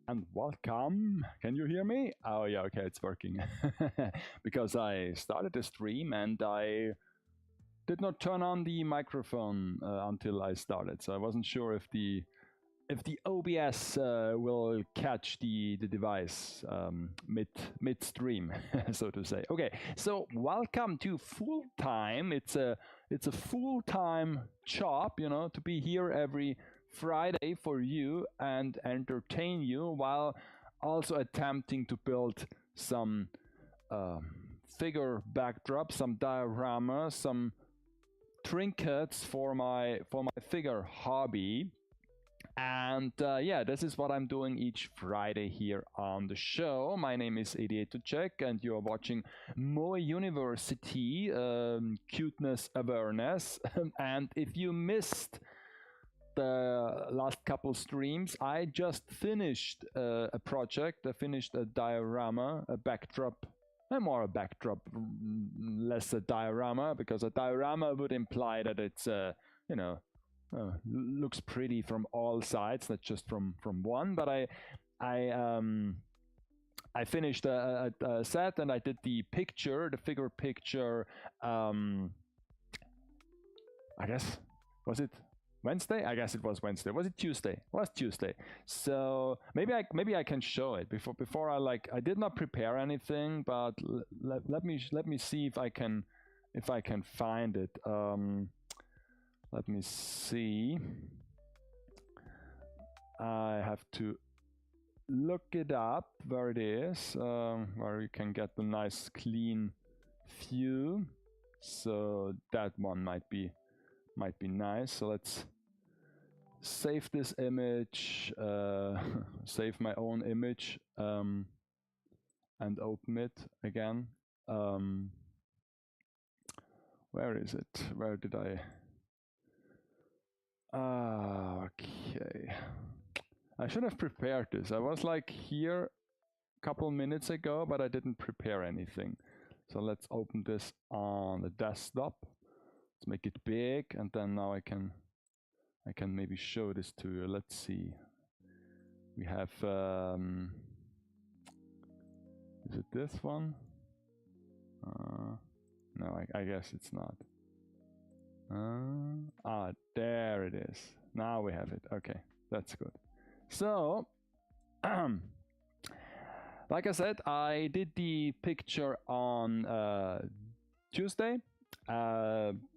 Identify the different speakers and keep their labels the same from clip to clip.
Speaker 1: and welcome. Can you hear me? Oh yeah, okay, it's working. Because I started the stream and I did not turn on the microphone until I started, so I wasn't sure if the OBS will catch the device midstream, so to say. Okay, so welcome to FoolTime. It's a full-time job, you know, to be here every Friday for you and entertain you while also attempting to build some figure backdrops, some dioramas, some trinkets for my figure hobby. And yeah, this is what I'm doing each Friday here on the show. My name is 88 and you're watching Moe University Cuteness Awareness. And if you missed the last couple streams, I just finished a project. I finished a diorama, a backdrop, more a backdrop, less a diorama, because a diorama would imply that it's you know, looks pretty from all sides, not just from one. But I finished a set and I did the picture, the figure picture. I guess, was it Wednesday? I guess it was Wednesday. Was it Tuesday? It was Tuesday. So maybe I can show it before I did not prepare anything, but let me see if I can find it. Let me see. I have to look it up where it is, where you can get the nice clean view. So that one might be nice. So let's save this image, save my own image, and open it again. Where is it? Where did I? Okay. I should have prepared this. I was like here a couple minutes ago, but I didn't prepare anything. So let's open this on the desktop. Let's make it big, and then now I can maybe show this to you. Let's see. We have is it this one? No, I guess it's not. There it is. Now we have it. Okay, that's good. So, like I said, I did the picture on Tuesday.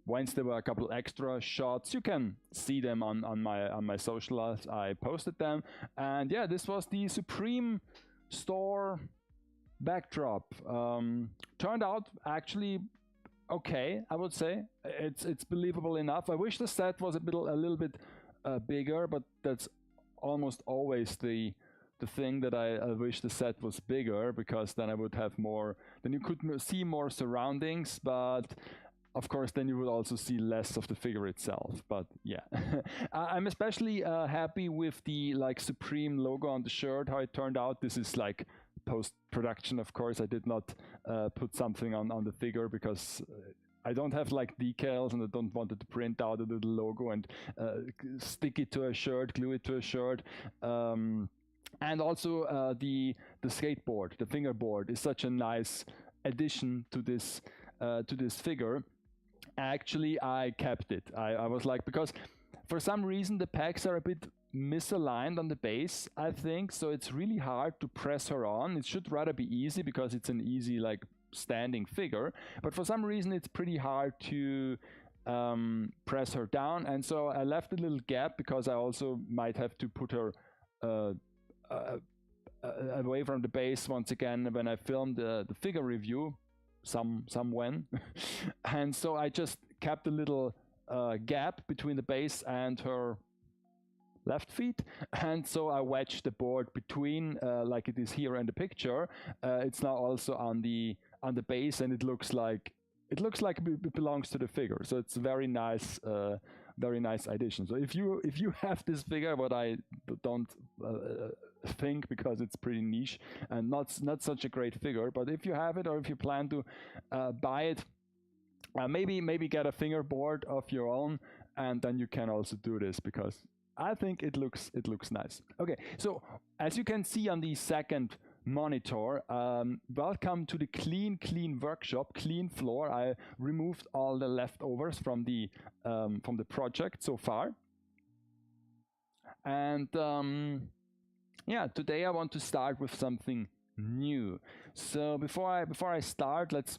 Speaker 1: Wednesday were a couple extra shots. You can see them on my socials. I posted them, and yeah, this was the Supreme Store backdrop. Turned out actually okay, I would say. It's believable enough. I wish the set was a little bit bigger, but that's almost always the thing, that I wish the set was bigger, because then I would have more, then you could see more surroundings, but of course then you would also see less of the figure itself. But yeah, I'm especially happy with the Supreme logo on the shirt, how it turned out. This is like post-production, of course. I did not put something on the figure because I don't have decals, and I don't want it to print out a little logo and stick it to a shirt, glue it to a shirt. And also the skateboard, the fingerboard, is such a nice addition to this figure. Actually, I kept it. I was like, because for some reason the pegs are a bit misaligned on the base, I think, so it's really hard to press her on. It should rather be easy, because it's an easy standing figure, but for some reason it's pretty hard to press her down, and so I left a little gap, because I also might have to put her away from the base once again when I filmed the figure review when and so I just kept a little gap between the base and her left feet, and so I wedged the board between, like it is here in the picture. It's now also on the base, and it looks like it belongs to the figure. So it's very nice addition. So if you have this figure, what I don't think, because it's pretty niche and not such a great figure, but if you have it, or if you plan to buy it, maybe get a fingerboard of your own, and then you can also do this, because I think it looks nice. Okay, so as you can see on the second monitor, welcome to the clean workshop, clean floor. I removed all the leftovers from the project so far, and yeah, today I want to start with something new. So before I start, let's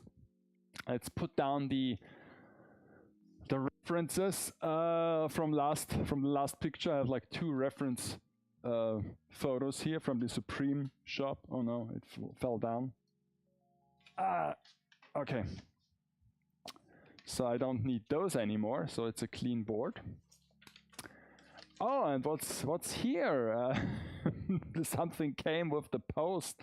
Speaker 1: put down the references from the last picture. I have like 2 reference photos here from the Supreme shop. Oh no, it fell down. Okay. So I don't need those anymore. So it's a clean board. Oh, and what's here? Something came with the post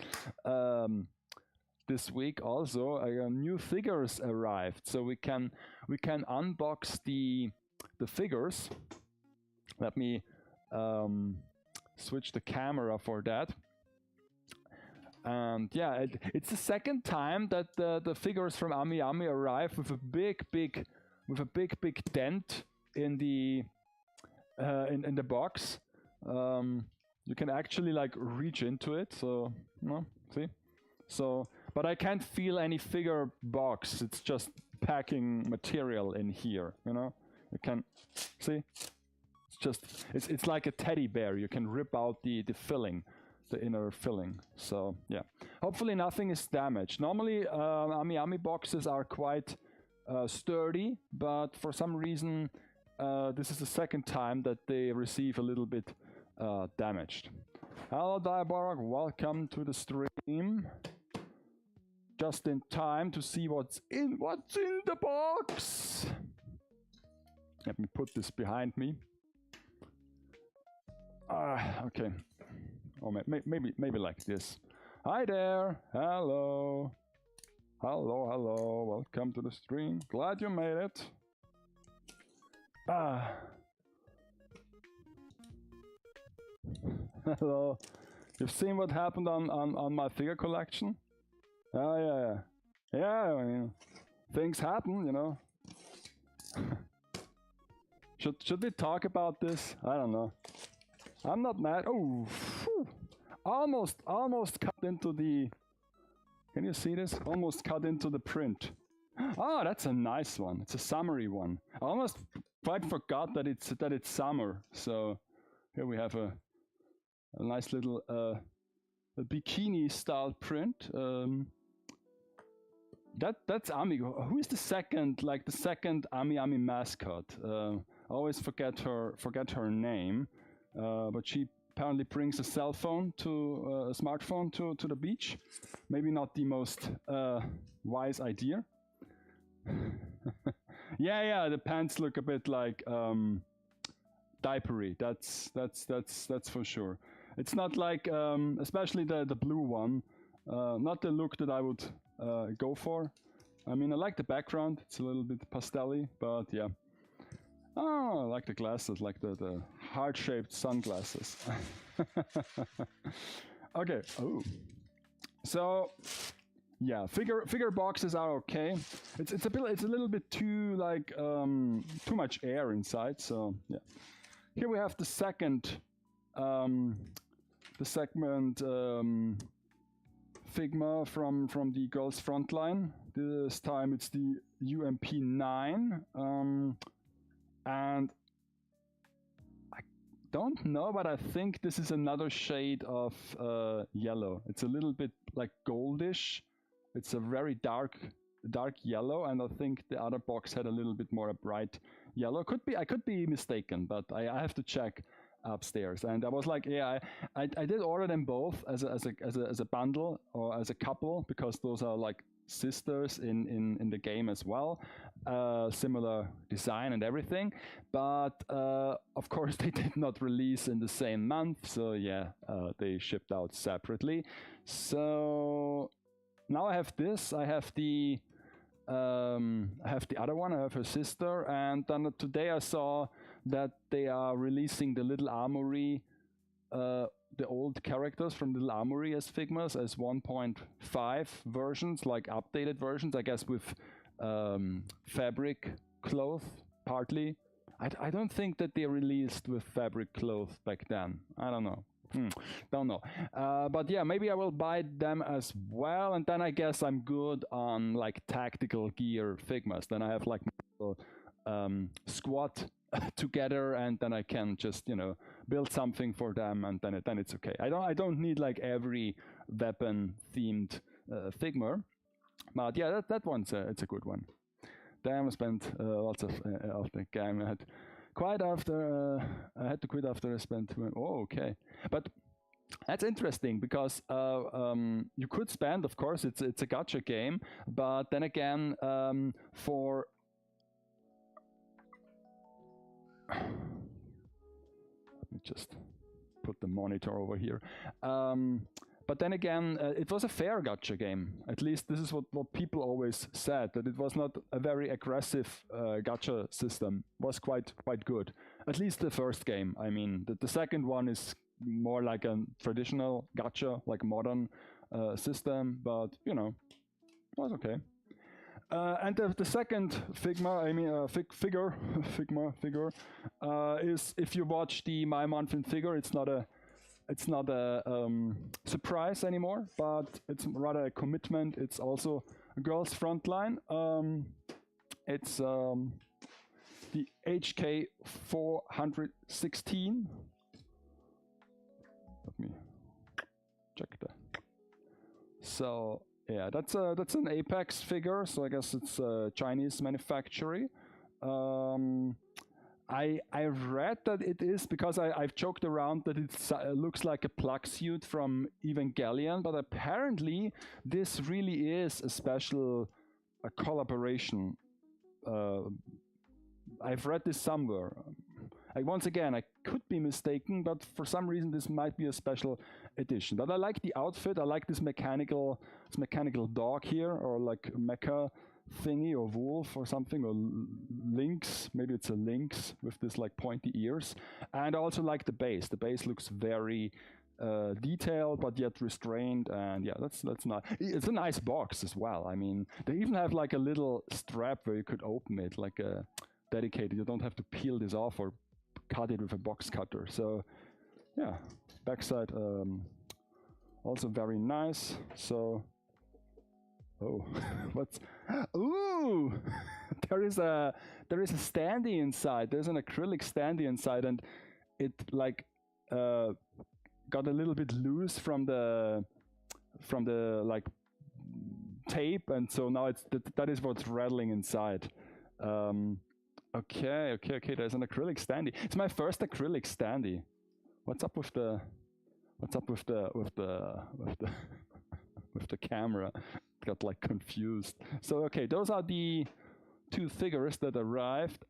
Speaker 1: this week. Also, new figures arrived, so we can unbox the figures. Let me switch the camera for that. And yeah, it's the second time that the figures from AmiAmi arrive with a big dent in the box. You can actually like reach into it. So no, see. So, but I can't feel any figure box. It's just packing material in here. You know, you can see. It's like a teddy bear. You can rip out the filling, the inner filling. So yeah, hopefully nothing is damaged. Normally AmiAmi boxes are quite sturdy, but for some reason this is the second time that they receive a little bit damaged. Hello Diaborg, welcome to the stream. Just in time to see what's in the box. Let me put this behind me. Okay. Or maybe like this. Hi there. Hello. Hello. Welcome to the stream. Glad you made it. Hello. You've seen what happened on my figure collection? Oh yeah. I mean, things happen, you know. Should we talk about this? I don't know. I'm not mad. Oh, whew. Almost cut into the. Can you see this? Almost cut into the print. Oh, that's a nice one. It's a summery one. I almost quite forgot that it's summer. So here we have a nice little a bikini style print. That's Ami. Who is the second AmiAmi mascot? I always forget her name. But she apparently brings a cell phone to a smartphone to the beach. Maybe not the most wise idea. yeah, the pants look a bit like diapery. That's for sure. It's not like, especially the blue one, not the look that I would go for. I mean, I like the background. It's a little bit pastel-y, but yeah. Oh, I like the glasses, like the heart-shaped sunglasses. Okay. Oh. So, yeah, figure boxes are okay. It's a little bit too like too much air inside. So yeah. Here we have the segment Figma from the Girls Frontline. This time it's the UMP9. And I don't know, but I think this is another shade of yellow. It's a little bit like goldish. It's a very dark yellow, and I think the other box had a little bit more a bright yellow. I could be mistaken, but I have to check upstairs. And I was like, yeah, I did order them both as a bundle or as a couple, because those are like sisters in the game as well. Similar design and everything, but of course they did not release in the same month, so yeah, they shipped out separately. So now I have this. I have the other one. I have her sister, and then today I saw that they are releasing the Little Armory, the old characters from Little Armory as Figmas as 1.5 versions, like updated versions, I guess with fabric cloth partly. I don't think that they released with fabric clothes back then. I don't know. Don't know. But yeah, maybe I will buy them as well, and then I guess I'm good on like tactical gear Figmas. Then I have like squad together, and then I can just build something for them, and then it's okay. I don't need like every weapon themed Figma, but yeah, that one's it's a good one. Then I spent lots of the game. I had to quit after I spent. Oh, okay, but that's interesting because you could spend, of course, it's a gacha game, but then again, for let me just put the monitor over here. But then again, it was a fair gacha game. At least this is what people always said, that it was not a very aggressive gacha system. It was quite good. At least the first game. I mean, the second one is more like a traditional gacha, like modern system, but it was okay. And the second Figma, I mean figure is, if you watch the My Month in Figure, it's not a surprise anymore, but it's rather a commitment. It's also a girl's frontline. It's the HK 416. Let me check that. So yeah, that's an Apex figure. So I guess it's a Chinese manufacturer. I've read that it is, because I've joked around that it looks like a plug suit from Evangelion, but apparently this really is a special collaboration. I've read this somewhere. Once again, I could be mistaken, but for some reason this might be a special edition. But I like the outfit. I like this mechanical dog here, or like mecha thingy, or wolf or something, or lynx. Maybe it's a lynx with this like pointy ears. And I also like the base. The base looks very detailed but yet restrained, and yeah, that's nice. It's a nice box as well. I mean, they even have like a little strap where you could open it, like a dedicated. You don't have to peel this off or cut it with a box cutter. So yeah, backside also very nice. So what's ooh there is a standee inside. There's an acrylic standee inside, and it like got a little bit loose from the like tape, and so now it's that is what's rattling inside. Okay. There's an acrylic standee. It's my first acrylic standee. What's up with the camera? Got like confused. So okay, those are the two figures that arrived.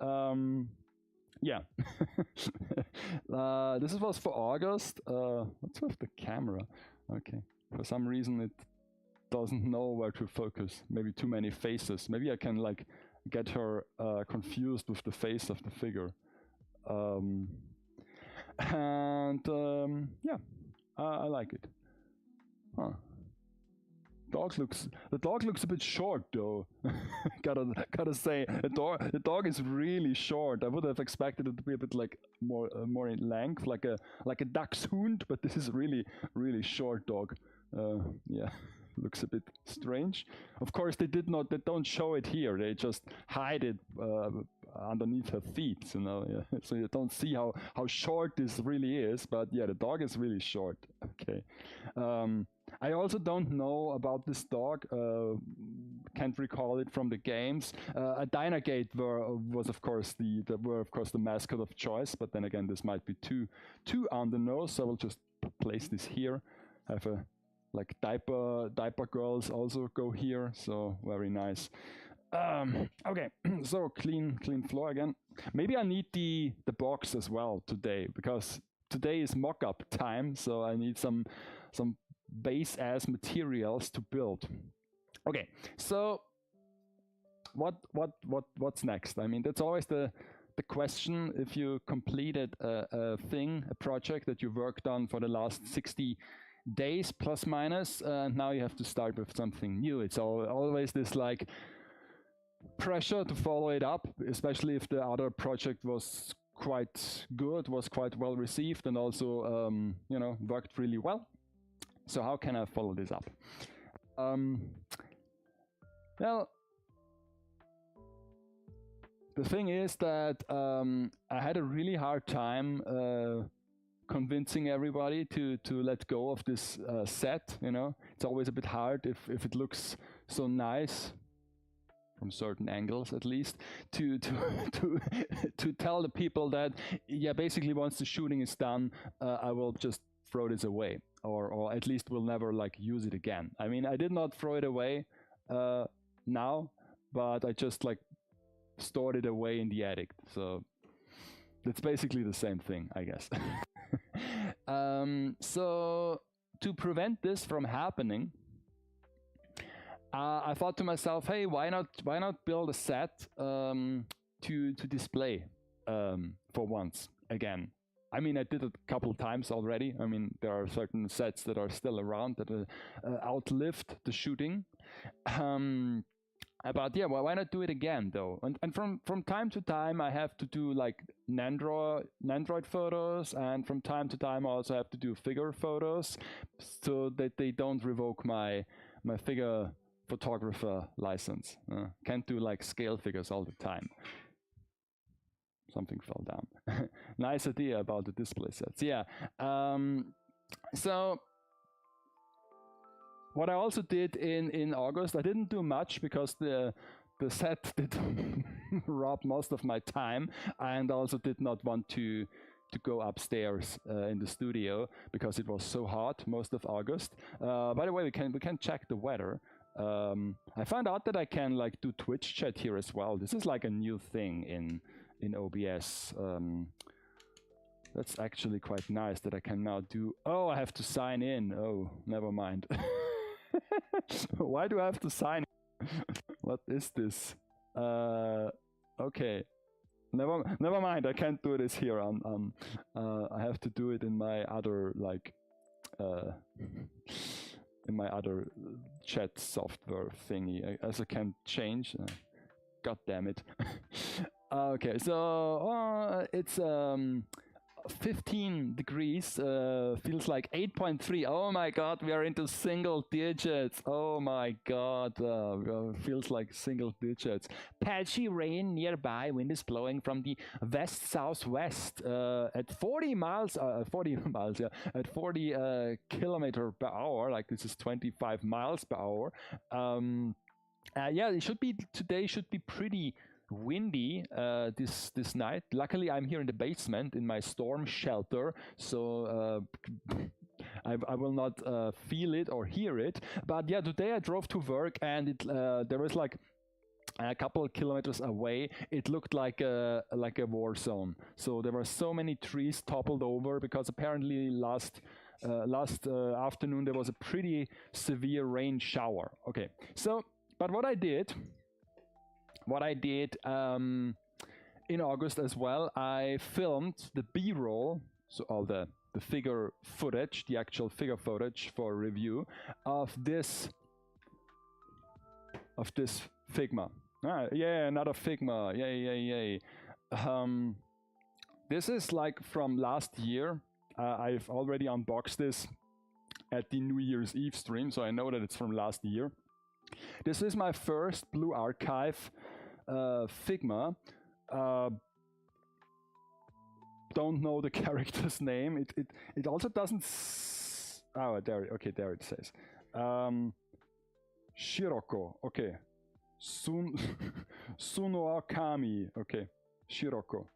Speaker 1: Yeah. This was for August. What's with the camera? Okay. For some reason it doesn't know where to focus. Maybe too many faces. Maybe I can like get her confused with the face of the figure. Yeah, I like it. Huh. The dog looks a bit short though. gotta say, the dog is really short. I would have expected it to be a bit like more in length, like a dachshund, but this is really short dog. Yeah, looks a bit strange. Of course, they don't show it here. They just hide it underneath her feet. Yeah. So you don't see how short this really is. But yeah, the dog is really short. Okay. I also don't know about this dog. Can't recall it from the games. A Dynagate was of course the mascot of choice. But then again, this might be too on the nose. So I will just place this here. Have a like diaper girls also go here. So very nice. Okay, so clean floor again. Maybe I need the box as well today, because today is mock-up time. So I need some base ass materials to build. Okay, so what's next? I mean, that's always the question. If you completed a project that you worked on for the last 60 days plus minus, now you have to start with something new. It's always this like pressure to follow it up, especially if the other project was quite good, was quite well received, and also you know, worked really well. So how can I follow this up? Well, the thing is that I had a really hard time convincing everybody to let go of this set. You know, it's always a bit hard if it looks so nice from certain angles, at least, to tell the people that, yeah, basically once the shooting is done, I will just throw this away, or at least will never like use it again. I mean, I did not throw it away now, but I just like stored it away in the attic. So it's basically the same thing, I guess. So to prevent this from happening, I thought to myself, hey, why not build a set to display for once again. I mean, I did it a couple times already. I mean, there are certain sets that are still around that outlived the shooting. But yeah, well, why not do it again though? And from time to time, I have to do like Nandroid photos, and from time to time, I also have to do figure photos, so that they don't revoke my figure photographer license. Can't do like scale figures all the time. Something fell down. Nice idea about the display sets. Yeah. So what I also did in August, I didn't do much because the set did rob most of my time, and also did not want to go upstairs in the studio because it was so hot most of August. By the way, we can check the weather. I found out that I can like do Twitch chat here as well. This is like a new thing in OBS. That's actually quite nice that I can now do. Oh, I have to sign in. Oh, never mind. Why do I have to sign in? What is this? Okay. Never mind. I can't do this here. I have to do it in my other like in my other chat software thingy. As I can change. God damn it. Okay, so it's 15 degrees, feels like 8.3. Oh my god, we are into single digits. Oh my god, feels like single digits. Patchy rain nearby, wind is blowing from the west-southwest at 40 miles, at 40 kilometer per hour, like this is 25 miles per hour. Yeah, it should be, today should be pretty windy this night. Luckily, I'm here in the basement in my storm shelter, so I will not feel it or hear it. But yeah, today I drove to work, and it there was like a couple of kilometers away, it looked like a war zone. So there were so many trees toppled over because apparently last afternoon there was a pretty severe rain shower. Okay, so but what I did in August as well, I filmed the B-roll, so all the figure footage, the actual figure footage for review of this Figma. Yeah, another Figma. Yay. This is like from last year. I've already unboxed this at the New Year's Eve stream, so I know that it's from last year. This is my first Blue Archive Figma. Don't know the character's name. It also doesn't. Oh, there. Okay, there it says. Shiroko. Okay. Sunoakami. Okay. Shiroko.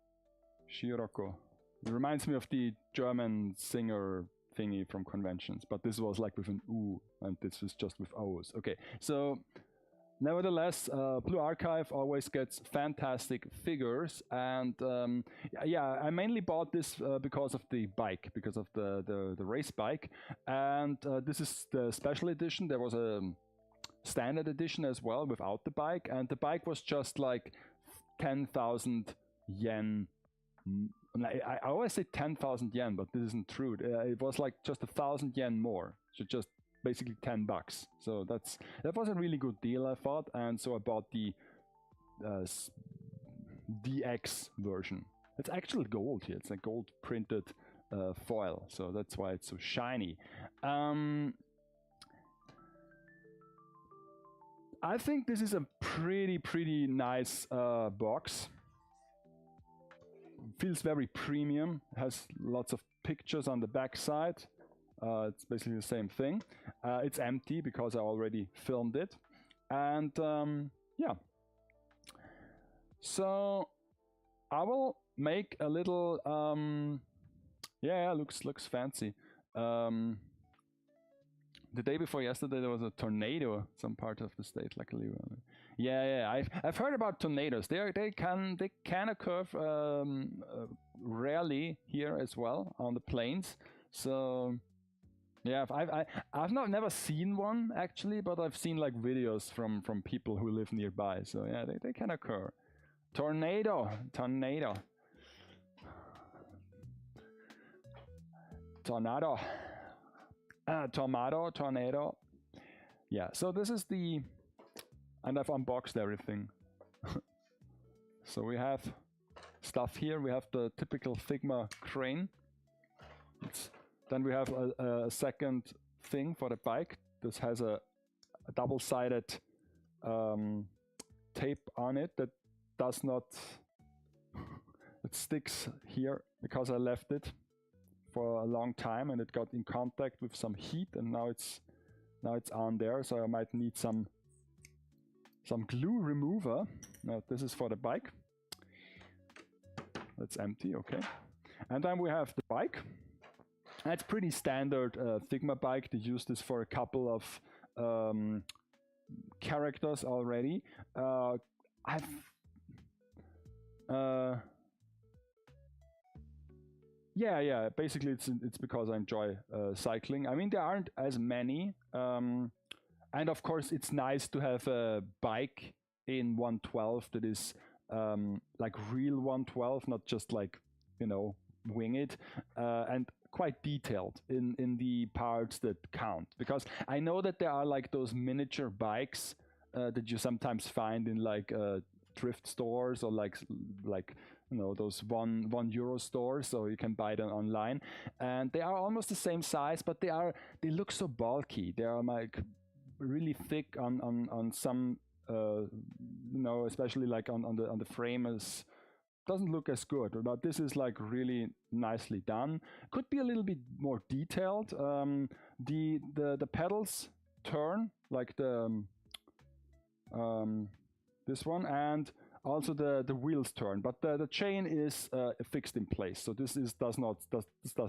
Speaker 1: It reminds me of the German singer thingy from conventions, but this was like with an U, and this is just with O's. Okay, so nevertheless, Blue Archive always gets fantastic figures, and yeah, I mainly bought this because of the bike, because of the race bike, and this is the special edition. There was a standard edition as well without the bike, and the bike was just like 10,000 yen. I always say 10,000 yen, but this isn't true. It was like just 1,000 yen more, so just basically $10. So that was a really good deal, I thought, and so I bought the DX version. It's actually gold here. It's a gold printed foil, so that's why it's so shiny. I think this is a pretty nice box. Feels very premium. Has lots of pictures on the back side. It's basically the same thing. It's empty because I already filmed it. And yeah. So I will make a little yeah, looks fancy. The day before yesterday there was a tornado some part of the state, luckily. Yeah, I've heard about tornadoes. They can occur rarely here as well on the plains. So yeah, I've never seen one actually, but I've seen like videos from people who live nearby. So yeah, they can occur. Tornado. Tornado. Tomato, tornado. Yeah, so this is the, and I've unboxed everything. So we have stuff here. We have the typical Figma crane. Then we have a second thing for the bike. This has a double-sided tape on it that does not, it sticks here because I left it for a long time and it got in contact with some heat, and now it's on there, so I might need some glue remover. Now this is for the bike. That's empty, okay. And then we have the bike. That's pretty standard Figma bike. They use this for a couple of characters already. Yeah. Basically, it's because I enjoy cycling. I mean, there aren't as many, and of course, it's nice to have a bike in 112 that is like real 112, not just like, you know, wing it, and quite detailed in the parts that count. Because I know that there are like those miniature bikes that you sometimes find in like thrift stores or like you know, those one euro stores, so you can buy them online, and they are almost the same size, but they look so bulky. They are like really thick on some you know, especially like on the frame, is doesn't look as good. But this is like really nicely done. Could be a little bit more detailed. The pedals turn like the this one, and also the wheels turn, but the chain is fixed in place. So this does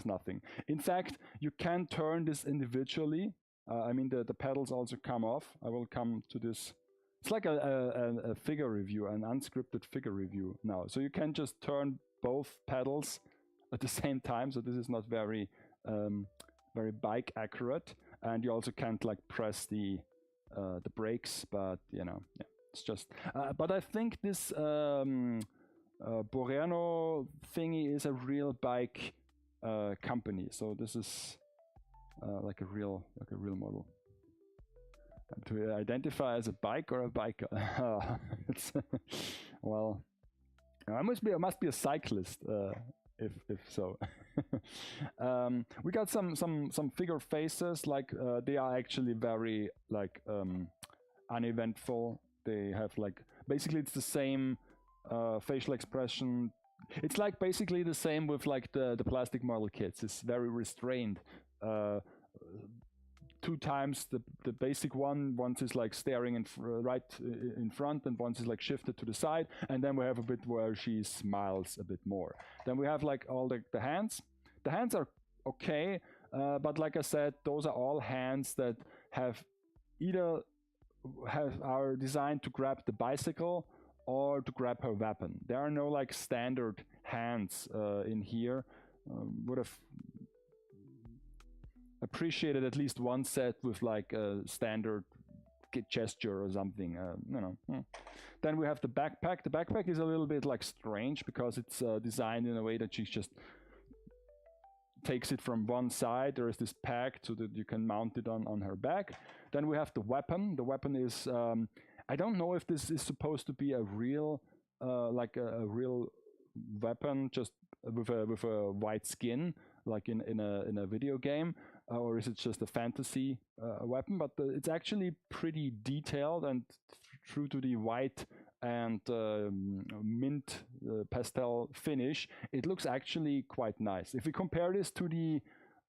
Speaker 1: nothing. In fact, you can turn this individually. I mean, the pedals also come off. I will come to this. It's like a figure review, an unscripted figure review now. So you can just turn both pedals at the same time. So this is not very very bike accurate, and you also can't like press the brakes. But you know, yeah, it's just. But I think this Boreno thingy is a real bike company. So this is like a real model. To identify as a bike or a biker. It's well, I must be a cyclist if so. We got some figure faces, like they are actually very like uneventful. They have like basically it's the same facial expression. It's like basically the same with like the plastic model kits. It's very restrained. Two times the basic one. Once is like staring right in front, and once is like shifted to the side, and then we have a bit where she smiles a bit more. Then we have like all the hands. The hands are okay, but like I said, those are all hands that have either are designed to grab the bicycle or to grab her weapon. There are no like standard hands in here. Would have appreciated at least one set with like a standard gesture or something, you know. Then we have the backpack. The backpack is a little bit like strange because it's designed in a way that she just takes it from one side. There is this pack so that you can mount it on her back. Then we have the weapon. The weapon is I don't know if this is supposed to be a real, like a real weapon, just with a white skin, like in a video game, or is it just a fantasy weapon? But it's actually pretty detailed and true to the white and mint pastel finish. It looks actually quite nice. If we compare this to the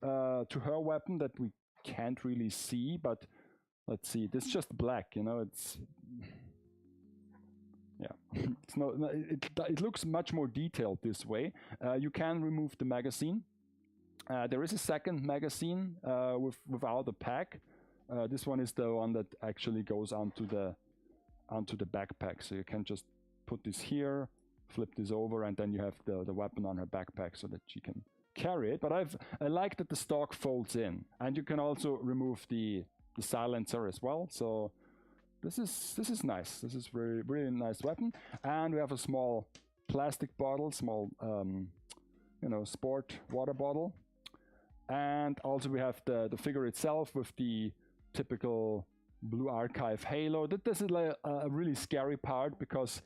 Speaker 1: to her weapon that we can't really see, but let's see, this is just black, you know, it's yeah, it's not, it looks much more detailed this way. You can remove the magazine. There is a second magazine without the pack. This one is the one that actually goes onto the backpack, so you can just put this here, flip this over, and then you have the weapon on her backpack so that she can carry it. But I like that the stock folds in, and you can also remove the silencer as well. So this is nice. This is really really nice weapon. And we have a small plastic bottle, small you know, sport water bottle. And also we have the figure itself with the typical blue archive halo. This is like a really scary part because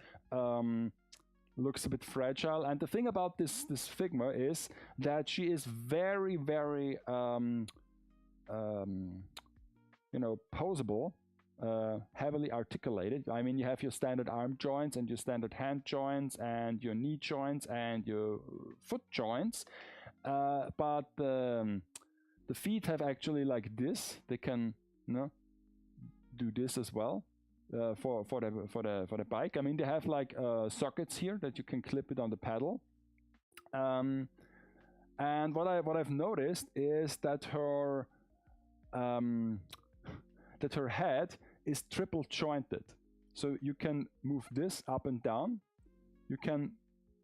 Speaker 1: looks a bit fragile. And the thing about this Figma is that she is very very you know, posable, heavily articulated. I mean, you have your standard arm joints and your standard hand joints and your knee joints and your foot joints, but the feet have actually like this. They can, you know, do this as well for the bike. I mean, they have like sockets here that you can clip it on the pedal. And what I've noticed is that her head is triple jointed. So you can move this up and down, you can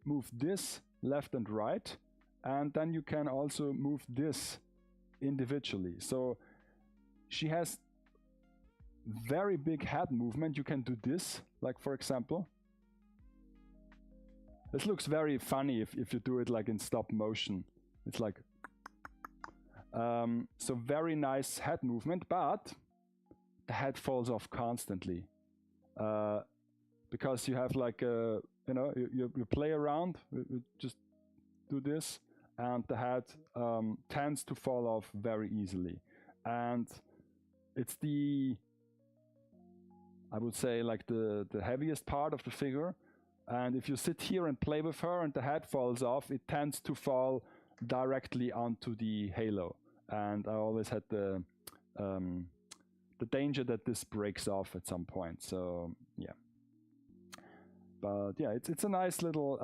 Speaker 1: move this left and right, and then you can also move this individually. So she has very big head movement. You can do this, like for example. This looks very funny if you do it like in stop motion. It's like so very nice head movement, but the head falls off constantly because you have like you know, you play around, you just do this, and the head tends to fall off very easily. And it's I would say like the heaviest part of the figure. And if you sit here and play with her and the head falls off, it tends to fall directly onto the halo. And I always had the danger that this breaks off at some point. So yeah, but yeah, it's a nice little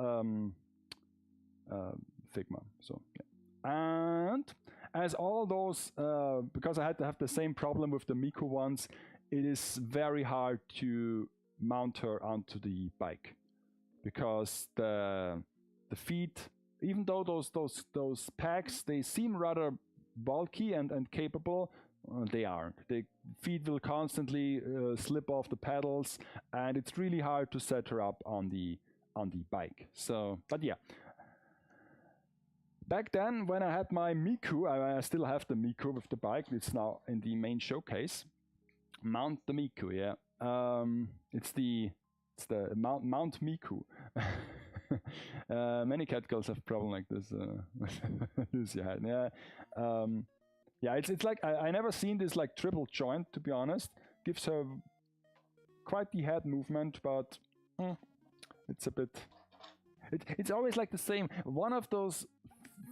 Speaker 1: Figma. So yeah. And as all those, because I had to have the same problem with the Miku ones, it is very hard to mount her onto the bike because the feet, even though those packs, they seem rather bulky and capable, they aren't. The feet will constantly slip off the pedals, and it's really hard to set her up on the bike. So, but yeah. Back then, when I had my Miku, I still have the Miku with the bike. It's now in the main showcase. Mount the Miku, yeah. It's the Mount Miku. Many cat girls have a problem like this. Lose your head. Yeah. Yeah, it's like I never seen this like triple joint, to be honest. Gives her quite the head movement, but it's a bit. It's always like the same. One of those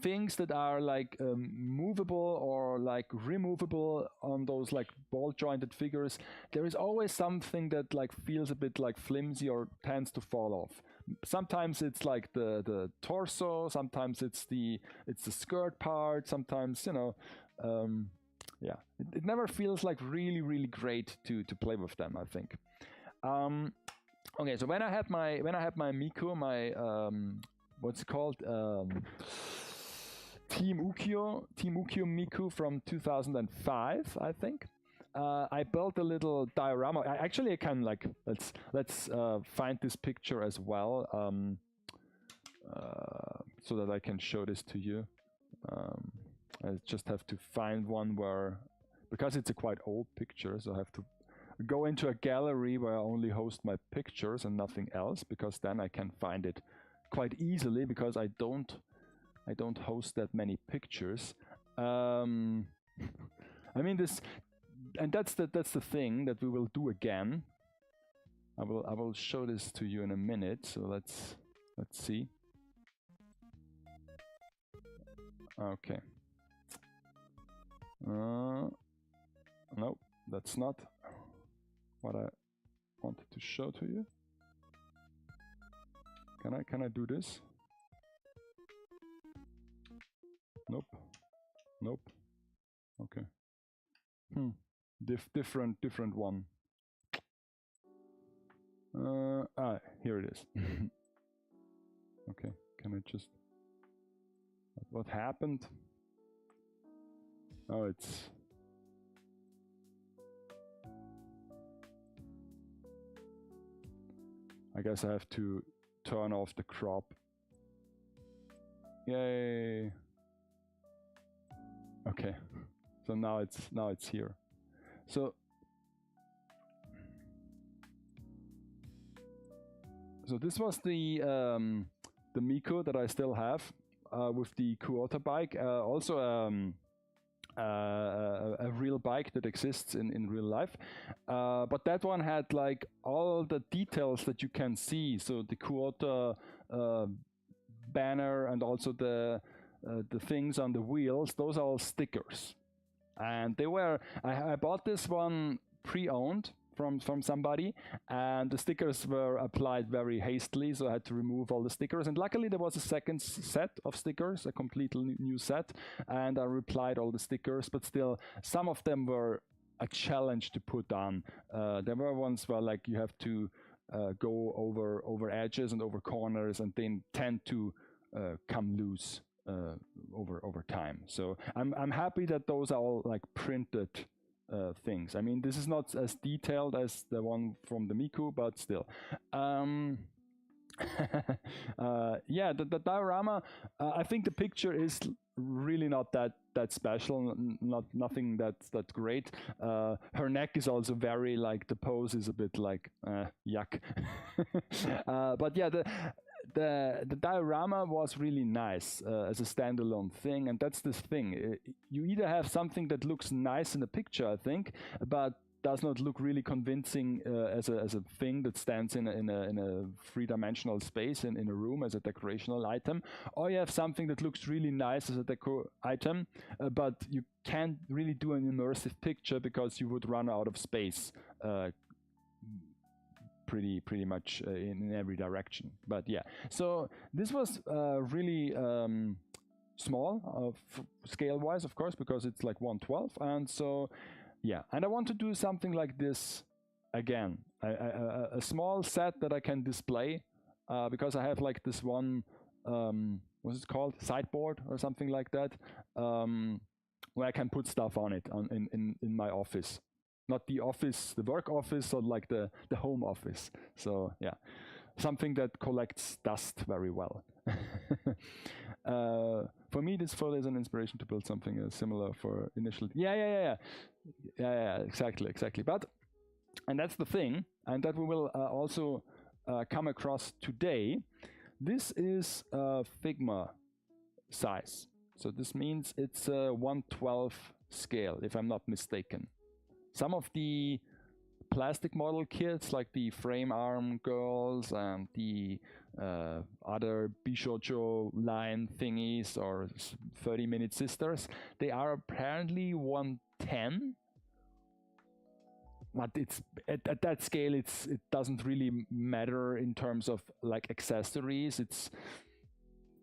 Speaker 1: things that are like movable or like removable on those like ball jointed figures. There is always something that like feels a bit like flimsy or tends to fall off. Sometimes it's like the torso. Sometimes it's the skirt part. Sometimes, you know. Yeah, it never feels like really great to play with them, I think. Okay, so when I had my Miku, my what's it called, Team Ukiyo Miku from 2005, I think. I built a little diorama. I can like let's find this picture as well, so that I can show this to you. I just have to find one where, because it's a quite old picture, so I have to go into a gallery where I only host my pictures and nothing else, because then I can find it quite easily, because I don't host that many pictures. I mean this, and that's the thing that we will do again. I will show this to you in a minute. So let's see. Okay. No, that's not what I wanted to show to you. Can I do this? Nope. Nope. Okay. Different one. Here it is. Okay, can I just... What happened? Oh, it's... I guess I have to turn off the crop. Yay! Okay, so now it's here. So this was the Miku that I still have with the quarter bike. Also a real bike that exists in real life, but that one had like all the details that you can see. So the quarter banner and also the things on the wheels, those are all stickers, and they were I bought this one pre-owned from somebody, and the stickers were applied very hastily, so I had to remove all the stickers. And luckily there was a second set of stickers, a completely new set, and I replied all the stickers, but still some of them were a challenge to put on. There were ones where like you have to go over edges and over corners, and they tend to come loose over time. So I'm happy that those are all like printed things. I mean, this is not as detailed as the one from the Miku, but still. Yeah, the diorama, I think the picture is really not that special, nothing that's that great. Her neck is also very like, the pose is a bit like yuck. But yeah, the diorama was really nice as a standalone thing, and that's the thing. You either have something that looks nice in a picture, I think, but does not look really convincing as a thing that stands in a three-dimensional space in a room as a decorational item, or you have something that looks really nice as a deco item, but you can't really do an immersive picture because you would run out of space pretty much in every direction. But yeah, so this was really small scale-wise, of course, because it's like 1/12, and so yeah, and I want to do something like this again, a small set that I can display, because I have like this one, what's it called, sideboard or something like that, where I can put stuff on it in my office. Not the office, the work office, or like the home office. So yeah, something that collects dust very well. For me, this photo is an inspiration to build something similar for initial. Yeah, exactly. But, and that's the thing, and that we will also come across today. This is Figma size. So this means it's a 1/12 scale, if I'm not mistaken. Some of the plastic model kits, like the frame arm girls and the other Bishojo line thingies or 30-minute sisters, they are apparently 1/10. But it's at that scale, it doesn't really matter in terms of like accessories. It's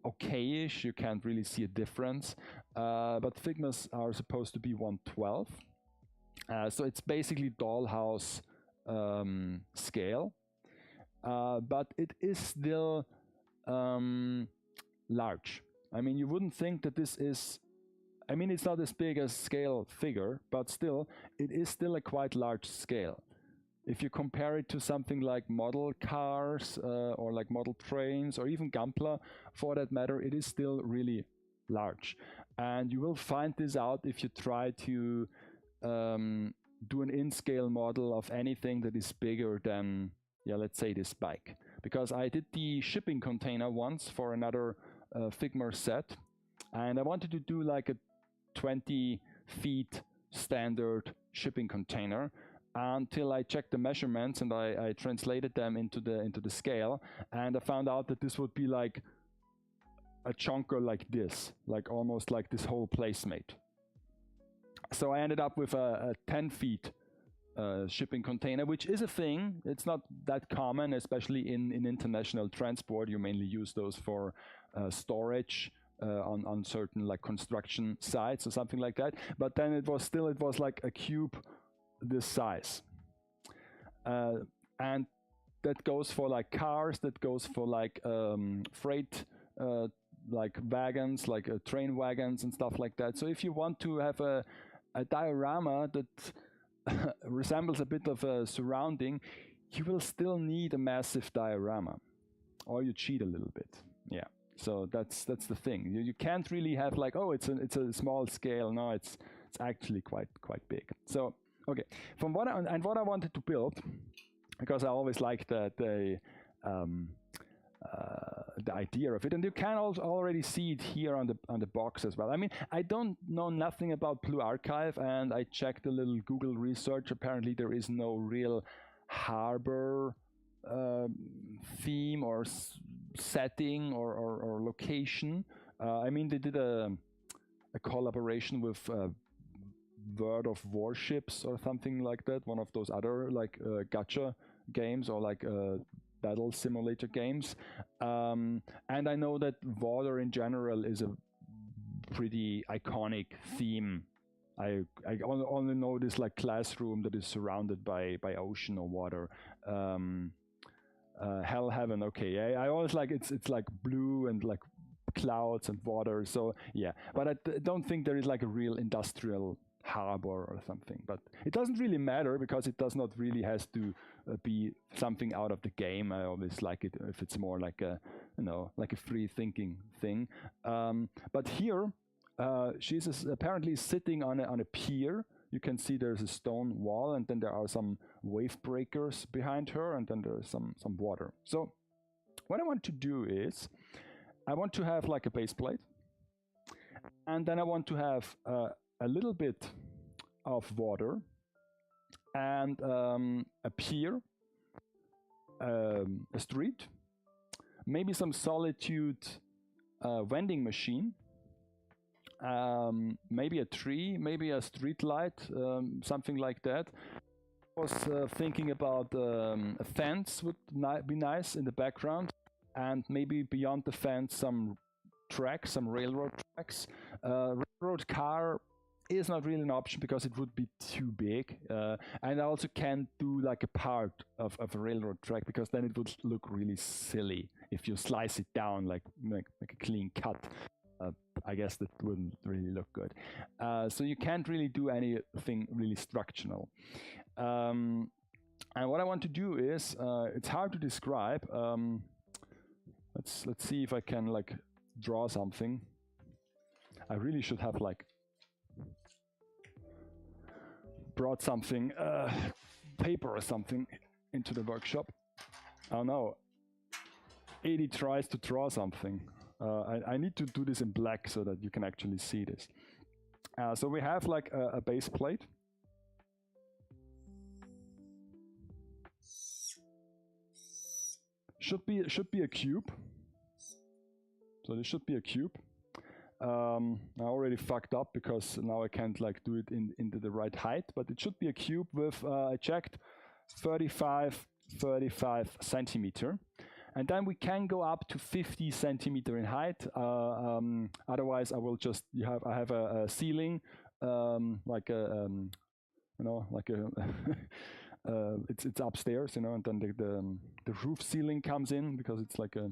Speaker 1: okay-ish. You can't really see a difference. But Figmas are supposed to be 1/12. So it's basically dollhouse scale, but it is still large. I mean, you wouldn't think that this is, I mean, it's not as big as scale figure, but still, it is still a quite large scale. If you compare it to something like model cars or like model trains or even Gunpla, for that matter, it is still really large. And you will find this out if you try to do an in-scale model of anything that is bigger than, yeah, let's say this bike. Because I did the shipping container once for another Figma set, and I wanted to do like a 20 feet standard shipping container until I checked the measurements and I translated them into the scale, and I found out that this would be like a chunker like this, like almost like this whole placemate. So I ended up with a 10 feet shipping container, which is a thing. It's not that common, especially in international transport. You mainly use those for storage on certain like construction sites or something like that. But then it was like a cube this size. And that goes for like cars, that goes for like freight like wagons, like train wagons and stuff like that. So if you want to have a diorama that resembles a bit of a surrounding, you will still need a massive diorama, or you cheat a little bit. Yeah, so that's the thing. You can't really have like, oh, it's a small scale. No, it's actually quite big. So okay, from what I wanted to build, because I always liked the idea of it, and you can also already see it here on the box as well. I mean, I don't know nothing about Blue Archive, and I checked a little Google research. Apparently there is no real harbor theme or setting or location. I mean, they did a collaboration with World of Warships or something like that, one of those other like gacha games or like battle simulator games, and I know that water in general is a pretty iconic theme. I only know this like classroom that is surrounded by ocean or water. Hell Heaven, okay. I always like it's like blue and like clouds and water. So yeah, but I don't think there is like a real industrial harbor or something. But it doesn't really matter because it does not really has to be something out of the game. I always like it if it's more like a, you know, like a free thinking thing. But here she's apparently sitting on a pier. You can see there's a stone wall, and then there are some wave breakers behind her, and then there's some water. So what I want to do is I want to have like a base plate, and then I want to have a little bit of water and a pier, a street, maybe some solitude vending machine, maybe a tree, maybe a street light, something like that. I was thinking about a fence would be nice in the background, and maybe beyond the fence some tracks, some railroad tracks. Railroad car is not really an option because it would be too big, and I also can't do like a part of a railroad track because then it would look really silly if you slice it down like a clean cut. I guess that wouldn't really look good. So you can't really do anything really structural. And what I want to do is, it's hard to describe. Let's see if I can like draw something. I really should have like brought something, paper or something into the workshop. Oh no, 80 tries to draw something. I need to do this in black so that you can actually see this. So we have like a base plate. Should be a cube. So this should be a cube. I already fucked up because now I can't like do it into the right height, but it should be a cube with I checked 35 centimeter. And then we can go up to 50 centimeter in height. Otherwise, I will just I have a ceiling, like a you know, like a it's upstairs, you know, and then the roof ceiling comes in because it's like a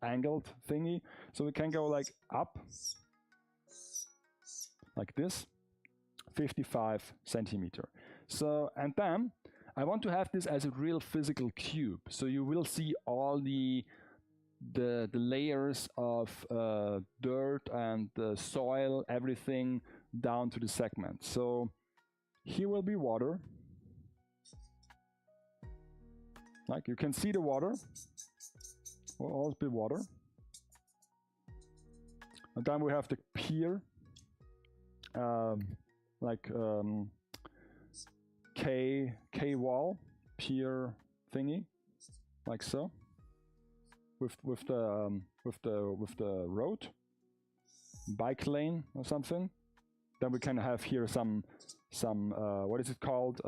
Speaker 1: angled thingy. So we can go like up like this, 55 centimeter. So, and then I want to have this as a real physical cube. So you will see all the layers of dirt and soil, everything down to the segment. So Here will be water. Like you can see the water. Will always be water. And then we have the pier. K wall pier thingy, like so. With the road, bike lane or something. Then we can have here some what is it called,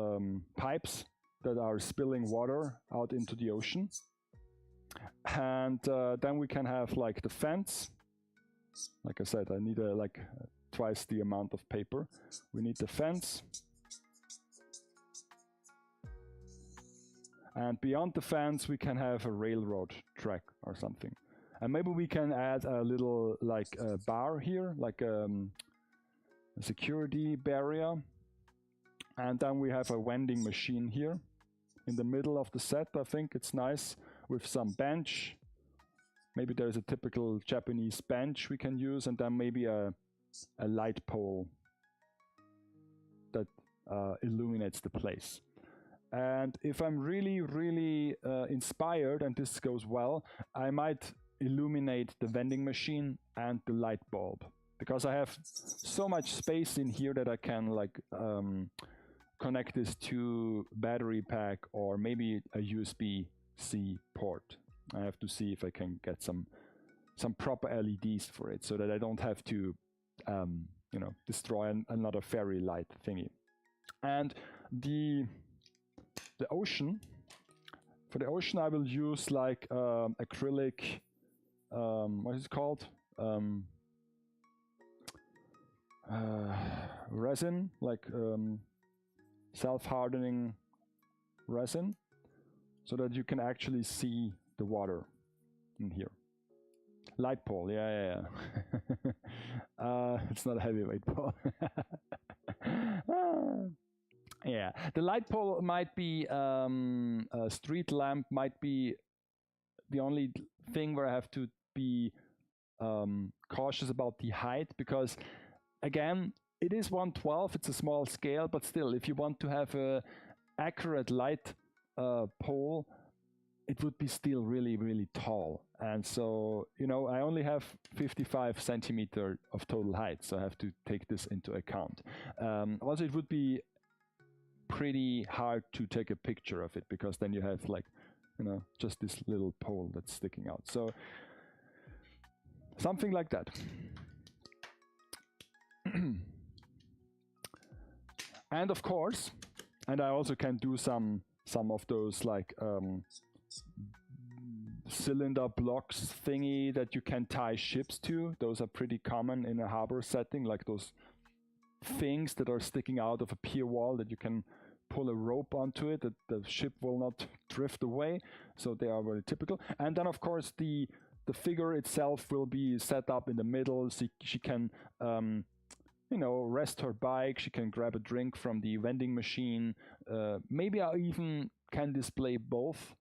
Speaker 1: pipes that are spilling water out into the ocean. And then we can have like the fence. Like I said, I need like twice the amount of paper. We need the fence. And beyond the fence, we can have a railroad track or something. And maybe we can add a little like a bar here, like a security barrier. And then we have a vending machine here in the middle of the set. I think it's nice with some bench. Maybe there's a typical Japanese bench we can use, and then maybe a light pole that illuminates the place. And if I'm really, really inspired and this goes well, I might illuminate the vending machine and the light bulb, because I have so much space in here that I can like connect this to battery pack or maybe a USB-C port. I have to see if I can get some proper LEDs for it, so that I don't have to you know, destroy another fairy light thingy. And the ocean, for the ocean I will use like acrylic, what is it called, resin, like self-hardening resin, so that you can actually see the water in here. Light pole, yeah. It's not a heavyweight pole. Yeah, the light pole might be a street lamp, might be the only thing where I have to be cautious about the height, because again, it is 1/12, it's a small scale, but still, if you want to have a accurate light pole, it would be still really, really tall. And so, you know, I only have 55 centimeter of total height, so I have to take this into account. Also, it would be pretty hard to take a picture of it, because then you have like, you know, just this little pole that's sticking out. So something like that. And of course, and I also can do some of those like cylinder blocks thingy that you can tie ships to. Those are pretty common in a harbor setting, like those things that are sticking out of a pier wall that you can pull a rope onto it, that the ship will not drift away. So they are very typical. And then of course the figure itself will be set up in the middle, so she can you know, rest her bike, she can grab a drink from the vending machine. Maybe I even can display both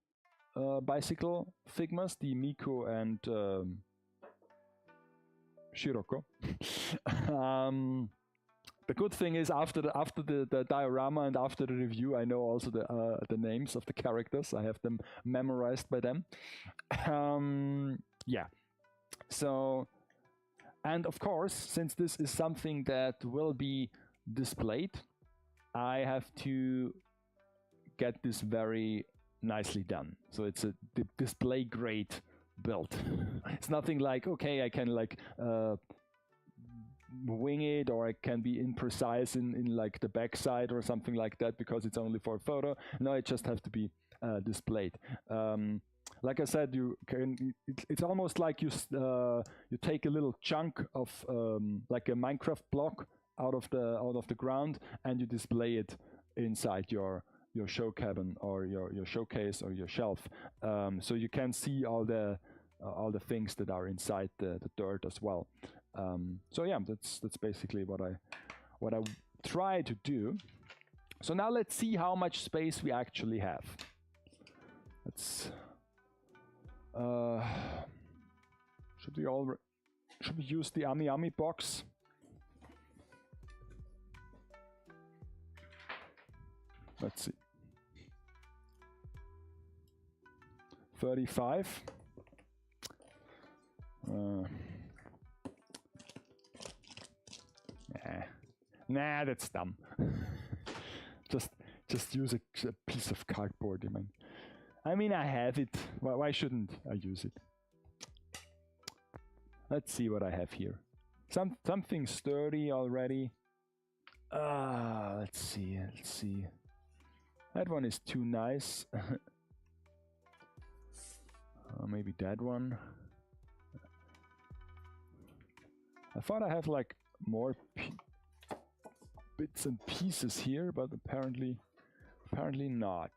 Speaker 1: bicycle figmas, the Miko and Shiroko. The good thing is, after the diorama and after the review, I know also the names of the characters. I have them memorized by them. Yeah. So, and of course, since this is something that will be displayed, I have to get this very nicely done. So it's a display grade build. It's nothing like, okay, I can like wing it, or I can be imprecise in like the backside or something like that, because it's only for a photo. No, it just has to be displayed. Like I said, you can. It's almost like you take a little chunk of like a Minecraft block out of the ground, and you display it inside your show cabin or your showcase or your shelf, so you can see all the things that are inside the dirt as well. So yeah, that's basically what I try to do. So now let's see how much space we actually have. Let's should we use the Ami box? Let's see. 35. Nah, that's dumb. just use a piece of cardboard, man. I mean, I have it. Why shouldn't I use it? Let's see what I have here. Something sturdy already. Let's see. That one is too nice. Maybe that one. I thought I have like more bits and pieces here, but apparently not.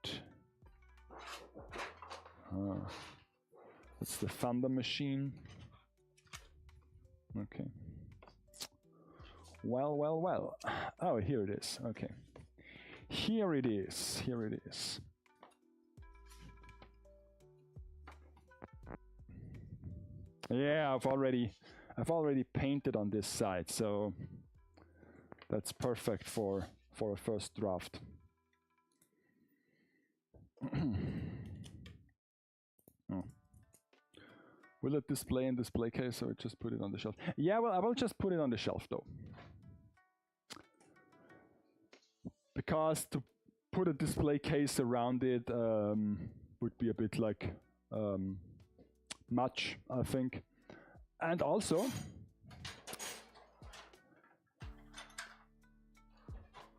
Speaker 1: That's the thunder machine. Okay. Well. Oh, here it is. Okay. Here it is. Yeah, I've already painted on this side, so that's perfect for a first draft. Oh. Will it display in display case, or just put it on the shelf? Yeah, well, I will just put it on the shelf though, because to put a display case around it would be a bit like much, I think. And also,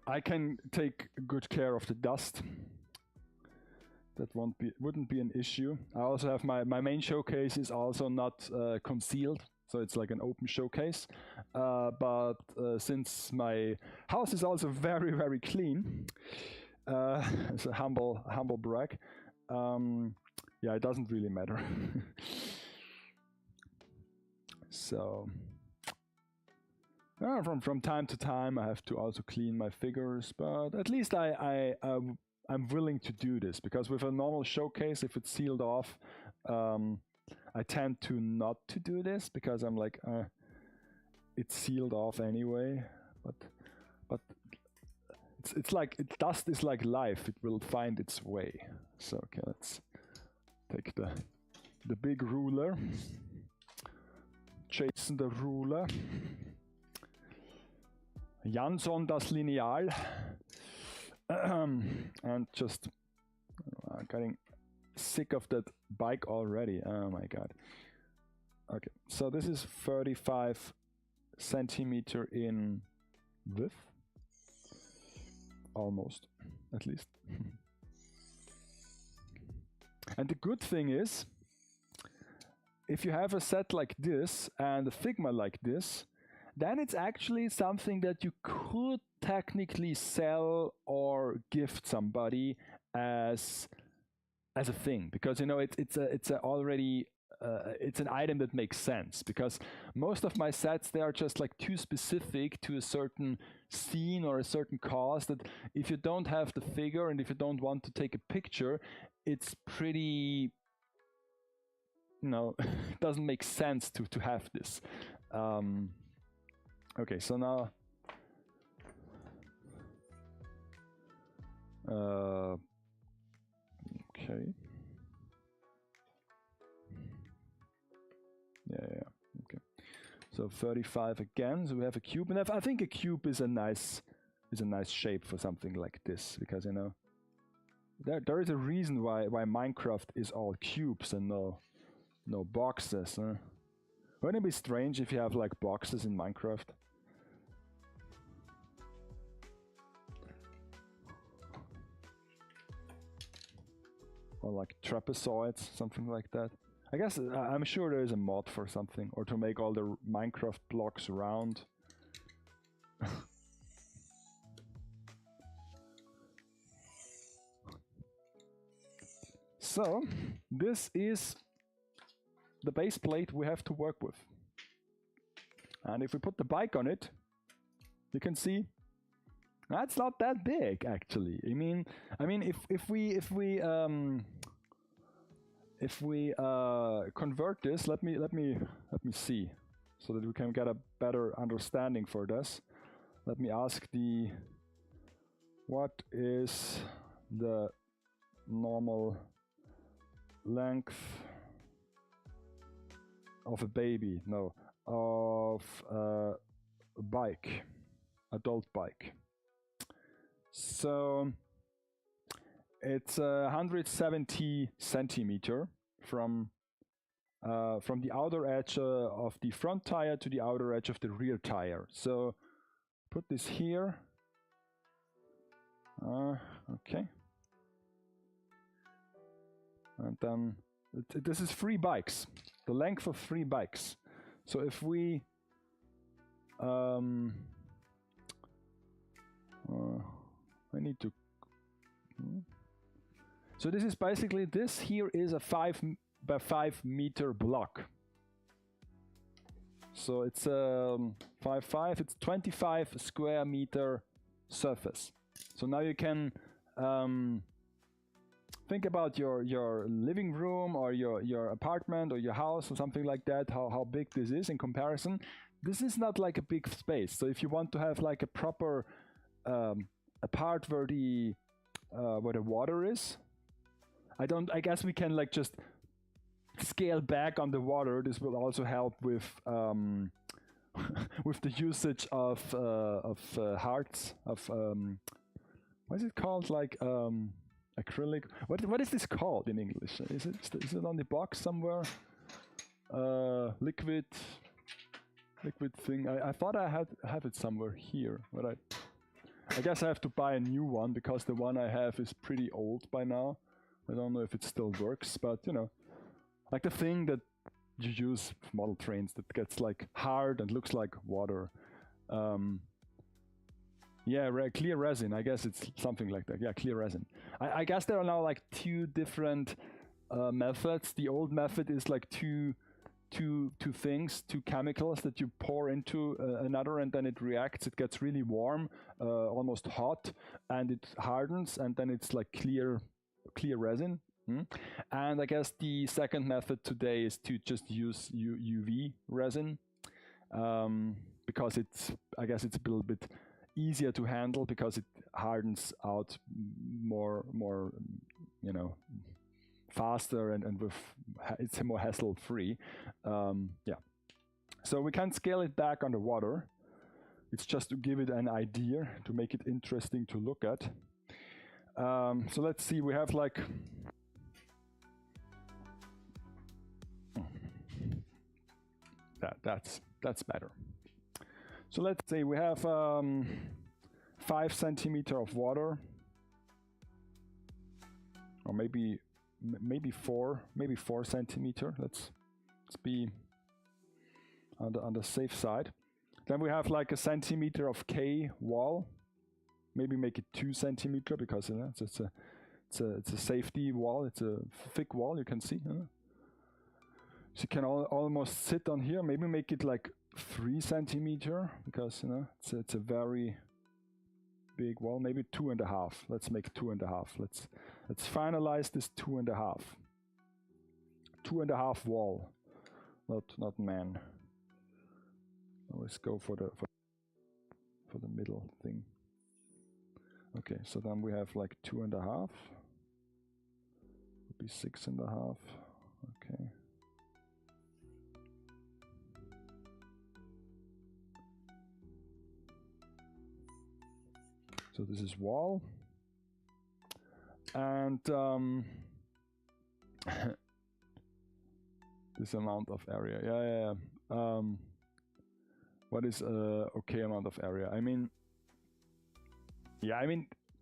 Speaker 1: I can take good care of the dust. That wouldn't be an issue. I also have my main showcase is also not concealed, so it's like an open showcase. But since my house is also very, very clean, it's a humble brag. Yeah, it doesn't really matter. So from time to time, I have to also clean my figures, but at least I'm willing to do this, because with a normal showcase, if it's sealed off, I tend to not to do this, because I'm like, it's sealed off anyway. But it's like dust is like life; it will find its way. So okay, let's take the big ruler, Jason the ruler, Jansson das Lineal. And just getting sick of that bike already. Oh my god. Okay, so this is 35 centimeter in width, almost, at least. And the good thing is, if you have a set like this and a Figma like this, then it's actually something that you could technically sell or gift somebody as a thing, because it's an item that makes sense, because most of my sets, they are just like too specific to a certain scene or a certain cause, that if you don't have the figure and if you don't want to take a picture, it's pretty, it doesn't make sense to have this. Okay, so now okay. Yeah, okay. So 35 again. So we have a cube, and I think a cube is a nice shape for something like this, because there is a reason why Minecraft is all cubes and no boxes. Huh? Wouldn't it be strange if you have like boxes in Minecraft? Or like trapezoids, something like that. I guess I'm sure there is a mod for something, or to make all the Minecraft blocks round. So this is the base plate we have to work with, and if we put the bike on it, you can see that's not that big actually. I mean, if we convert this, let me see, so that we can get a better understanding for this. Let me ask the what is the normal length of a baby? No, of a bike, adult bike. So it's 170 centimeter from the outer edge of the front tire to the outer edge of the rear tire. So put this here. Okay. And then this is 3 bikes, the length of 3 bikes. So if we I need to so this is basically, this here is a 5 by 5 meter block. So it's 5, it's 25 square meter surface. So now you can think about your living room or your apartment or your house or something like that, how big this is in comparison. This is not like a big space. So if you want to have like a proper a part where the water is, I guess we can like just scale back on the water. This will also help with with the usage of hearts, of what is it called, like acrylic. What is this called in English? Is it on the box somewhere? Liquid thing. I thought I have it somewhere here, but I guess I have to buy a new one because the one I have is pretty old by now. I don't know if it still works, but you know, like the thing that you use for model trains that gets like hard and looks like water. Yeah, clear resin. I guess it's something like that. Yeah, clear resin. I guess there are now like 2 different methods. The old method is like two things, 2 chemicals that you pour into another, and then it reacts. It gets really warm, almost hot, and it hardens, and then it's like clear resin. And I guess the second method today is to just use UV resin, because I guess it's a little bit easier to handle because it hardens out more you know, faster, and with it's more hassle free. Yeah, so we can scale it back underwater. It's just to give it an idea, to make it interesting to look at. So let's see, we have like that's better. So let's say we have 5 centimeter of water, or maybe 4 centimeter. Let's be on the safe side. Then we have like a centimeter of K wall. Maybe make it 2 centimeter because it's a safety wall. It's a thick wall. You can see. So you can almost sit on here. Maybe make it like 3 centimeter because it's a very big wall. Maybe 2.5. Let's make 2.5. Let's finalize this 2.5. 2.5 wall, not man. Always go for the middle thing. Okay, so then we have like 2.5. Would be 6.5. Okay. So this is wall, and this amount of area. Yeah. What is okay amount of area? I mean,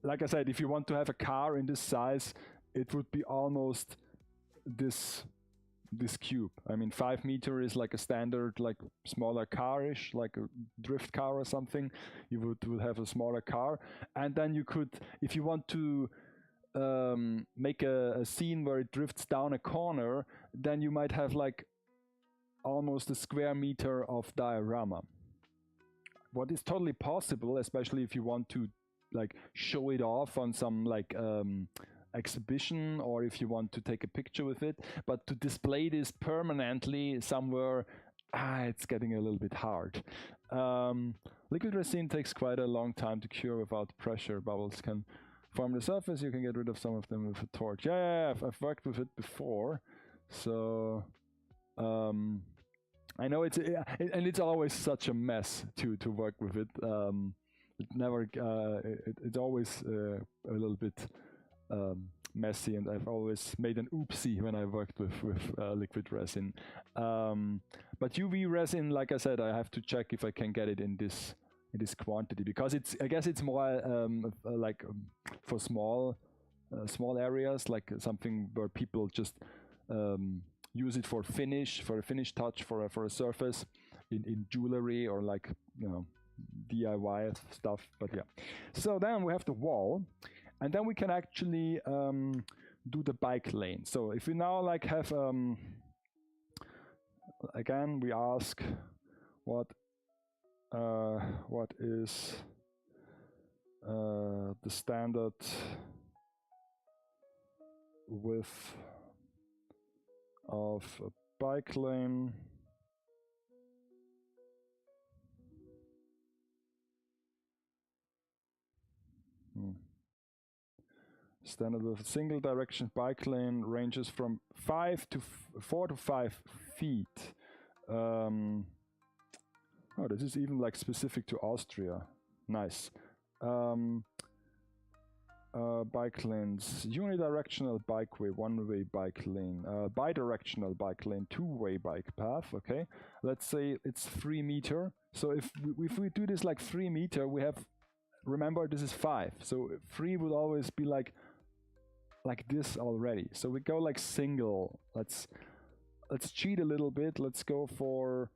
Speaker 1: like I said, if you want to have a car in this size, it would be almost this cube. I mean, 5 meter is like a standard, like smaller car-ish, like a drift car or something. You would have a smaller car, and then you could, if you want to make a scene where it drifts down a corner, then you might have like almost a square meter of diorama. What is totally possible, especially if you want to like show it off on some like exhibition, or if you want to take a picture with it, but to display this permanently somewhere, it's getting a little bit hard. Liquid resin takes quite a long time to cure without pressure. Bubbles can form the surface. You can get rid of some of them with a torch. Yeah, I've worked with it before, so I know it's and it's always such a mess to work with it. It never it's always a little bit messy, and I've always made an oopsie when I worked with liquid resin. But UV resin, like I said, I have to check if I can get it in this quantity, because I guess it's more like for small areas, like something where people just use it for a finish touch for a surface in jewelry, or like, you know, DIY stuff. But yeah, so then we have the wall, and then we can actually do the bike lane. So if we now like have again, we ask what is the standard width of a bike lane. Standard with a single direction bike lane ranges from 4 to 5 feet. Oh, this is even like specific to Austria. Nice. Bike lanes: unidirectional bikeway, one-way bike lane, bidirectional bike lane, two-way bike path. Okay, let's say it's 3 meter. So if we do this like 3 meter, we have, remember, this is 5. So 3 would always be like this already. So we go like single. Let's cheat a little bit. Let's go for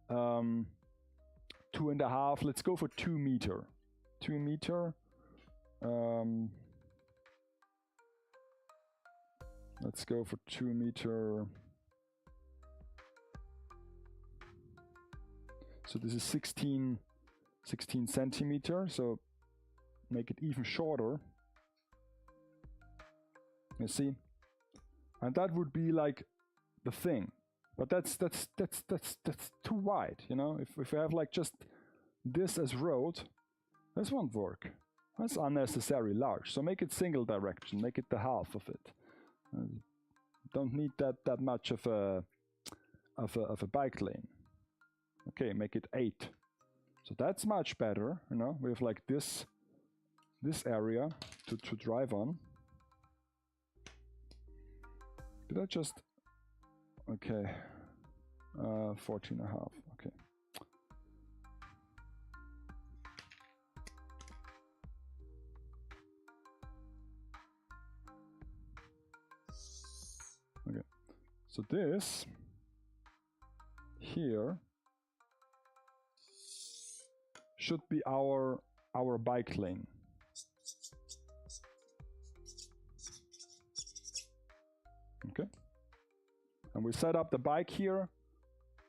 Speaker 1: 2.5. Let's go for 2 meter. 2 meter. Let's go for 2 meter. So this is 16 centimeter. So make it even shorter. You see, and that would be like the thing, but that's too wide. You know, if we have like just this as road, this won't work. That's unnecessarily large. So make it single direction. Make it the half of it. Don't need that much of a bike lane. Okay, make it 8. So that's much better. You know, we have like this area to drive on. Did I just... Okay. 14.5. Okay. Okay. So this here should be our bike lane. Okay, and we set up the bike here.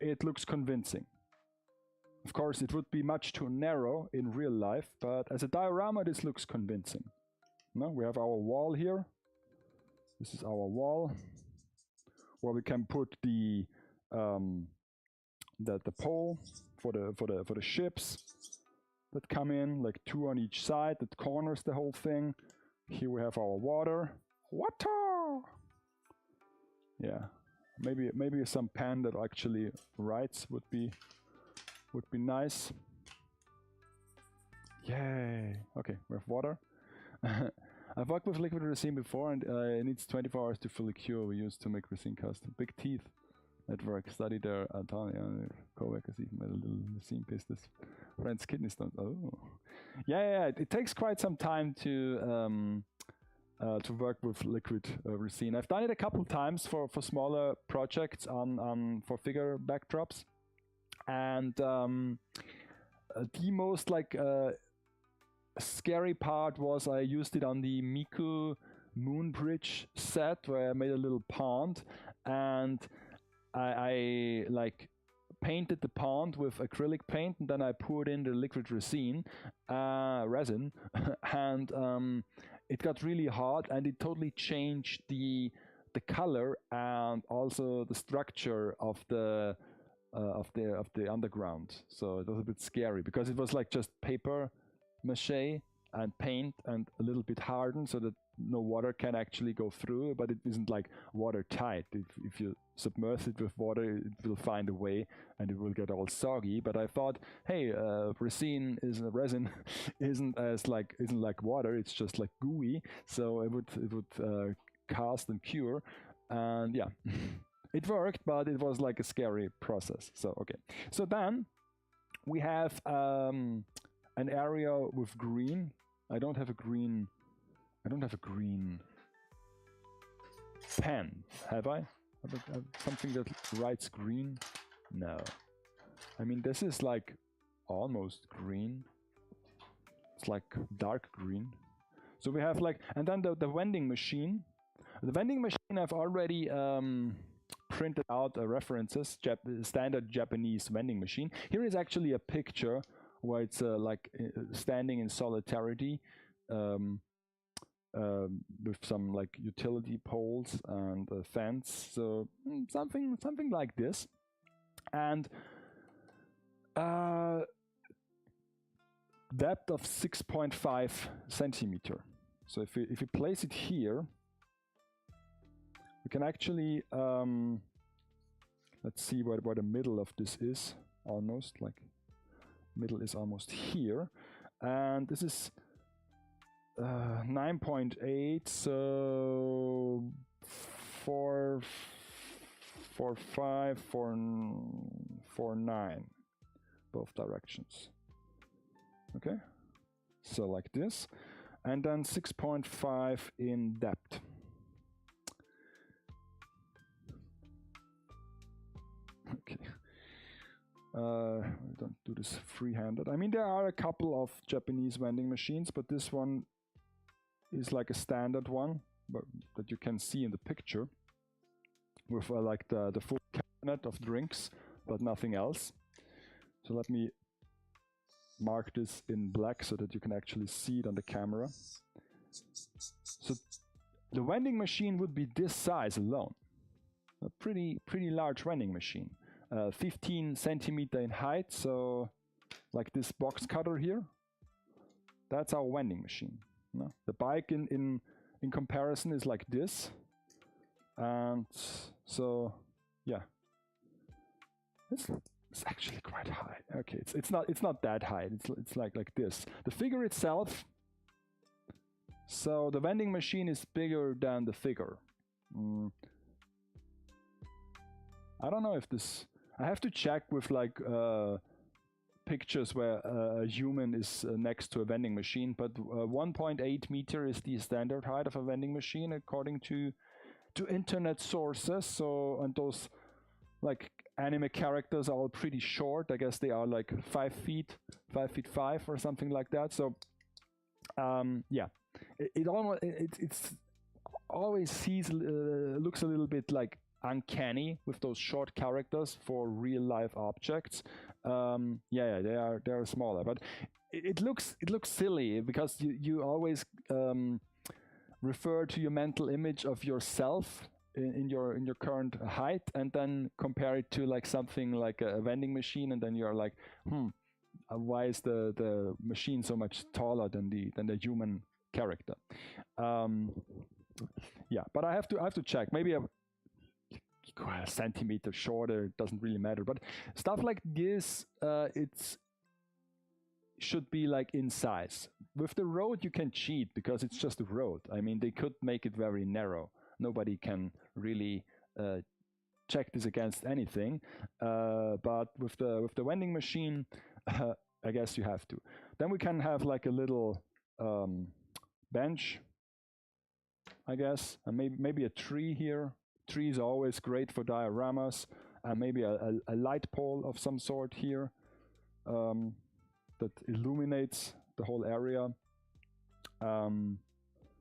Speaker 1: It looks convincing. Of course, it would be much too narrow in real life, but as a diorama, this looks convincing. No, we have our wall here. This is our wall, where we can put the pole for the ships that come in, like 2 on each side, that corners the whole thing. Here we have our water. Yeah, maybe some pen that actually writes would be nice. Yay! Okay, we have water. I've worked with liquid resin before, and it needs 24 hours to fully cure. We used to make resin custom. Big Teeth Network study there at co-workers even made a little resin pistis. Friends kidney stones. Oh, yeah. It takes quite some time to work with liquid resin. I've done it a couple times for smaller projects for figure backdrops, and the most like scary part was I used it on the Miku Moon Bridge set, where I made a little pond, and I like painted the pond with acrylic paint, and then I poured in the liquid resin, and it got really hot, and it totally changed the color and also the structure of the of the underground. So it was a bit scary because it was like just paper mache and paint and a little bit hardened so that no water can actually go through, but it isn't like watertight. If you submerge it with water, it will find a way and it will get all soggy. But I thought, hey, resin isn't like water. It's just like gooey, so it would cast and cure, and yeah, it worked, but it was like a scary process. So okay, so then we have an area with green. I don't have a green pen, have I? Have something that writes green? No. I mean, this is like almost green. It's like dark green. So we have like, and then the vending machine. The vending machine I've already printed out references, standard Japanese vending machine. Here is actually a picture where it's like standing in solidarity with some like utility poles and a fence. So something like this. And depth of 6.5 centimeter. So if you place it here, we can actually let's see where the middle of this is. Almost like middle is almost here, and this is 9.8, so 4, 5, 4, 9, both directions. Okay, so like this, and then 6.5 in depth. Okay. I don't do this free-handed. I mean, there are a couple of Japanese vending machines, but this one is like a standard one, but that you can see in the picture, with like the full cabinet of drinks, but nothing else. So let me mark this in black so that you can actually see it on the camera. So the vending machine would be this size alone, a pretty large vending machine. 15 centimeter in height, so like this box cutter here, that's our vending machine. No? The bike in comparison is like this, and so yeah, it's actually quite high. Okay, it's not that high. It's like this. The figure itself. So the vending machine is bigger than the figure. I don't know if this. I have to check with like pictures where a human is next to a vending machine, but 1.8 meter is the standard height of a vending machine according to internet sources. So, and those like anime characters are all pretty short. I guess they are like 5 feet 5 or something like that. So yeah, it always looks a little bit like uncanny with those short characters for real life objects. Yeah, they are smaller, but it looks silly because you always refer to your mental image of yourself in your current height, and then compare it to like something like a vending machine, and then you're like, why is the machine so much taller than the human character? Yeah, but I have to check. Maybe a centimeter shorter, doesn't really matter, but stuff like this it's should be like in size. With the road you can cheat because it's just a road. I mean, they could make it very narrow. Nobody can really check this against anything, but with the vending machine I guess you have to. Then we can have like a little bench, I guess, and maybe a tree here. Tree is always great for dioramas, and maybe a light pole of some sort here that illuminates the whole area.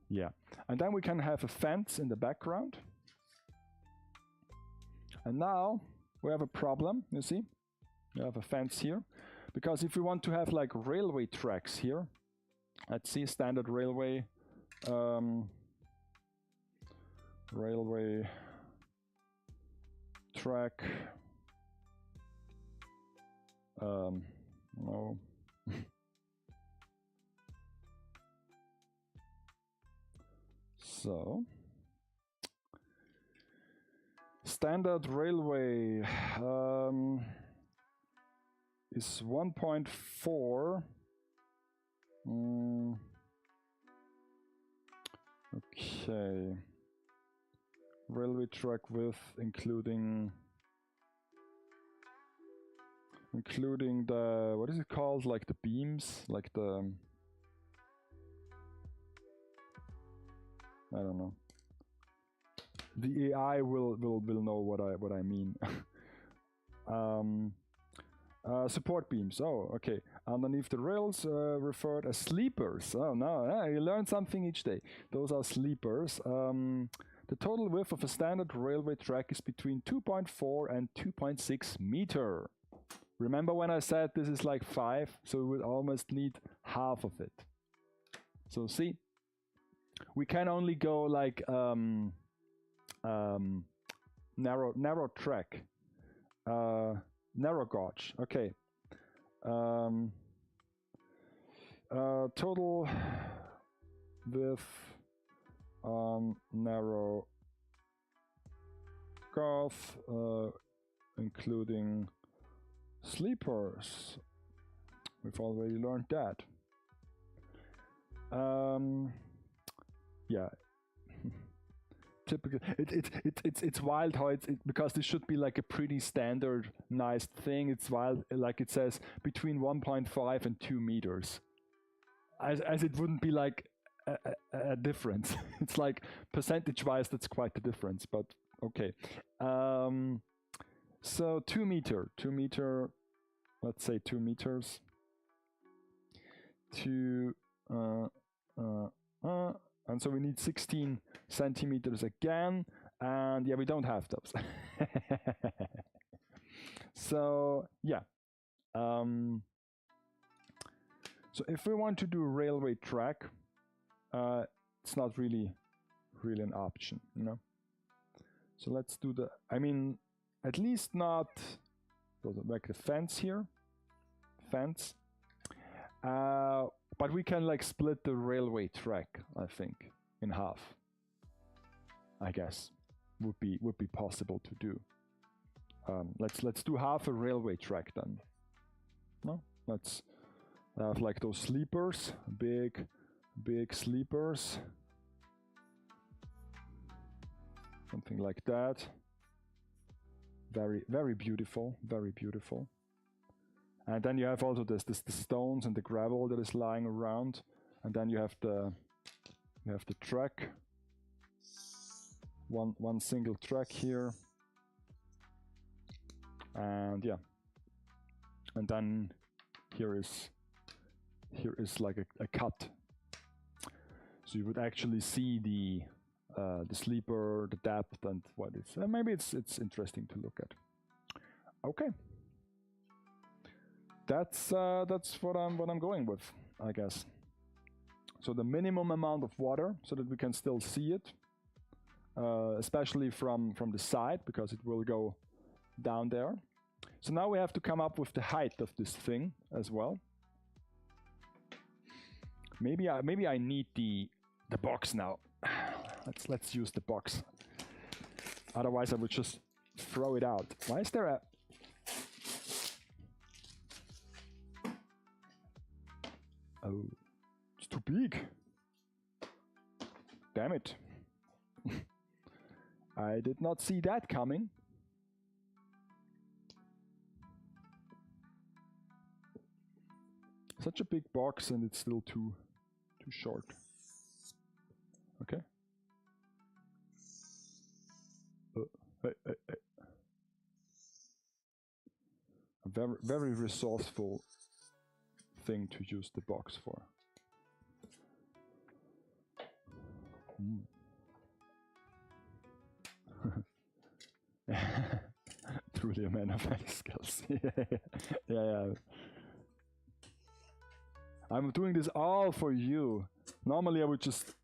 Speaker 1: Yeah, and then we can have a fence in the background. And now we have a problem, you see? We have a fence here, because if we want to have like railway tracks here, let's see, standard railway, railway track, No. So, standard railway is 1.4. Okay. Railway track width, including the, what is it called? Like the beams, like the, I don't know. The AI will know what I mean. Support beams. Oh, okay. Underneath the rails, referred as sleepers. Oh no, you learn something each day. Those are sleepers. The total width of a standard railway track is between 2.4 and 2.6 meter. Remember when I said this is like 5, so we would almost need half of it. So see, we can only go like narrow track, narrow gauge. Okay. Total width on narrow gauge, including sleepers. We've already learned that. Yeah. Typical. It's wild how because this should be like a pretty standardized thing. It's wild, like it says between 1.5 and 2 meters, as it wouldn't be like a difference. It's like percentage-wise, that's quite the difference. But okay. So 2 meter. Let's say 2 meters. And so we need 16 centimeters again, and yeah, we don't have those. So yeah, so if we want to do railway track, it's not really an option, you know. So let's do the, I mean, at least not like the fence here, but we can like split the railway track, I think, in half. I guess would be possible to do. Let's do half a railway track then. No, let's have like those sleepers, big sleepers, something like that. Very beautiful, very beautiful. And then you have also the stones and the gravel that is lying around, and then you have the track, one single track here, and yeah, and then here is like a cut, so you would actually see the sleeper, the depth, and what it's. Maybe it's interesting to look at. Okay. That's what I'm going with, I guess. So the minimum amount of water, so that we can still see it, especially from the side, because it will go down there. So now we have to come up with the height of this thing as well. Maybe I need the box now. Let's use the box. Otherwise, I would just throw it out. Why is there a... Oh, it's too big. Damn it. I did not see that coming. Such a big box and it's still too short. Okay. Hey. A very resourceful thing to use the box for. Truly a man of many skills. Yeah. I'm doing this all for you. Normally I would just,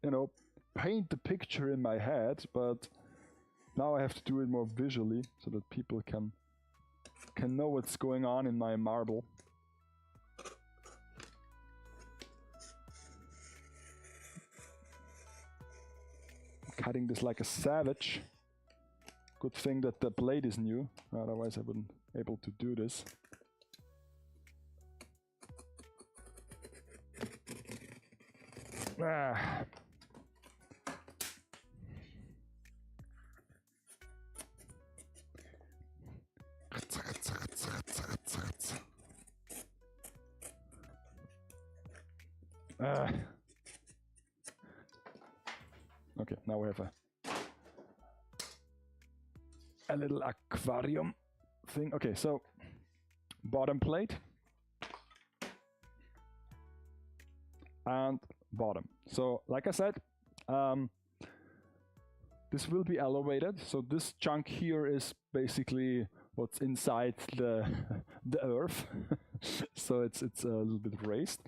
Speaker 1: paint the picture in my head, but now I have to do it more visually so that people can can know what's going on in my marble. Cutting this like a savage. Good thing that the blade is new, otherwise I wouldn't be able to do this. Ah. Okay, now we have a little aquarium thing. Okay, so bottom plate and bottom. So like I said, this will be elevated. So this chunk here is basically what's inside the earth. So it's a little bit raised,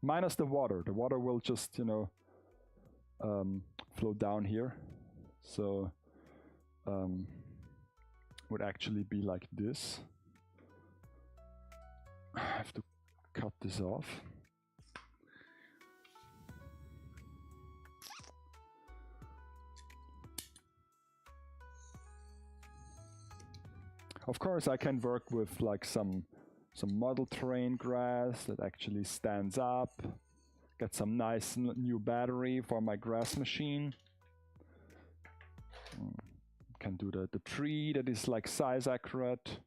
Speaker 1: minus the water. The water will just, you know, flow down here. So would actually be like this. I have to cut this off. Of course, I can work with like some model terrain grass that actually stands up. Get some nice new battery for my grass machine. Can do the tree that is like size accurate.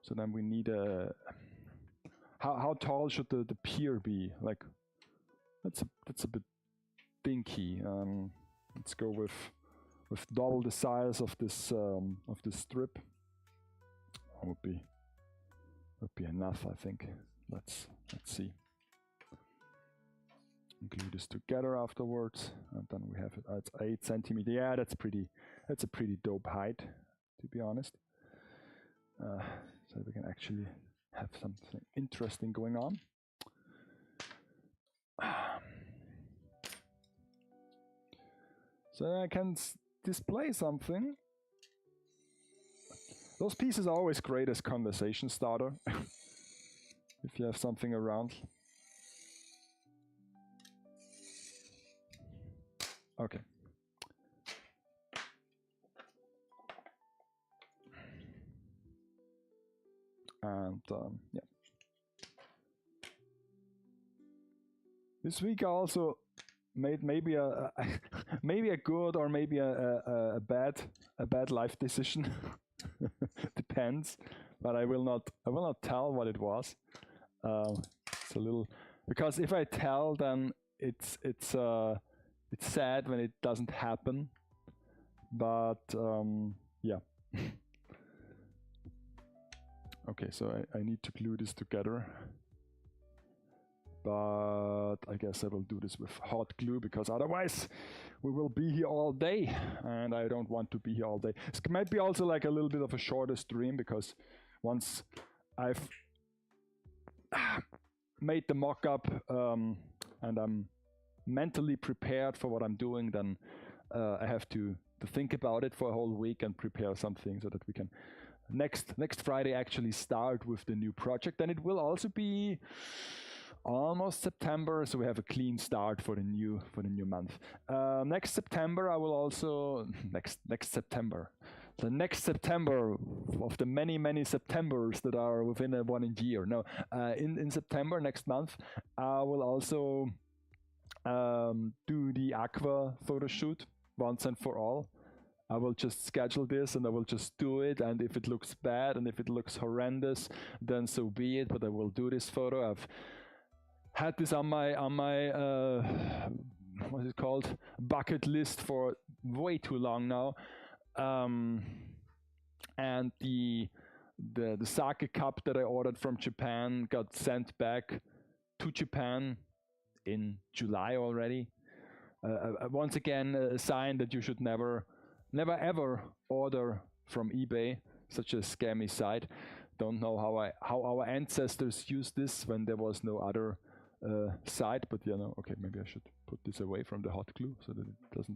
Speaker 1: So then we need a... How tall should the pier be? Like, that's a bit dinky. Let's go with double the size of this strip. Would be enough, I think. Let's see. Glue this together afterwards, and then we have it at 8 centimeters. Yeah, that's a pretty dope height, to be honest. So we can actually have something interesting going on. So I can display something. Those pieces are always great as conversation starter. If you have something around. Okay. And yeah. This week I also made maybe a maybe a good or maybe a bad life decision. Depends, but I will not tell what it was. It's a little, because if I tell, then it's sad when it doesn't happen. But yeah. Okay, so I need to glue this together. But I guess I will do this with hot glue, because otherwise we will be here all day, and I don't want to be here all day. This might be also like a little bit of a shorter stream, because once I've made the mock-up and I'm mentally prepared for what I'm doing, then I have to think about it for a whole week and prepare something so that we can next Friday actually start with the new project. And it will also be almost September, so we have a clean start for the new month. Next September I will also next September, the next September of the many Septembers that are within a 1 year. No, in September next month I will also do the aqua photo shoot once and for all. I will just schedule this and I will just do it, and if it looks bad and if it looks horrendous, then so be it, but I will do this photo. I've had this on my what is it called, bucket list for way too long now. And the sake cup that I ordered from Japan got sent back to Japan in July already. Once again, a sign that you should never ever order from eBay, such a scammy site. Don't know how our ancestors used this when there was no other site, but you know, okay, maybe I should put this away from the hot glue so that it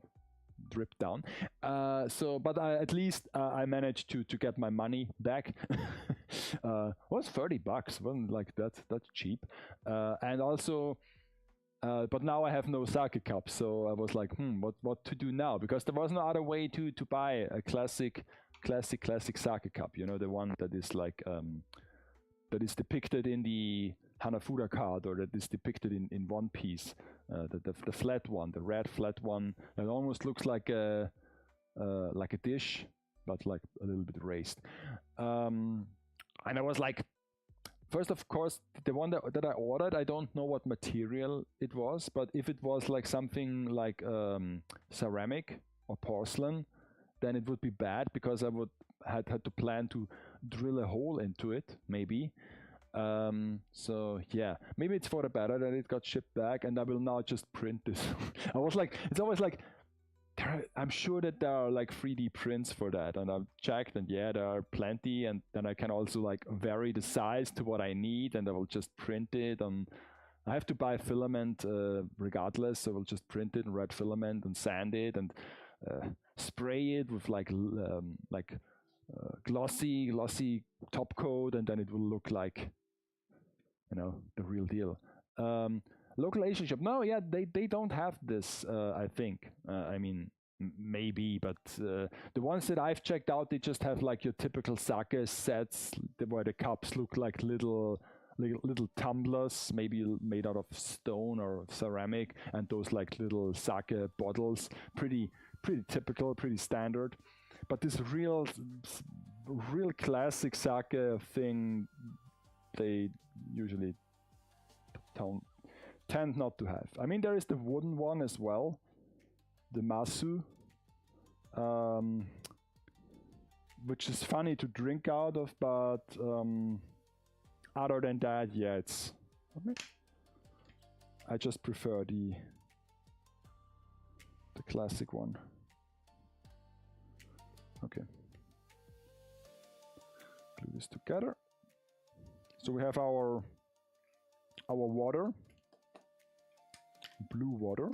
Speaker 1: drip down. But at least I managed to get my money back. Was $30, wasn't like that cheap. And also, but now I have no sake cup, so I was like, what to do now? Because there was no other way to buy a classic sake cup. You know, the one that is like that is depicted in the Hanafuda card, or that is depicted in One Piece. The flat one, the red flat one, that almost looks like a dish, but like a little bit raised. And I was like, first, of course, the one that I ordered, I don't know what material it was, but if it was like something like ceramic or porcelain, then it would be bad, because I would had to plan to drill a hole into it, maybe. So yeah, maybe it's for the better that it got shipped back, and I will now just print this. I was like, it's always like, I'm sure that there are like 3D prints for that, and I've checked, and yeah, there are plenty, and then I can also like vary the size to what I need, and I will just print it on. I have to buy filament regardless, so I will just print it in red filament and sand it and spray it with like glossy top coat, and then it will look like, you know, the real deal. Local Asian shop, no, yeah, they don't have this, I think. I mean, maybe, but the ones that I've checked out, they just have like your typical sake sets where the cups look like little tumblers, maybe made out of stone or ceramic, and those like little sake bottles, pretty typical, pretty standard. But this real classic sake thing, they usually tend not to have. I mean, there is the wooden one as well, the masu, which is funny to drink out of, but other than that, yeah, it's. I just prefer the classic one. Okay. Glue this together. So we have our water, blue water.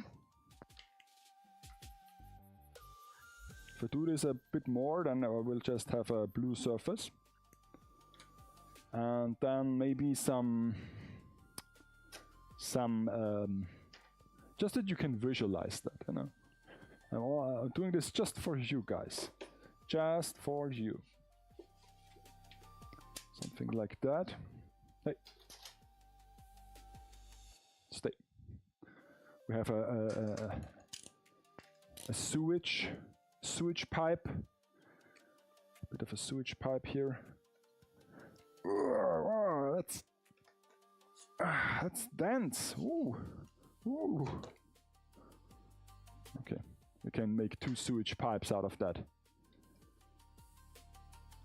Speaker 1: If I do this a bit more, then I will just have a blue surface. And then maybe some just that you can visualize that, you know. I'm doing this just for you guys. Just for you. Something like that. Hey. Stay. We have a sewage pipe. A bit of a sewage pipe here. That's dense. Ooh. Okay, we can make 2 sewage pipes out of that.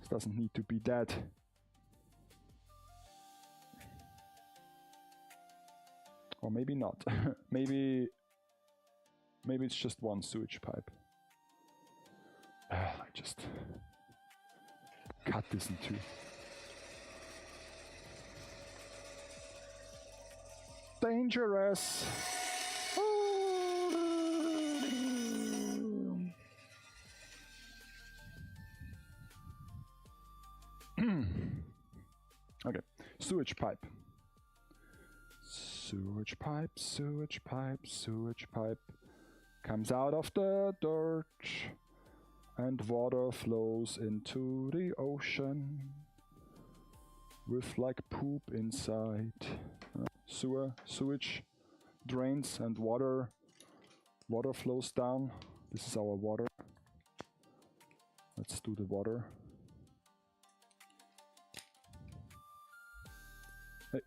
Speaker 1: This doesn't need to be that. Or maybe not. maybe it's just 1 sewage pipe. I just cut this in 2. Dangerous. Okay, sewage pipe. Sewage pipe, sewage pipe, sewage pipe. Comes out of the dirt, and water flows into the ocean with like poop inside. Sewage drains and water flows down. This is our water. Let's do the water. Hey.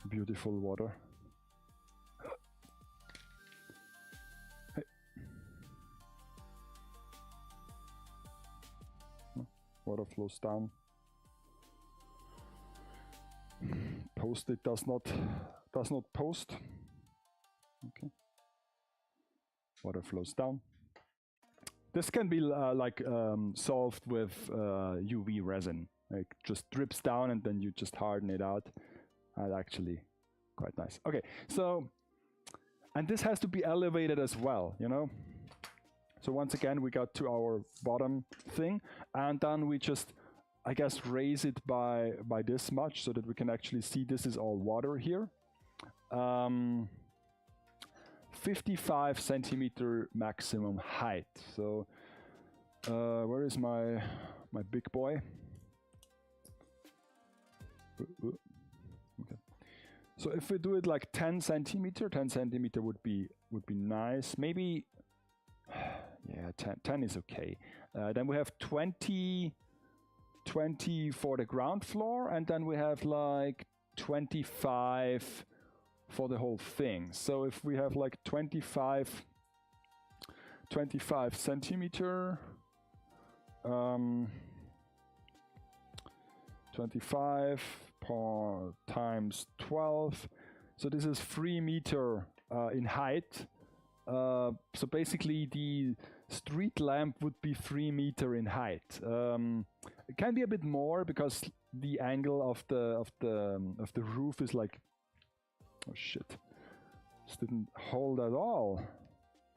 Speaker 1: Beautiful water. Hey. Water flows down. Post-it does not post. Okay. Water flows down. This can be solved with UV resin. Like just drips down and then you just harden it out. actually quite nice. Okay, so, and this has to be elevated as well, you know. So once again, we got to our bottom thing, and then we just, I guess, raise it by this much so that we can actually see this is all water here. 55 centimeter maximum height. So where is my big boy? Okay. So if we do it like 10 centimeter would be nice. Maybe, yeah, 10 is okay. Then we have 20 for the ground floor, and then we have like 25 for the whole thing. So if we have like 25 centimeter, 25 times 12, so this is 3 meter in height. So basically the street lamp would be 3 meter in height. It can be a bit more because the angle of the roof is like, oh shit, this didn't hold at all.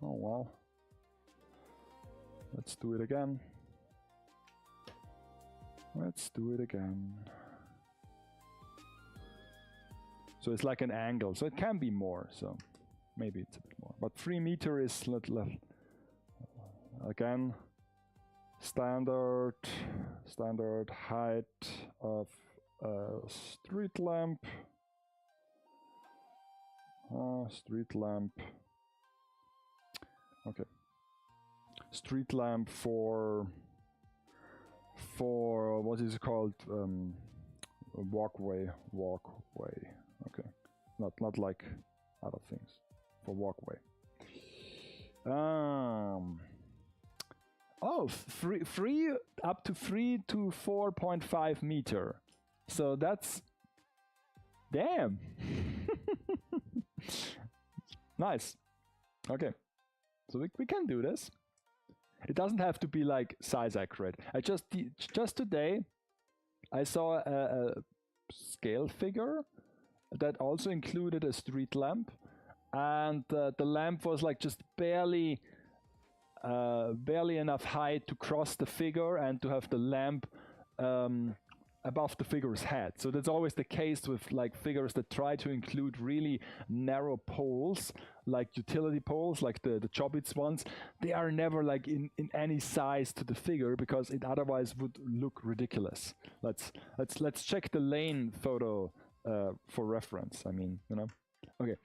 Speaker 1: Oh well, let's do it again. Let's do it again. So it's like an angle, so it can be more, so maybe it's a bit more, but 3 meter is again standard height of a street lamp. Street lamp. Okay. Street lamp for what is it called? Walkway. Okay. Not like other things. For walkway. Oh, free up to 3 to 4.5 meter. So that's, damn. Nice. Okay. So we can do this. It doesn't have to be like size accurate. I just today I saw a scale figure that also included a street lamp, and the lamp was like just barely enough height to cross the figure and to have the lamp above the figure's head. So that's always the case with like figures that try to include really narrow poles, like utility poles, like the Chobits ones. They are never like in any size to the figure because it otherwise would look ridiculous. Let's check the lane photo for reference. I mean, you know. Okay.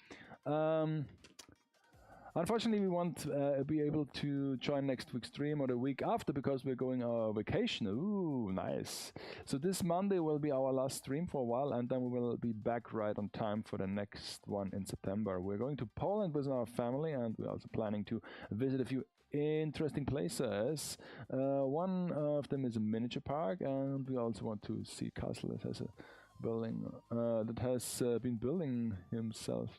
Speaker 1: Unfortunately, we won't be able to join next week's stream or the week after because we're going on vacation. Ooh, nice. So this Monday will be our last stream for a while, and then we will be back right on time for the next one in September. We're going to Poland with our family, and we're also planning to visit a few interesting places. One of them is a miniature park, and we also want to see a castle that has a building that has been building himself.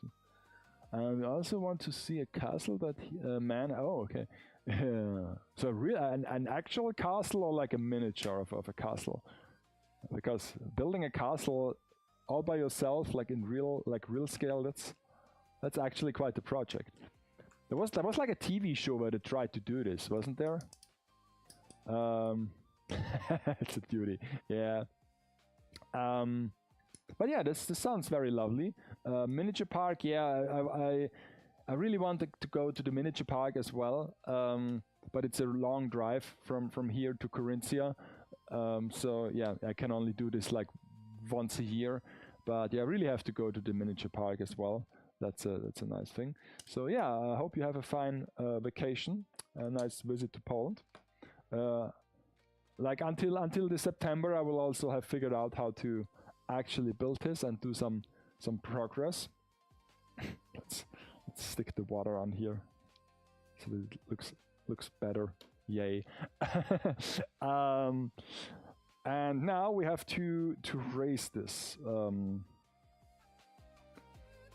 Speaker 1: And we also want to see a castle that oh, okay. So an actual castle or like a miniature of a castle? Because building a castle all by yourself, like in real scale, that's actually quite a project. There was like a TV show where they tried to do this, wasn't there? It's a beauty, yeah. But yeah, this sounds very lovely. Miniature park, yeah, I really wanted to go to the miniature park as well, but it's a long drive from here to Carinthia. So yeah, I can only do this like once a year. But yeah, I really have to go to the miniature park as well. That's a nice thing. So yeah, I hope you have a fine vacation, a nice visit to Poland. Like until the September, I will also have figured out how to actually build this and do some progress. Let's stick the water on here so that it looks better. Yay. And now we have to raise this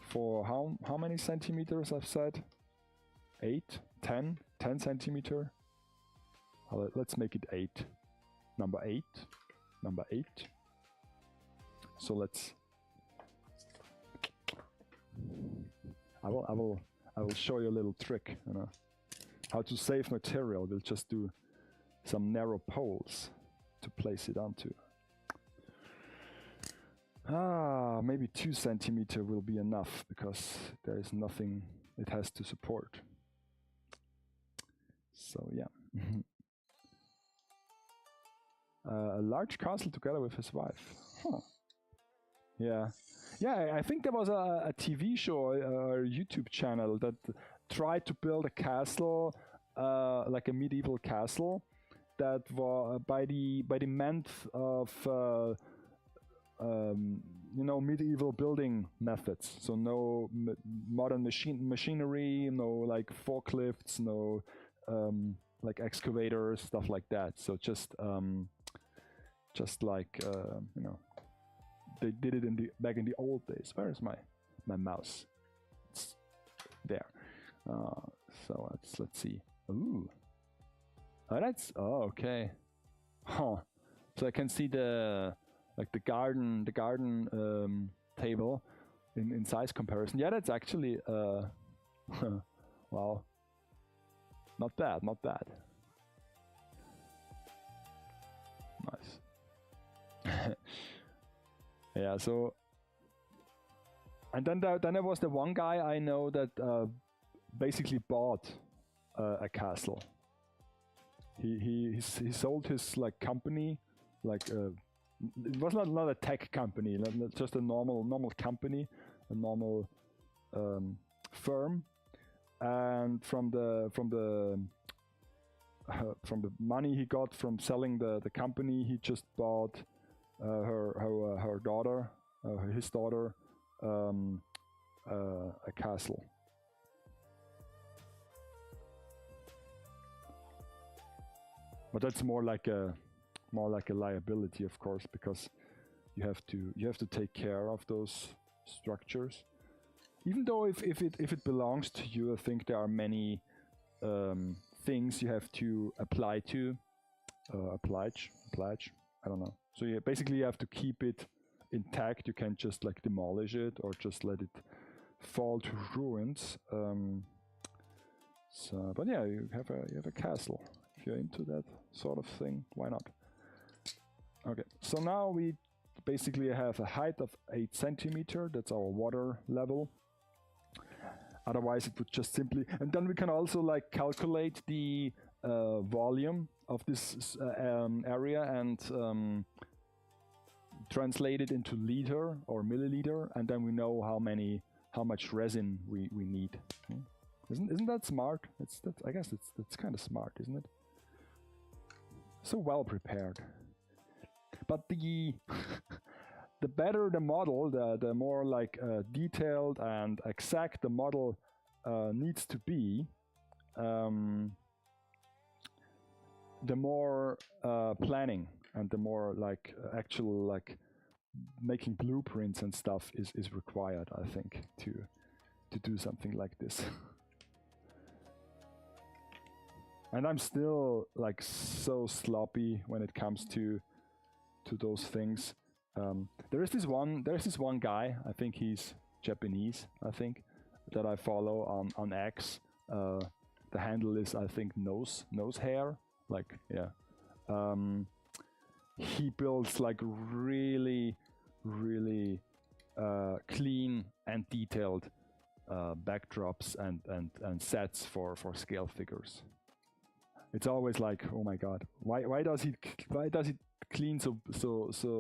Speaker 1: for how many centimeters? I've said 8, 10 centimeter. Let's make it 8. Number 8. So let's I will show you a little trick, you know, how to save material. We'll just do some narrow poles to place it onto. Maybe 2 centimeter will be enough because there is nothing it has to support. So yeah. A large castle together with his wife. Huh. Yeah. Yeah, I think there was a TV show or a YouTube channel that tried to build a castle, like a medieval castle, that was by the month of you know, medieval building methods. So no modern machinery, no like forklifts, no like excavators, stuff like that. So just like you know, they did it back in the old days. Where is my mouse? It's there. So let's see. Ooh, that's okay. Huh. So I can see the like the garden table in size comparison. Yeah, that's actually wow. Not bad, not bad. Nice. Yeah, so and then there was the one guy I know that basically bought a castle. He sold his like company, like it was not a tech company, not just a normal company, a normal firm, and from the money he got from selling the company, he just bought her daughter, his daughter, a castle. But that's more like a liability, of course, because you have to take care of those structures. Even though if it belongs to you, I think there are many things you have to apply to, oblige. I don't know. So yeah, basically you have to keep it intact. You can't just like demolish it or just let it fall to ruins. So, but yeah, you have a castle. If you're into that sort of thing, why not? Okay, so now we basically have a height of 8 centimeter. That's our water level. Otherwise, it would just simply, and then we can also like calculate the volume of this area and translate it into liter or milliliter, and then we know how much resin we need. Isn't that smart? I guess that's kind of smart, isn't it? So well prepared. But the the better the model, the more like detailed and exact the model needs to be, the more planning and the more like actual like making blueprints and stuff is required, I think, to do something like this. And I'm still like so sloppy when it comes to those things. There's this one guy, I think he's Japanese, I think, that I follow on X. The handle is, I think, nose hair. Like, yeah. He builds like really clean and detailed backdrops and sets for scale figures. It's always like, oh my god, why does he clean so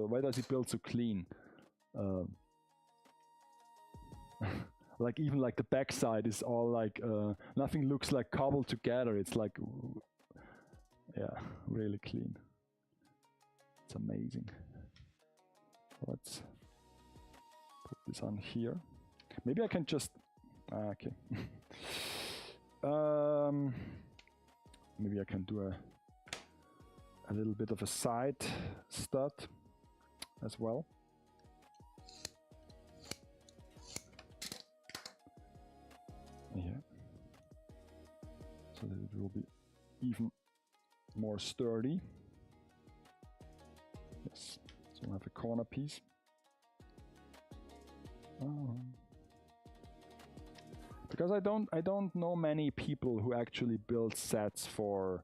Speaker 1: why does he build so clean? Like even like the backside is all like nothing looks like cobbled together. It's like, yeah, really clean. It's amazing. Let's put this on here. Maybe I can just okay. Maybe I can do a little bit of a side stud as well. Yeah. So that it will be even more sturdy. Yes. So we'll have a corner piece. Because I don't know many people who actually build sets for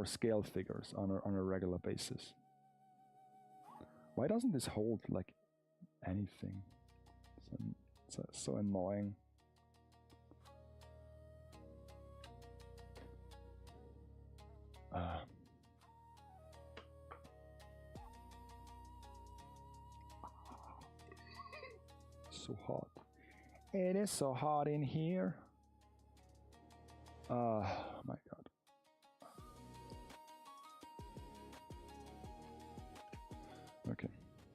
Speaker 1: scale figures on a regular basis. Why doesn't this hold like anything? So annoying. So hot. It is so hot in here. Oh my god. Okay.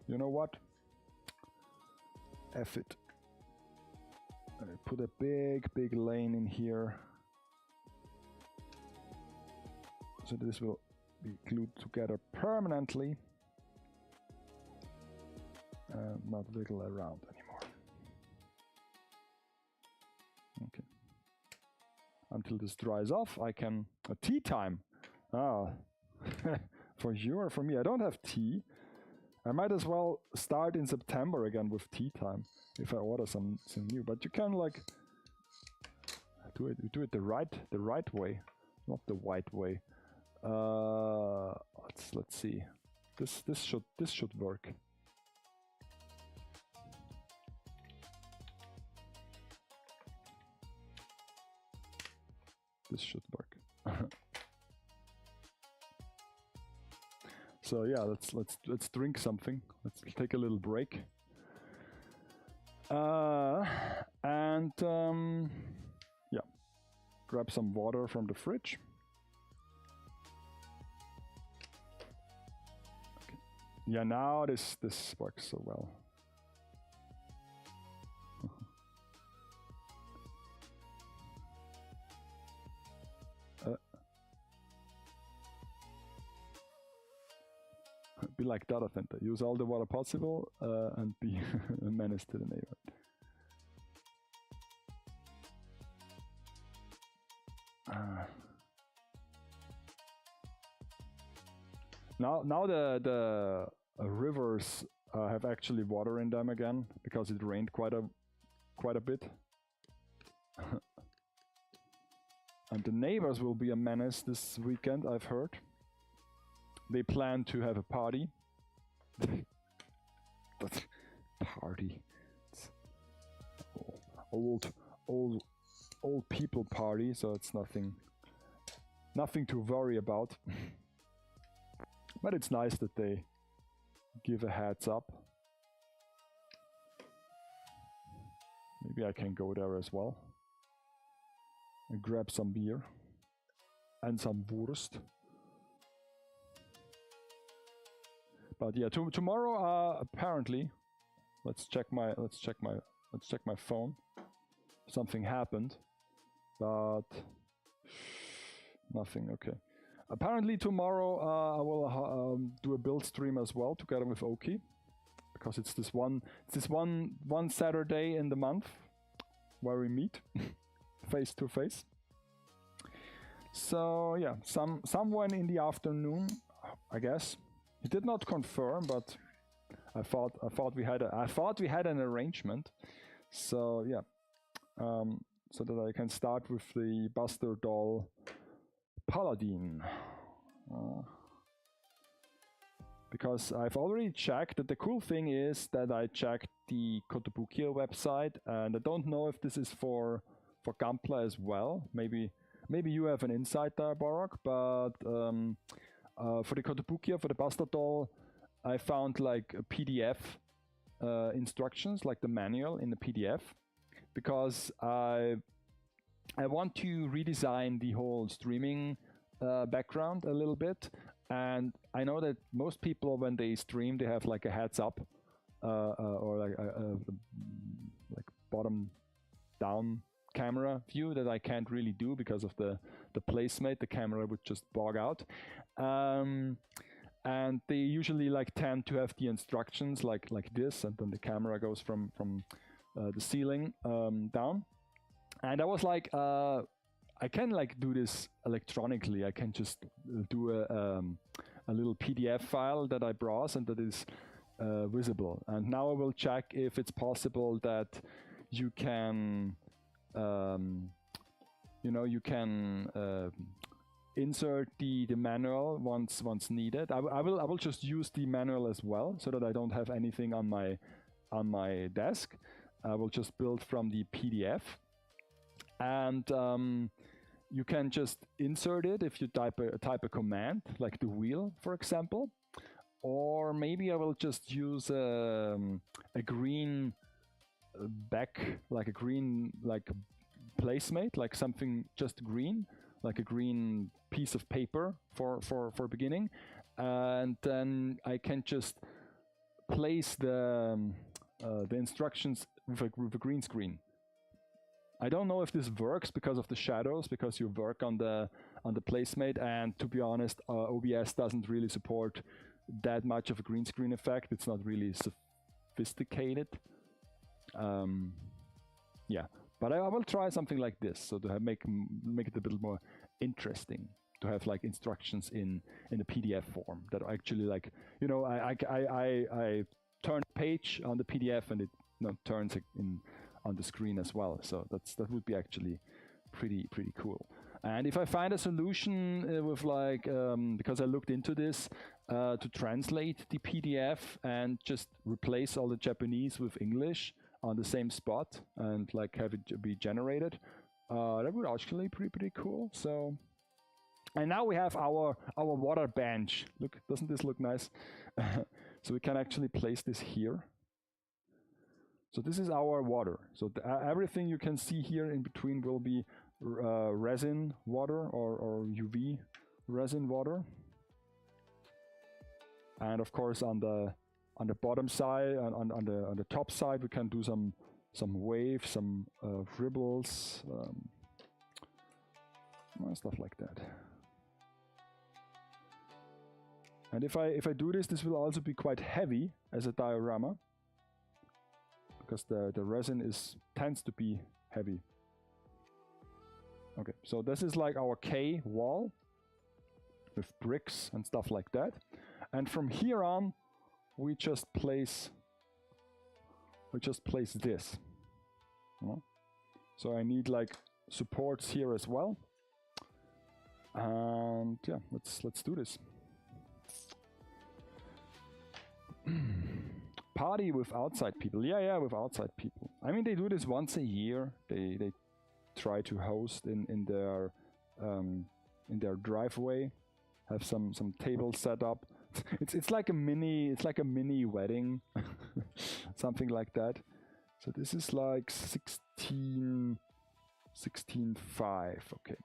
Speaker 1: You know what? F it. I put a big lane in here. So this will be glued together permanently. And not wiggle around anymore. Okay. Until this dries off, I can... tea time! Ah, for sure, for me. I don't have tea. I might as well start in September again with tea time if I order some new. But you can like do it the right way, not the white way. Let's see. This should work. This should work. So yeah, let's drink something. Let's take a little break. And yeah, grab some water from the fridge. Okay. Yeah, now this works so well. Be like data center. Use all the water possible and be a menace to the neighbor. Now the rivers have actually water in them again because it rained quite a bit. And the neighbors will be a menace this weekend, I've heard. They plan to have a party. But party. It's old people party, so it's nothing to worry about. But it's nice that they give a heads up. Maybe I can go there as well and grab some beer and some Wurst. But yeah, tomorrow apparently, let's check my phone. Something happened, but nothing. Okay. Apparently tomorrow I will do a build stream as well together with Oki, because it's this one Saturday in the month where we meet face to face. So yeah, someone in the afternoon, I guess. He did not confirm, but I thought we had an arrangement. So yeah, so that I can start with the Buster Doll Paladin. Because I've already checked that the cool thing is that I checked the Kotobukiya website, and I don't know if this is for Gunpla as well. Maybe you have an insight there, Barak, but for the Kotobukiya, for the Buster Doll, I found like a PDF instructions, like the manual in the PDF, because I want to redesign the whole streaming background a little bit. And I know that most people, when they stream, they have like a heads up or like like bottom down camera view that I can't really do because of the placemate. The camera would just bog out. And they usually like tend to have the instructions like this, and then the camera goes from the ceiling down. And I was like, I can like do this electronically. I can just do a little PDF file that I browse and that is visible. And now I will check if it's possible that you can you know, you can insert the manual once needed. I will just use the manual as well, so that I don't have anything on my desk. I will just build from the PDF, and you can just insert it if you type a command, like the wheel, for example. Or maybe I will just use a green like a green placemate, like something just green, like a green piece of paper for beginning, and then I can just place the instructions with a green screen. I don't know if this works because of the shadows, because you work on the placemate, and to be honest, OBS doesn't really support that much of a green screen effect. It's not really sophisticated. Yeah, but I will try something like this, so to make it a bit more interesting, to have like instructions in a PDF form that are actually like, you know, I turn the page on the PDF and it, you know, turns on the screen as well. So that would be actually pretty cool. And if I find a solution with like, because I looked into this, to translate the PDF and just replace all the Japanese with English on the same spot and like have it be generated, that would actually be pretty cool. So, and now we have our water bench. Look, doesn't this look nice? So we can actually place this here. So this is our water. So everything you can see here in between will be resin water or UV resin water. And of course on the bottom side, on the top side, we can do some waves, some dribbles, stuff like that. And if I do this, this will also be quite heavy as a diorama, because the resin tends to be heavy. Okay, so this is like our K wall with bricks and stuff like that. And from here on, we just place this. So I need like supports here as well. And yeah, let's do this. Party with outside people. Yeah, with outside people. I mean, they do this once a year. They try to host in their driveway, have some tables set up. It's like a mini wedding, something like that. So this is like 16.5. Okay.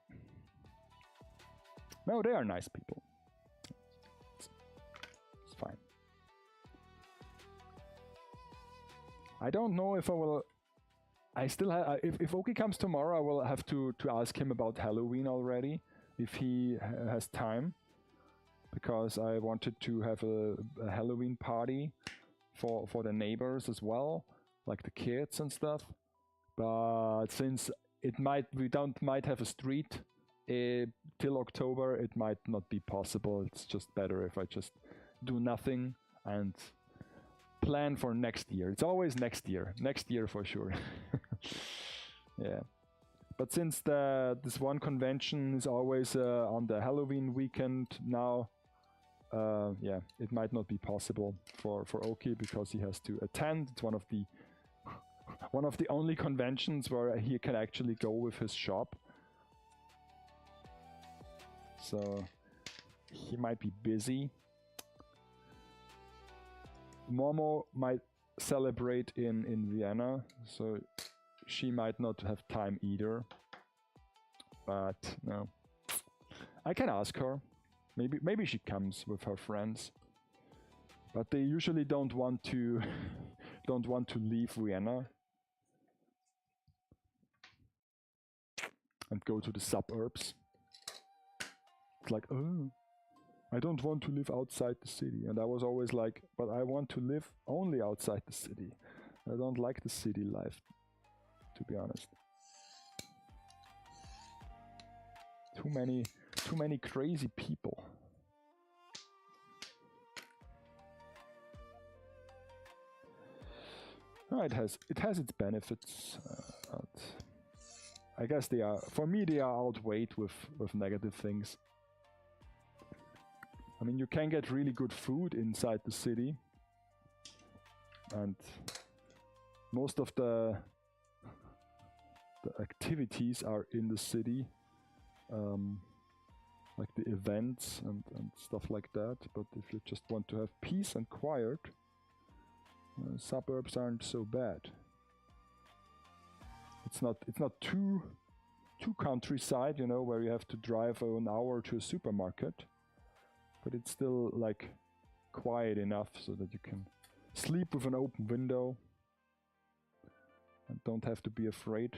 Speaker 1: No, they are nice people. It's fine. I don't know if I will. I still have. If Oki comes tomorrow, I will have to ask him about Halloween already, if he has time, because I wanted to have a Halloween party for the neighbors as well, like the kids and stuff. But since we might have a street till October, it might not be possible. It's just better if I just do nothing and plan for next year. It's always next year for sure. Yeah, but since this one convention is always on the Halloween weekend now, yeah, it might not be possible for Oki, because he has to attend. It's one of the only conventions where he can actually go with his shop. So he might be busy. Momo might celebrate in Vienna, so she might not have time either. But no, I can ask her. Maybe she comes with her friends. But they usually don't want to leave Vienna and go to the suburbs. It's like, oh, I don't want to live outside the city. And I was always like, but I want to live only outside the city. I don't like the city life, to be honest. Too many crazy people. Oh, it has its benefits. I guess they are, for me, they are outweighed with negative things. I mean, you can get really good food inside the city, and most of the activities are in the city, like the events and stuff like that. But if you just want to have peace and quiet, suburbs aren't so bad. It's not too countryside, you know, where you have to drive an hour to a supermarket, but it's still like quiet enough so that you can sleep with an open window and don't have to be afraid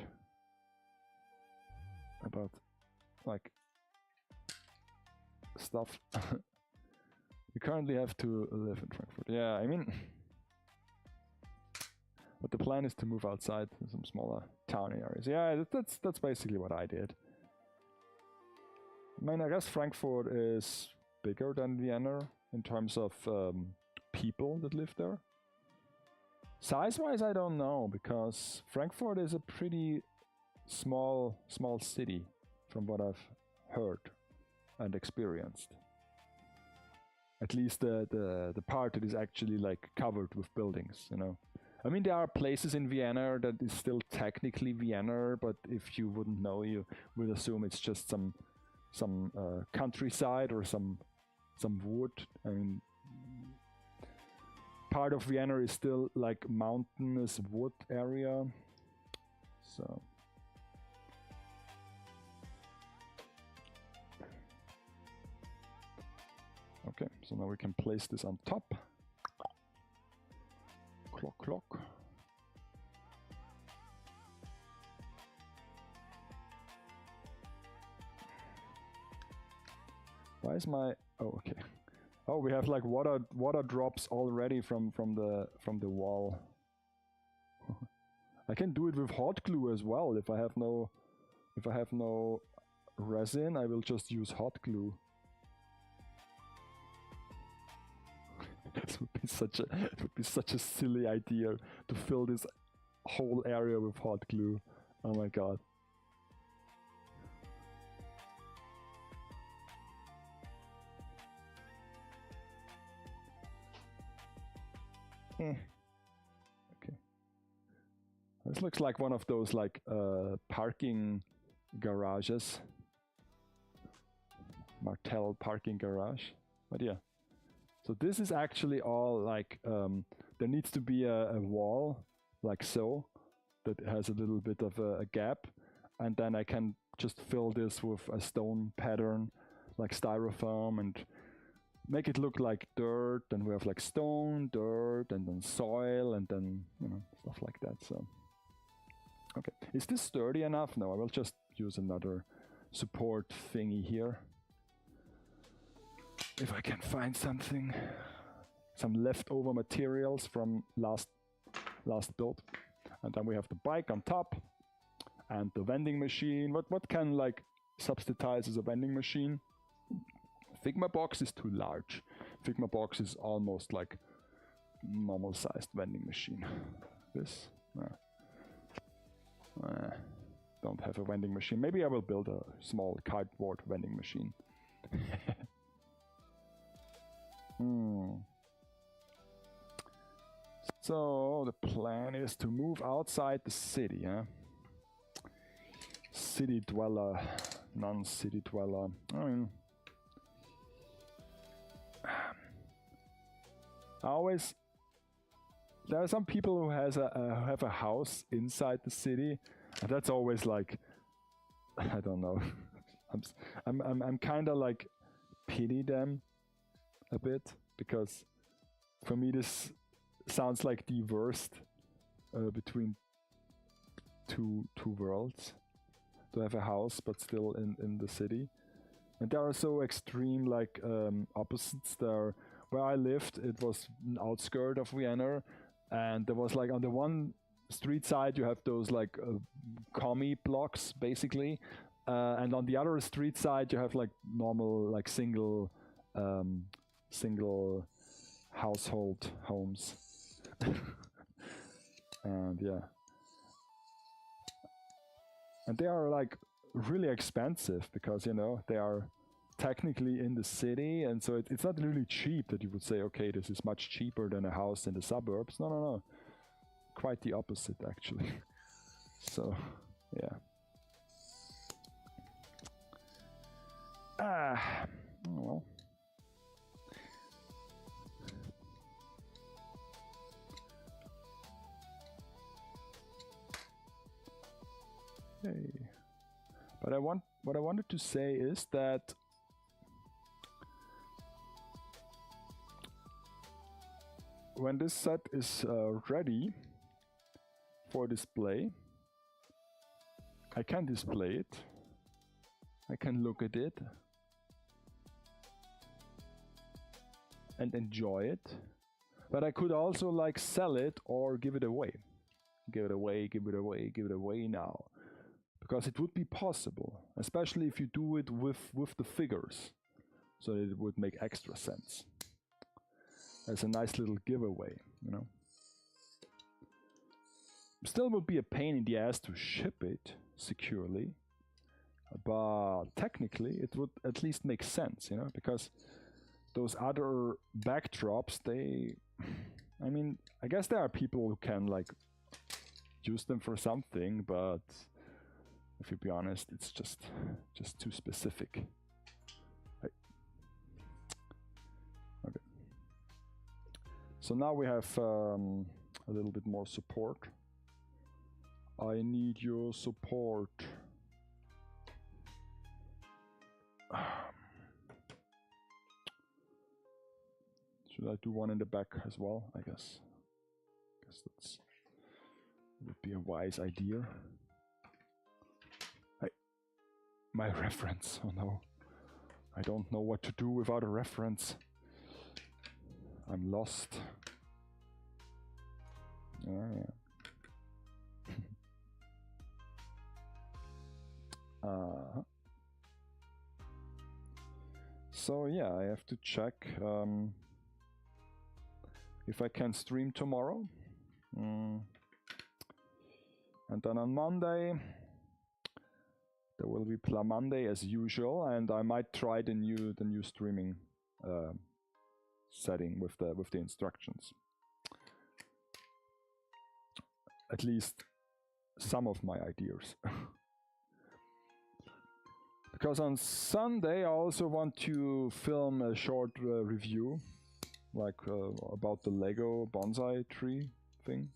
Speaker 1: about like stuff. You currently have to live in Frankfurt. Yeah, I mean, but the plan is to move outside to some smaller town areas. Yeah, that's basically what I did. I mean, I guess Frankfurt is bigger than Vienna in terms of people that live there. Size-wise, I don't know, because Frankfurt is a pretty small city from what I've heard and experienced. At least the part that is actually like covered with buildings, you know. I mean, there are places in Vienna that is still technically Vienna, but if you wouldn't know, you would assume it's just some countryside or some wood. I mean, part of Vienna is still like mountainous wood area. So okay, so now we can place this on top. Clock. Why is my... oh, okay. Oh, we have like water drops already from the wall. I can do it with hot glue as well. If I have no resin, I will just use hot glue. It would be such a silly idea to fill this whole area with hot glue. Oh my god. Okay. This looks like one of those like parking garages. Martel parking garage. But yeah. So this is actually all like, there needs to be a wall, like so, that has a little bit of a gap, and then I can just fill this with a stone pattern, like styrofoam, and make it look like dirt, and we have like stone, dirt, and then soil, and then, you know, stuff like that. So, okay. Is this sturdy enough? No, I will just use another support thingy here. If I can find something, some leftover materials from last build, and then we have the bike on top, and the vending machine. What can like substitute as a vending machine? Figma box is too large. Figma box is almost like normal sized vending machine. This don't have a vending machine. Maybe I will build a small cardboard vending machine. So the plan is to move outside the city, huh? City dweller, non-city dweller. I mean, there are some people who have a house inside the city, and that's always like, I don't know. I'm kind of like pity them a bit, because for me this sounds like the worst between two worlds, to have a house but still in the city. And there are so extreme like opposites there. Where I lived, it was an outskirt of Vienna, and there was like on the one street side you have those like commie blocks basically, and on the other street side you have like normal like single household homes. And yeah, And they are like really expensive because, you know, they are technically in the city, and so it's not really cheap that you would say, okay, this is much cheaper than a house in the suburbs. No, no, no. Quite the opposite, actually. So, yeah. Ah, well. Hey. But what I wanted to say is that when this set is ready for display, I can display it. I can look at it and enjoy it. But I could also like sell it or give it away. Give it away, give it away, give it away now. Because it would be possible, especially if you do it with the figures. So it would make extra sense. As a nice little giveaway, you know. Still would be a pain in the ass to ship it securely. But technically it would at least make sense, you know, because those other backdrops, they, I mean, I guess there are people who can like use them for something, but if you be honest, it's just too specific. Right. Okay. So now we have a little bit more support. I need your support. Should I do one in the back as well? I guess that's would be a wise idea. My reference. Oh no. I don't know what to do without a reference. I'm lost. Yeah. So yeah, I have to check if I can stream tomorrow. And then on Monday there will be Plum Monday as usual, and I might try the new streaming setting with the instructions. At least some of my ideas. Because on Sunday I also want to film a short review, like about the Lego bonsai tree thing.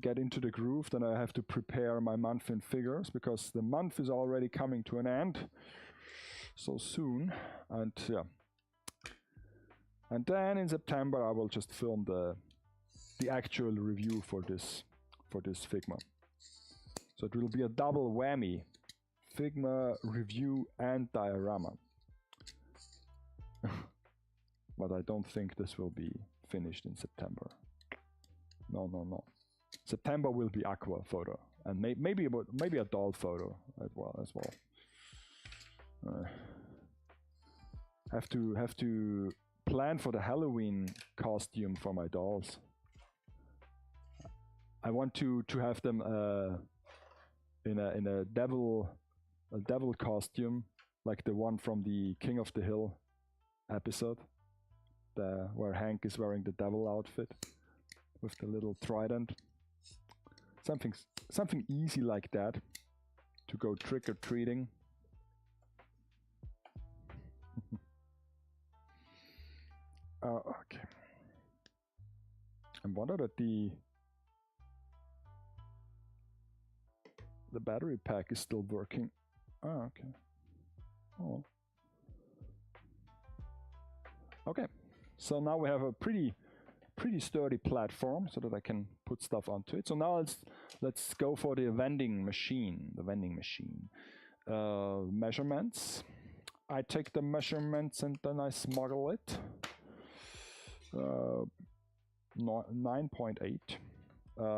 Speaker 1: Get into the groove, then I have to prepare my month in figures, because the month is already coming to an end so soon, and yeah. And then in September I will just film the actual review for this Figma. So it will be a double whammy: Figma review and diorama. But I don't think this will be finished in September. No, no, no. September will be aqua photo, and maybe a doll photo as well. Have to plan for the Halloween costume for my dolls. I want to have them in a devil costume, like the one from the King of the Hill episode, where Hank is wearing the devil outfit with the little trident. Something easy like that to go trick-or-treating. Okay. I'm wondering that the battery pack is still working. Oh, okay. Oh. Okay. So now we have a pretty sturdy platform so that I can put stuff onto it. So now let's go for the vending machine. Measurements. I take the measurements and then I smuggle it. 9.8.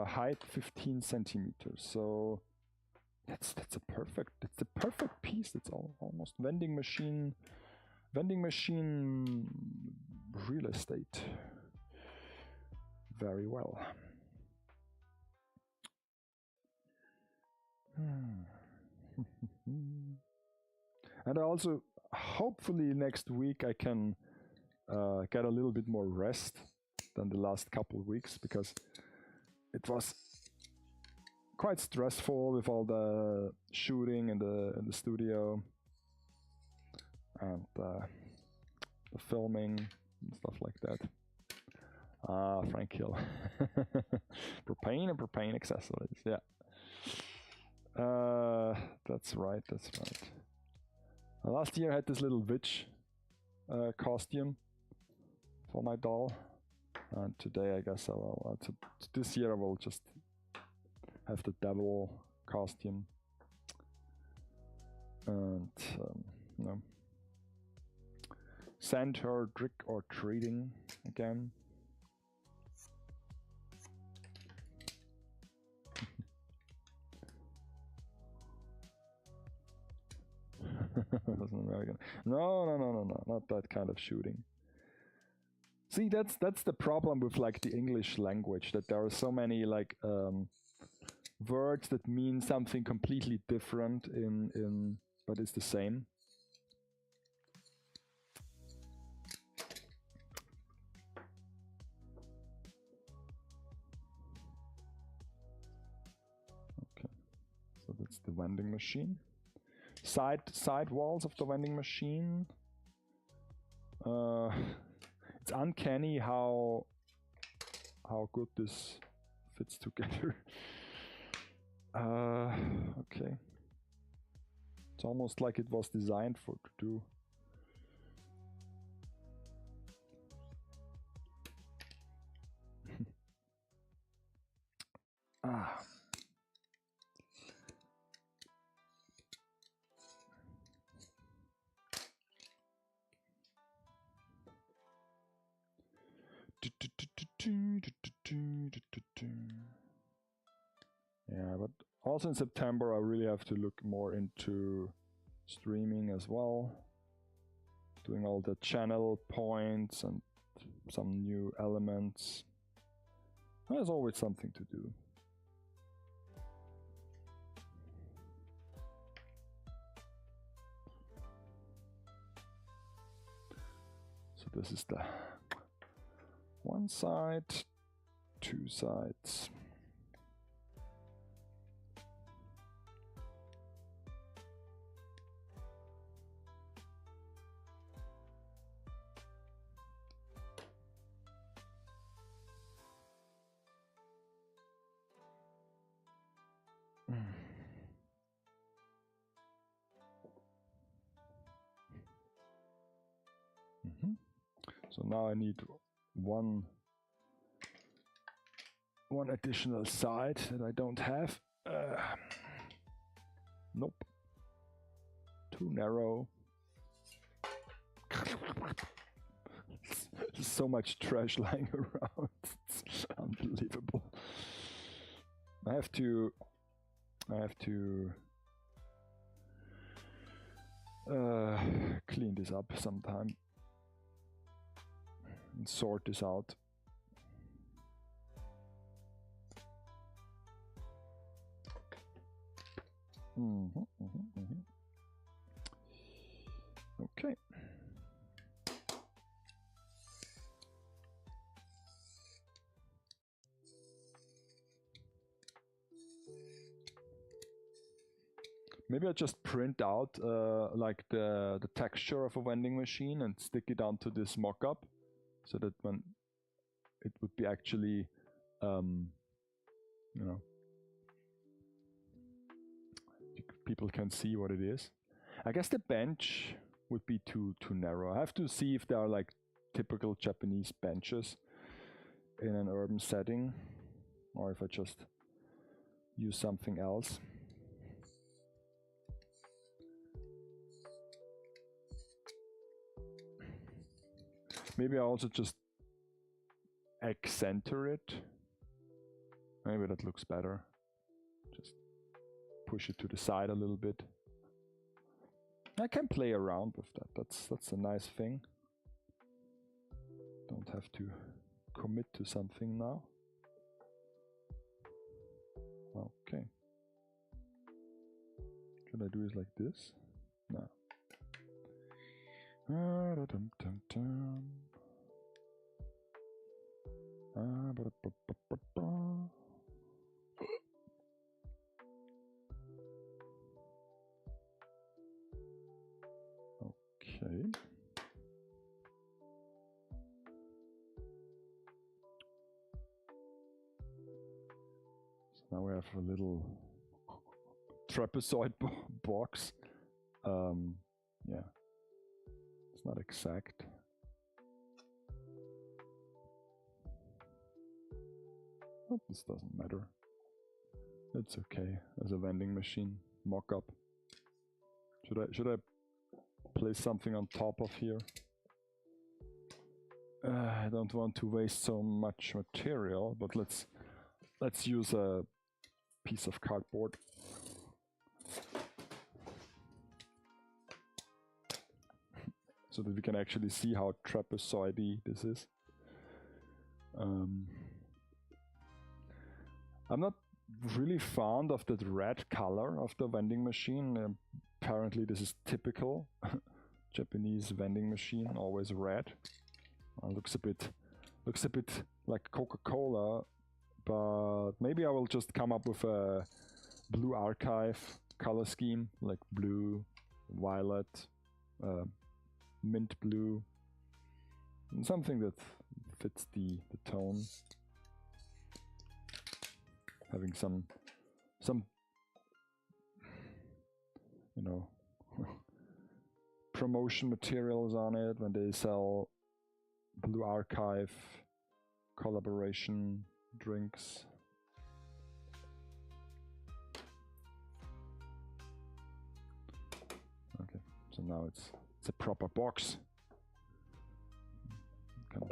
Speaker 1: Height 15 centimeters. So that's a perfect piece. It's almost vending machine real estate. Very well. And I also, hopefully next week I can get a little bit more rest than the last couple of weeks, because it was quite stressful with all the shooting in the studio and the filming and stuff like that. Frank Hill. Propane and propane accessories, yeah. That's right, that's right. Last year I had this little witch costume for my doll, and today I guess I will, this year I will just have the devil costume, and you know, send her trick or treating again. No, not that kind of shooting. See, that's the problem with like the English language, that there are so many like words that mean something completely different but it's the same. Okay, so that's the vending machine. Side walls of the vending machine. It's uncanny how good this fits together. Okay. It's almost like it was designed to do. Ah. Yeah, but also in September I really have to look more into streaming as well, doing all the channel points and some new elements. There's always something to do. So this is the one side, two sides. So now I need one additional side that I don't have. Nope. Too narrow. There's so much trash lying around. It's unbelievable. I have to clean this up sometime and sort this out. Okay. Maybe I just print out like the texture of a vending machine and stick it onto this mock-up, so that when it would be actually, you know, people can see what it is. I guess the bench would be too narrow. I have to see if there are like typical Japanese benches in an urban setting, or if I just use something else. Maybe I also just accenter it. Maybe that looks better. Just push it to the side a little bit. I can play around with that. That's a nice thing. Don't have to commit to something now. Okay. Should I do it like this? No. Okay. So now we have a little trapezoid box. Yeah, it's not exact. But this doesn't matter. It's okay as a vending machine mock-up. Should I place something on top of here? I don't want to waste so much material, but let's use a piece of cardboard. So that we can actually see how trapezoidy this is. I'm not really fond of that red color of the vending machine. Apparently this is typical Japanese vending machine, always red. Looks a bit like Coca-Cola, but maybe I will just come up with a blue archive color scheme, like blue, violet, mint blue, and something that fits the tone. Having some you know promotion materials on it when they sell blue archive collaboration drinks. Okay, so now it's a proper box. Can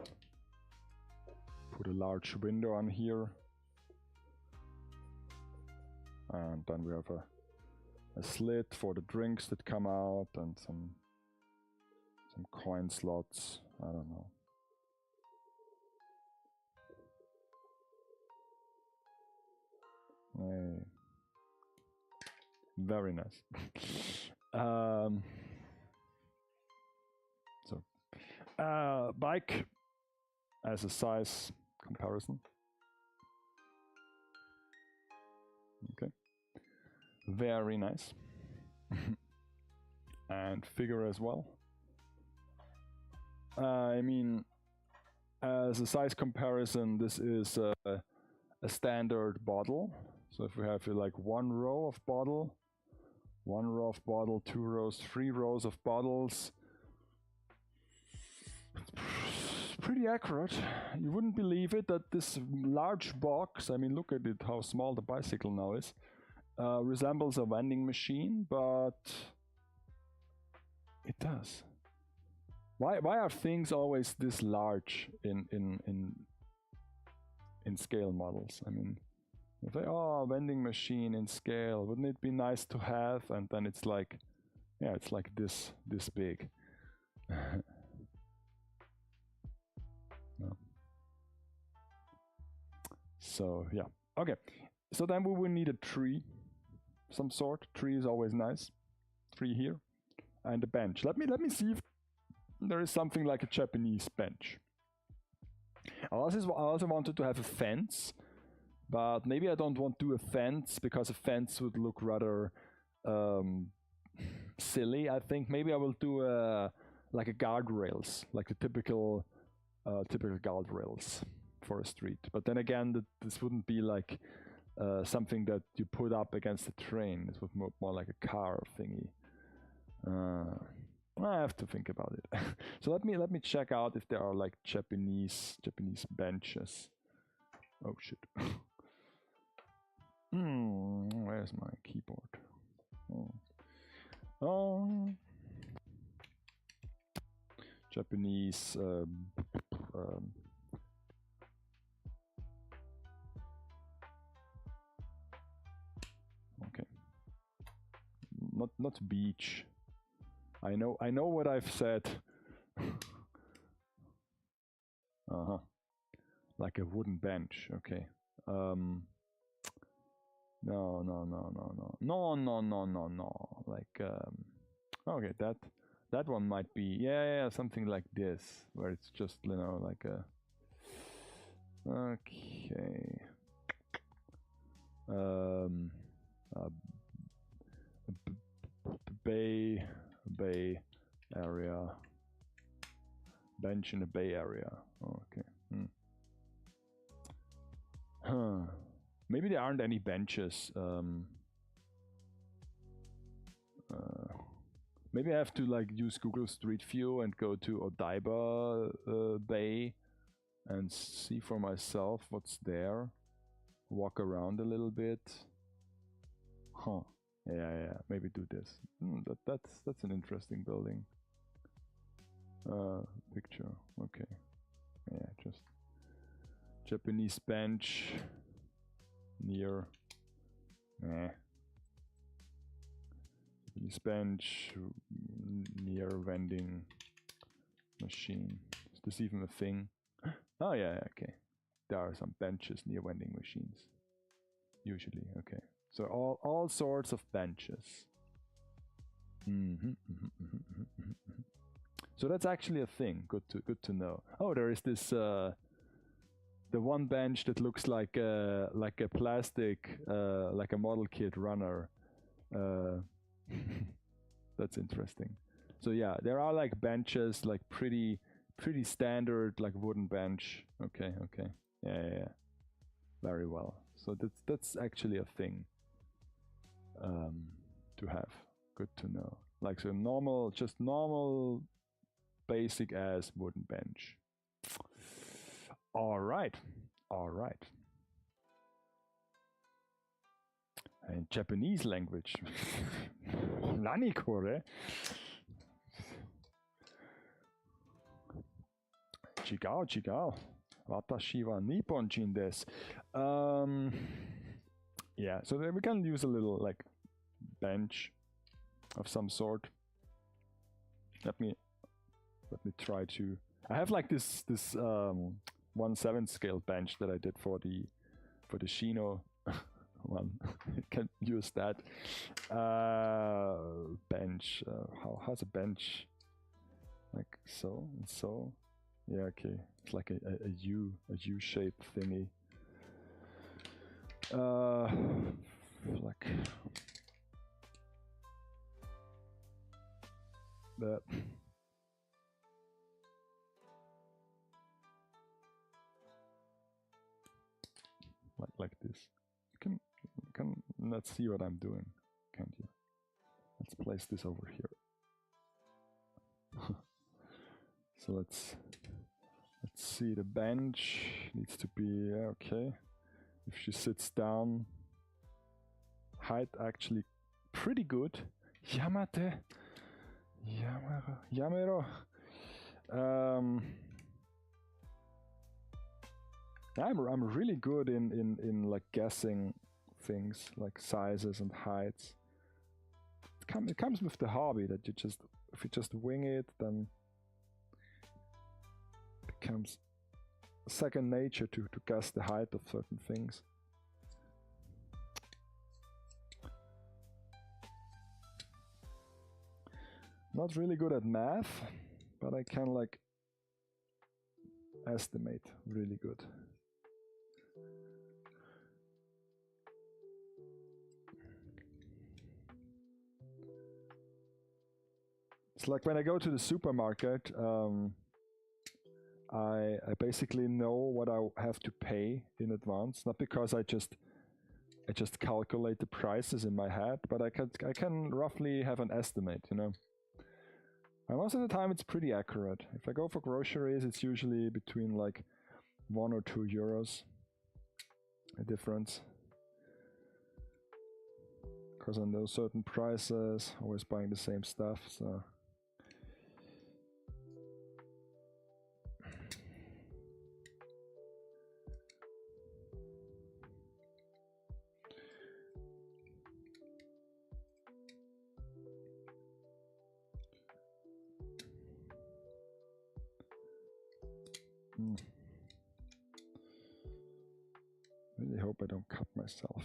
Speaker 1: put a large window on here, and then we have a slit for the drinks that come out, and some coin slots. I don't know. Hey. Very nice. Bike as a size comparison. Okay. Very nice. And figure as well. I mean, as a size comparison, this is a standard bottle. So if we have like one row of bottle, 2 rows, 3 rows of bottles, it's pretty accurate. You wouldn't believe it that this large box, I mean, look at it, how small the bicycle now is, resembles a vending machine, but it does. Why are things always this large in scale models? I mean, if they vending machine in scale, wouldn't it be nice to have? And then it's like, yeah, it's like this big. No. So yeah, okay. So then we will need a tree, some sort. Tree is always nice. Tree here, and a bench. Let me see if there is something like a Japanese bench. I also wanted to have a fence, but maybe I don't want to do a fence because a fence would look rather silly. I think maybe I will do like a guardrails, like the typical guardrails for a street. But then again, this wouldn't be like something that you put up against a train. This would be more like a car thingy. I have to think about it. So let me check out if there are like Japanese benches. Oh shit. Where's my keyboard? Japanese okay. Not beach. I know what I've said. Like a wooden bench, okay. No. like okay, that one might be yeah, something like this, where it's just, you know, like a okay a bay area, bench in a bay area. Okay. Huh. Maybe there aren't any benches. Maybe I have to like use Google Street View and go to Odaiba Bay and see for myself what's there. Walk around a little bit. Huh. Yeah. Maybe do this. That's an interesting building. Picture. Okay. Yeah, just Japanese bench near. Japanese bench near vending machine. Is this even a thing? Oh yeah, okay. There are some benches near vending machines. Usually, okay. So all sorts of benches. So that's actually a thing. Good to know. Oh, there is this the one bench that looks like a plastic like a model kit runner. That's interesting. So yeah, there are like benches, like pretty standard, like wooden bench. Okay. Yeah. Very well. So that's actually a thing to have. Good to know. Like so normal, just normal, basic ass wooden bench. All right. And Japanese language. Nani kore? Chigao. Watashi wa Nipponjin desu. Yeah, so then we can use a little like bench of some sort. Let me try to. I have like this 1/7 scale bench that I did for the Shino one. You can use that bench. How's a bench? Like so and so. Yeah, okay. It's like a U-shaped thingy. Like that. Like this. You can not see what I'm doing, can't you? Let's place this over here. So let's see, the bench needs to be okay. If she sits down, height actually pretty good. Yamero. I'm really good in like guessing things like sizes and heights. It comes with the hobby that if you just wing it, then it becomes second nature to guess the height of certain things. Not really good at math, but I can like estimate really good. It's like when I go to the supermarket, I basically know what I have to pay in advance. Not because I just calculate the prices in my head, but I can roughly have an estimate, you know. And most of the time it's pretty accurate. If I go for groceries, it's usually between like 1 or 2 euros a difference. Because I know certain prices, always buying the same stuff, so. Really hope I don't cut myself.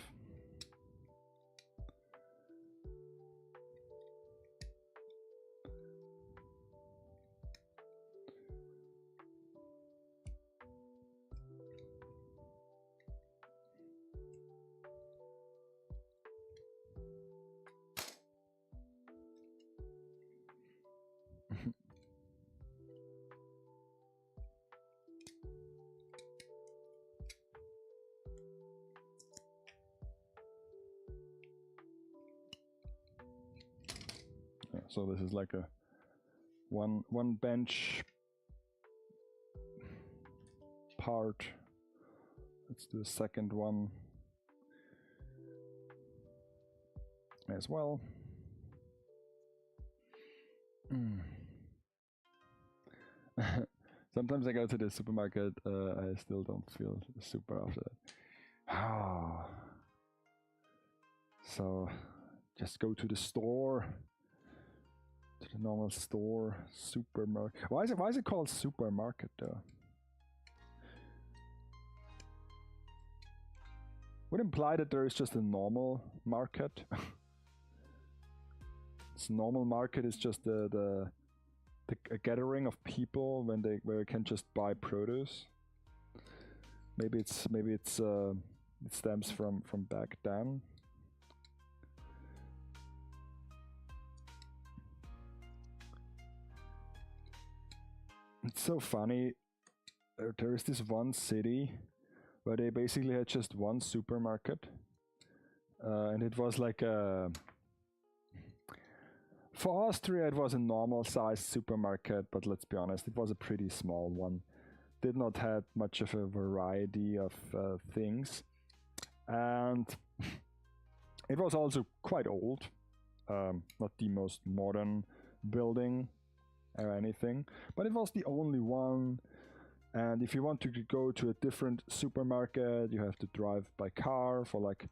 Speaker 1: So this is like a one bench part. Let's do a second one as well. Sometimes I go to the supermarket, I still don't feel super after that. So just go to the store, to the normal store, supermarket. Why is it called supermarket though? Would imply that there is just a normal market. This normal market is just a gathering of people where you can just buy produce. Maybe it stems from back then. It's so funny. There is this one city where they basically had just one supermarket, and it was like for Austria it was a normal sized supermarket, but let's be honest, it was a pretty small one. Did not have much of a variety of things, and it was also quite old, not the most modern building or anything, but it was the only one. And if you want to go to a different supermarket, you have to drive by car for like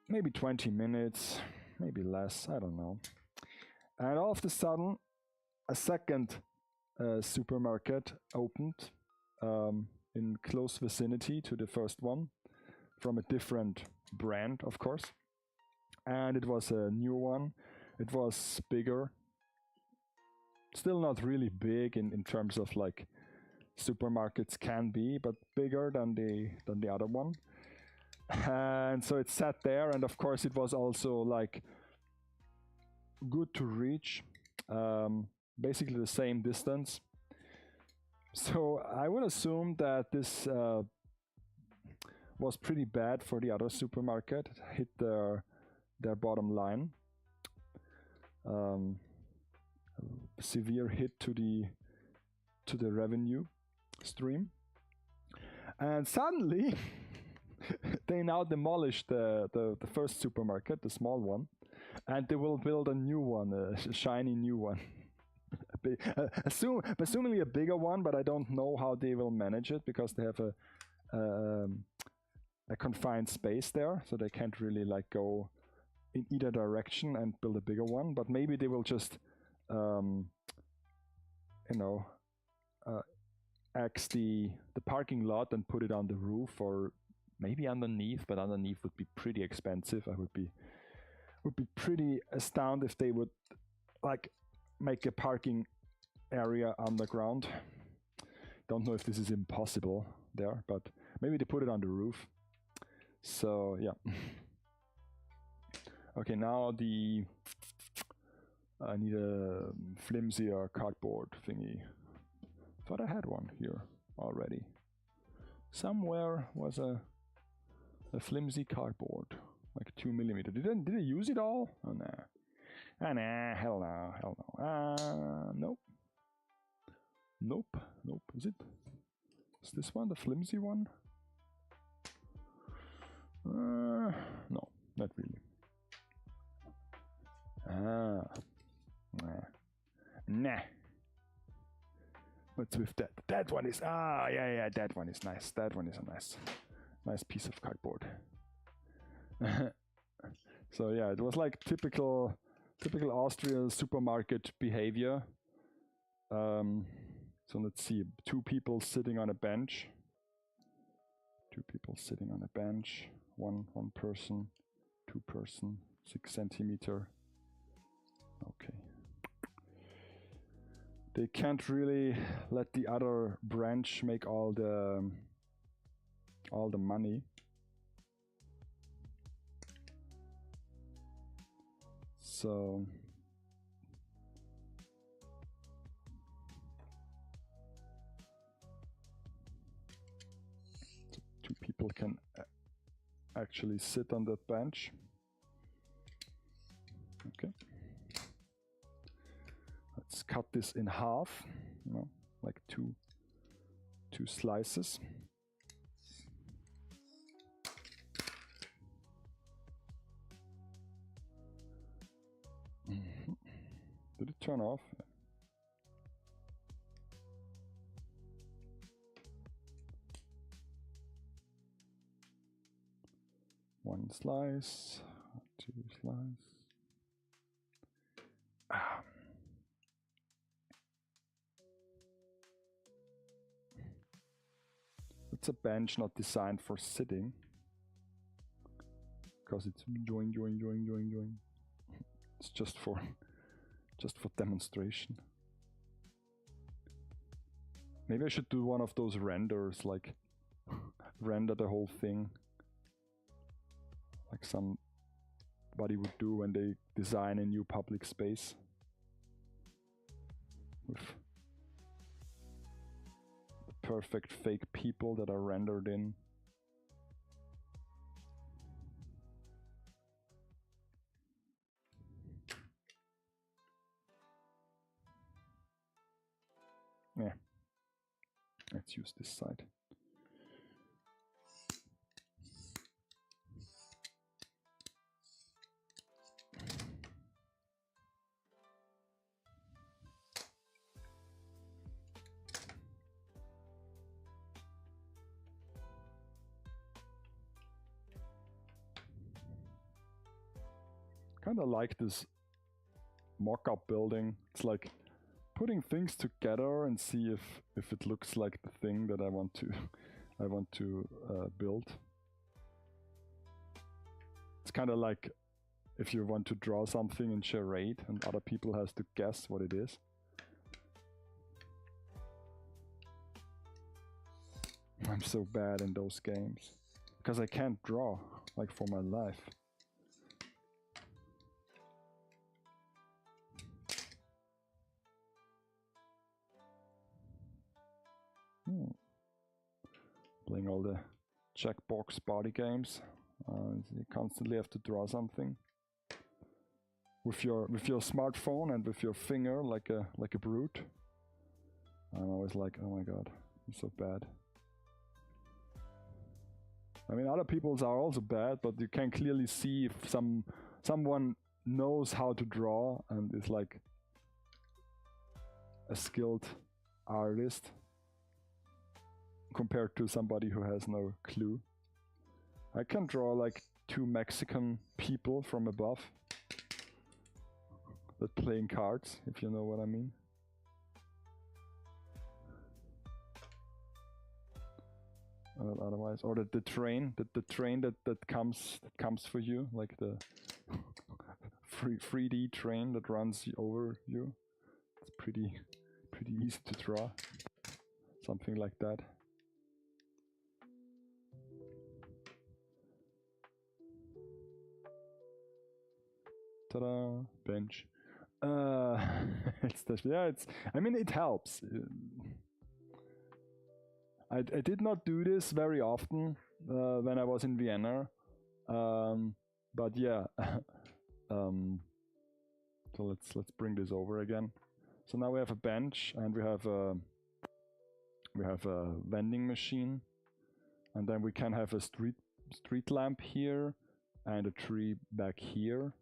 Speaker 1: maybe 20 minutes, maybe less, I don't know. And all of a sudden, a second supermarket opened in close vicinity to the first one, from a different brand, of course. And it was a new one. It was bigger. Still not really big in terms of like supermarkets can be, but bigger than the other one. And so it sat there, and of course it was also like good to reach, basically the same distance. So I would assume that this was pretty bad for the other supermarket. It hit their bottom line. Severe hit to the revenue stream, and suddenly they now demolished the first supermarket, the small one, and they will build a new one, a shiny new one. Assumingly a bigger one, but I don't know how they will manage it, because they have a confined space there, so they can't really like go in either direction and build a bigger one. But maybe they will just axe the parking lot and put it on the roof, or maybe underneath, but underneath would be pretty expensive. I would be pretty astounded if they would like make a parking area underground. Don't know if this is impossible there, but maybe they put it on the roof. So yeah. Okay, now I need a flimsier cardboard thingy. Thought I had one here already. Somewhere was a flimsy cardboard, like 2 millimeter. Did I use it all? Oh nah. Ah nah, hell no. Nope. Nope. Is this one the flimsy one? No, not really. Nah. What's with that? That one is yeah, that one is nice. That one is a nice piece of cardboard. So yeah, it was like typical Austrian supermarket behavior. So let's see, two people sitting on a bench. One person, 2 person, 6 centimeter. Okay. They can't really let the other branch make all the money. So two people can actually sit on that bench. Okay. cut this in half, you know, like two slices. Did it turn off? One slice, two slices. It's a bench not designed for sitting, because it's join. It's just for demonstration. Maybe I should do one of those renders, like render the whole thing, like somebody would do when they design a new public space. With the perfect fake people that are rendered in. Yeah, let's use this side. Kind of like this mock-up building. It's like putting things together and see if it looks like the thing that I want to build. It's kind of like if you want to draw something in charade and other people has to guess what it is. I'm so bad in those games because I can't draw like for my life. Playing all the checkbox party games. You constantly have to draw something with your smartphone and with your finger, like a brute. I'm always like, oh my god, I'm so bad. I mean, other people's are also bad, but you can clearly see if someone knows how to draw and is like a skilled artist compared to somebody who has no clue. I can draw like two Mexican people from above that playing cards, if you know what I mean. Otherwise, or the train that comes for you, like the 3D train that runs over you. It's pretty easy to draw. Something like that. Ta-da! Bench. I mean, it helps. I did not do this very often when I was in Vienna, but yeah. So let's bring this over again. So now we have a bench and we have a vending machine, and then we can have a street lamp here and a tree back here.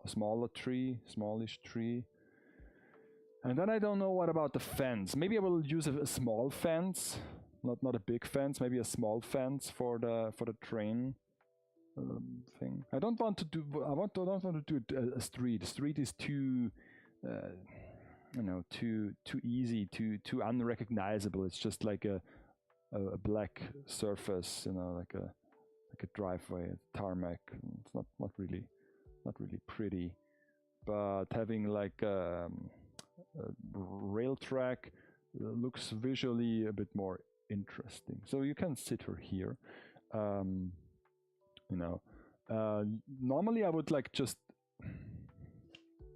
Speaker 1: Smallish tree. And then I don't know what about the fence. Maybe I will use a small fence, not a big fence. Maybe a small fence for the train thing. I don't want to do. I don't want to do a street. Street is too, too easy, too unrecognizable. It's just like a black surface, like a driveway, a tarmac. It's not really pretty. But having like a rail track looks visually a bit more interesting. So you can sit here. Normally I would like just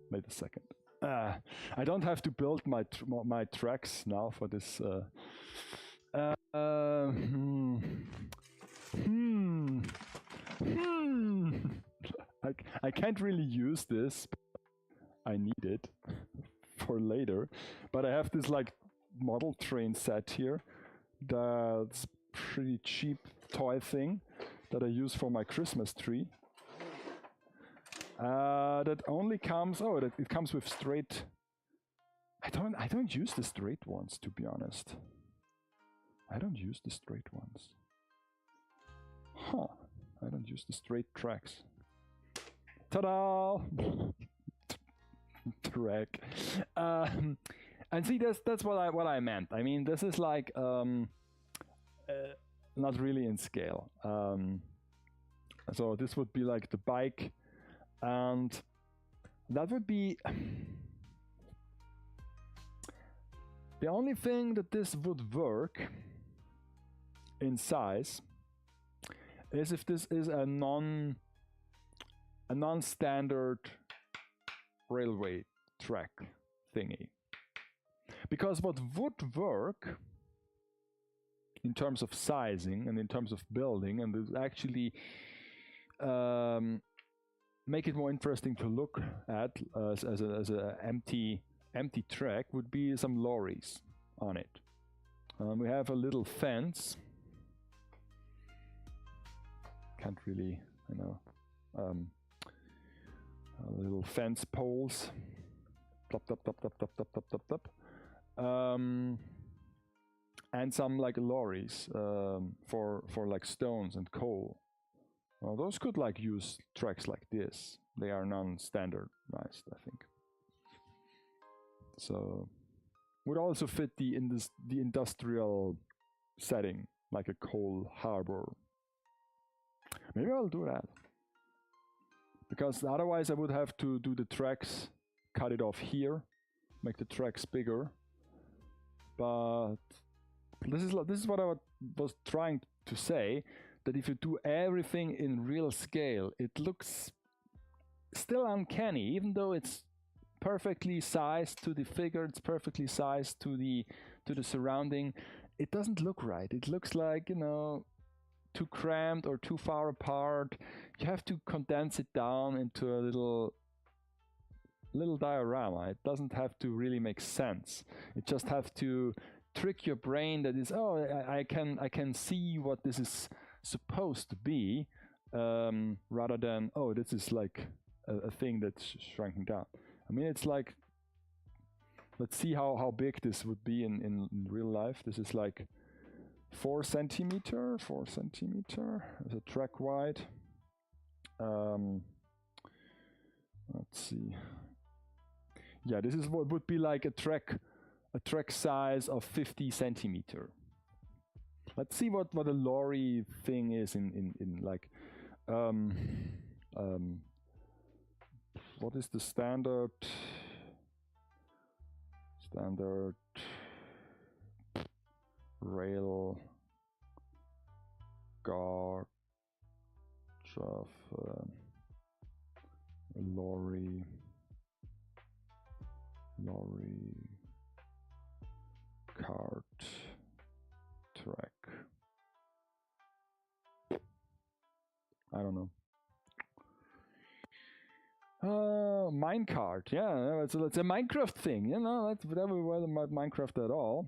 Speaker 1: wait a second. I don't have to build my tracks now for this. I can't really use this. But I need it for later. But I have this like model train set here. That's pretty cheap toy thing that I use for my Christmas tree. That only comes. Oh, it comes with straight. I don't use the straight ones, to be honest. I don't use the straight ones. Huh. I don't use the straight tracks. Ta-da! Track. And see, that's what I meant. I mean, this is like not really in scale. So this would be like the bike, and that would be the only thing that this would work in size is if this is a non-standard railway track thingy. Because what would work in terms of sizing and in terms of building, and is actually make it more interesting to look at as a empty track, would be some lorries on it. We have a little fence. Can't really, you know, little fence poles. Plop, plop, plop, plop, plop, plop, plop, plop, plop. And some like lorries for like stones and coal. Well, those could like use tracks like this. They are non-standardized, I think. So would also fit the industrial setting, like a coal harbor. Maybe I'll do that. Because otherwise I would have to do the tracks, cut it off here, make the tracks bigger. But this is what I was trying to say, that if you do everything in real scale, it looks still uncanny, even though it's perfectly sized to the figure, it's perfectly sized to the surrounding. It doesn't look right. It looks like, you know, too cramped or too far apart. You have to condense it down into a little diorama. It doesn't have to really make sense. It just have to trick your brain that is, oh, I can see what this is supposed to be, rather than, oh, this is like a thing that's shrinking down. I mean, it's like, let's see how big this would be in real life. This is like 4 centimeter as a track wide. Let's see. Yeah, this is what would be like a track size of 50 centimeter. Let's see what a lorry thing is in like what is the standard rail gauge of lorry cart track. I don't know. Minecart, yeah, it's a Minecraft thing, you know, that's whatever about Minecraft at all.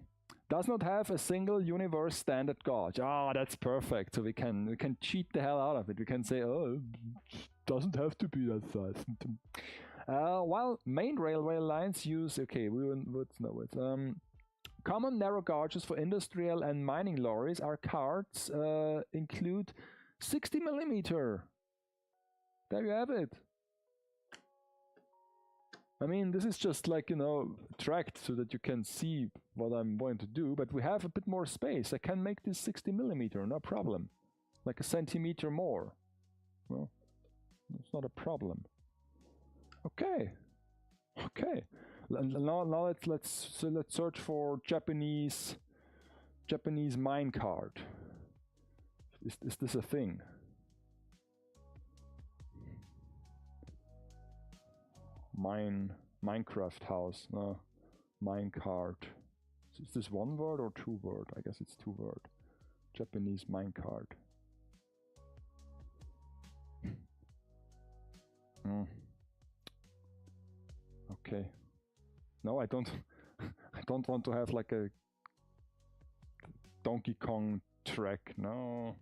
Speaker 1: Does not have a single universe standard gauge. Ah, that's perfect. So we can cheat the hell out of it. We can say, oh, it doesn't have to be that size. While main railway lines use, okay, common narrow gauges for industrial and mining lorries, our carts include 60 millimeter. There you have it. I mean, this is just like, you know, tracked so that you can see what I'm going to do, but we have a bit more space. I can make this 60 millimeter, no problem. Like a centimeter more. Well, it's not a problem. Okay. Now let's search for Japanese minecart. Is this a thing? Minecraft house. No, minecart. Is this one word or 2 word? I guess it's 2 word. Japanese minecart. Okay. No, I don't. I don't want to have like a Donkey Kong track. No.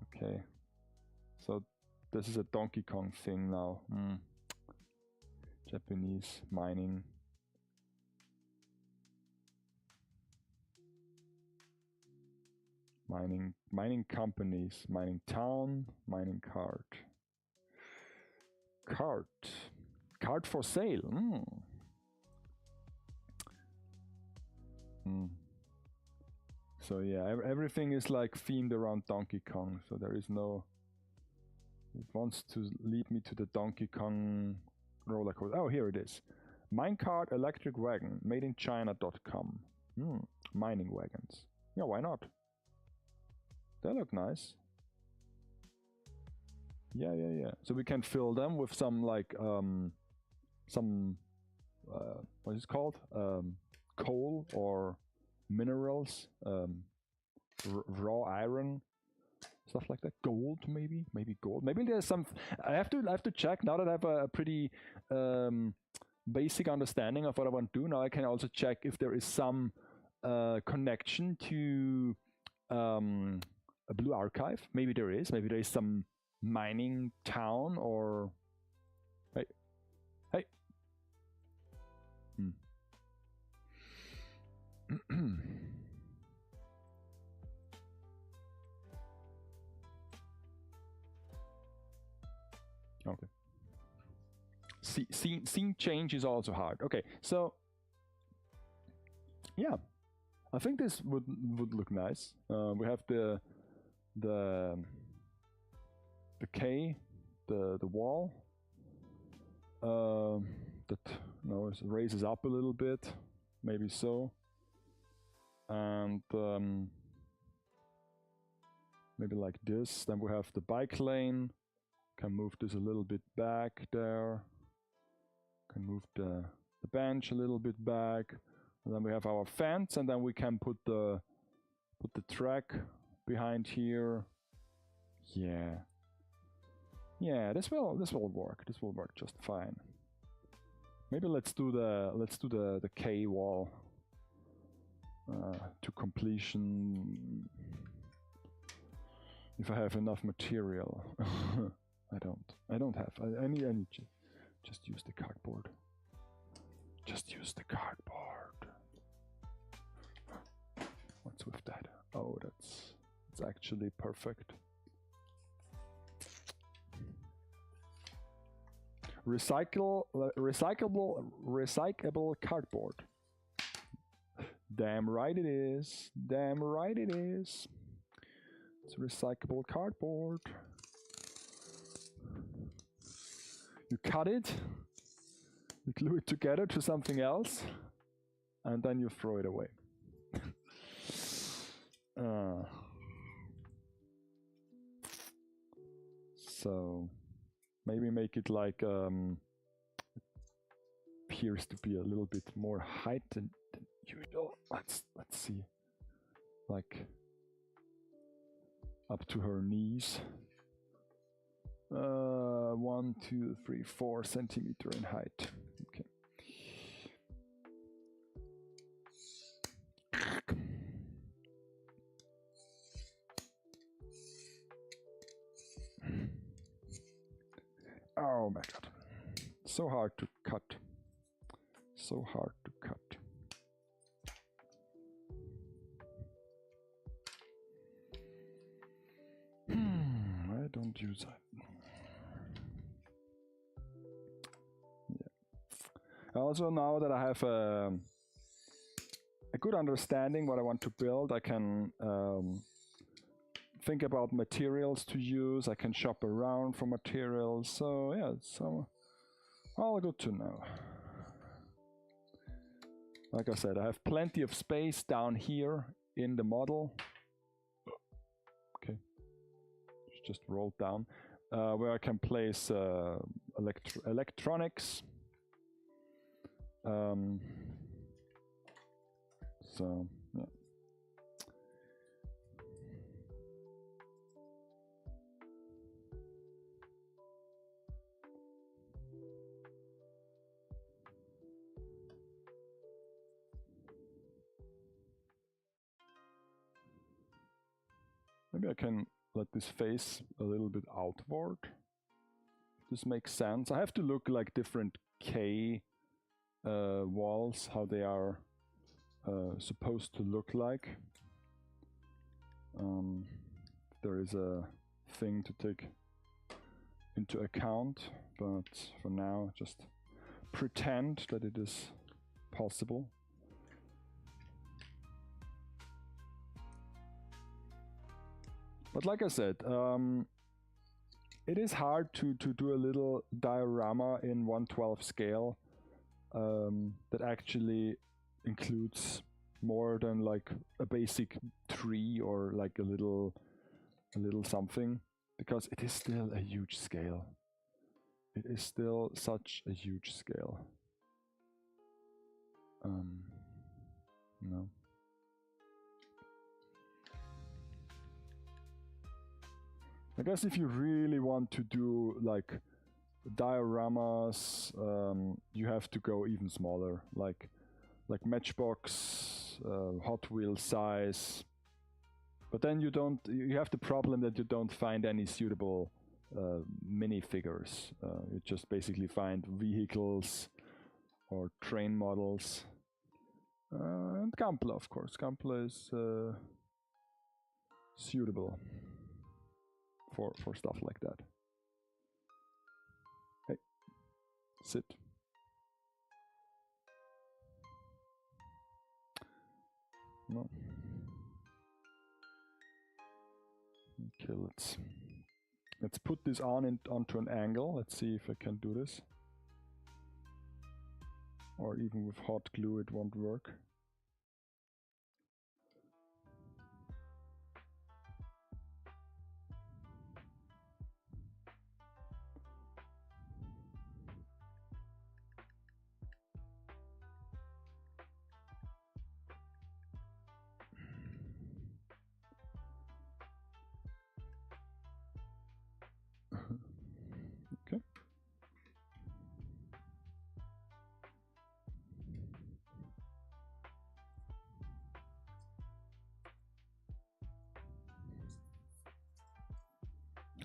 Speaker 1: Okay. So this is a Donkey Kong thing now. Japanese mining. Mining companies, mining town, mining cart. Cart for sale. So yeah, everything is like themed around Donkey Kong. So there is no. It wants to lead me to the Donkey Kong roller coaster. Oh, here it is. Minecart electric wagon made in China.com. Mining wagons. Yeah, why not? They look nice. Yeah. So we can fill them with some like what is it called? Coal or minerals, raw iron, stuff like that. Gold, maybe gold. Maybe there's some. I have to check now that I have a pretty basic understanding of what I want to do. Now I can also check if there is some connection to a blue archive. Maybe there is. Maybe there is some mining town or. Hey. Okay. Scene change is also hard. Okay, so yeah, I think this would look nice. We have the K, the wall. That it raises up a little bit, maybe so, and maybe like this. Then we have the bike lane. Can move this a little bit back there. Can move the bench a little bit back. And then we have our fence, and then we can put the track behind here. Yeah, this will work. This will work just fine. Maybe let's do the K wall to completion. If I have enough material. I don't have. I need to just use the cardboard. Just use the cardboard. What's with that? Oh, it's actually perfect. Recyclable cardboard. Damn right it is. Damn right it is. It's recyclable cardboard. You cut it, you glue it together to something else, and then you throw it away. So maybe make it like appears to be a little bit more height than usual. Let's see, like up to her knees. 1, 2, 3, 4 centimeter in height. Okay. Oh my god. So hard to cut. So hard to cut. I don't use that. Also, now that I have a good understanding what I want to build, I can think about materials to use. I can shop around for materials. So yeah, it's all good to know. Like I said, I have plenty of space down here in the model. Okay, just rolled down where I can place electronics. So yeah. Maybe I can let this face a little bit outward. This makes sense. I have to look like different K walls, how they are supposed to look like. There is a thing to take into account, but for now just pretend that it is possible. But like I said, it is hard to do a little diorama in 1/12 scale that actually includes more than like a basic tree or like a little something, because it is still a huge scale. It is still such a huge scale. No. I guess if you really want to do like dioramas, you have to go even smaller, like Matchbox, Hot Wheels size. But then you have the problem that you don't find any suitable minifigures. You just basically find vehicles or train models. And Gampla, of course. Gampla is suitable for stuff like that. Hey, sit. No. Okay, let's put this onto an angle. Let's see if I can do this. Or even with hot glue it won't work. Okay.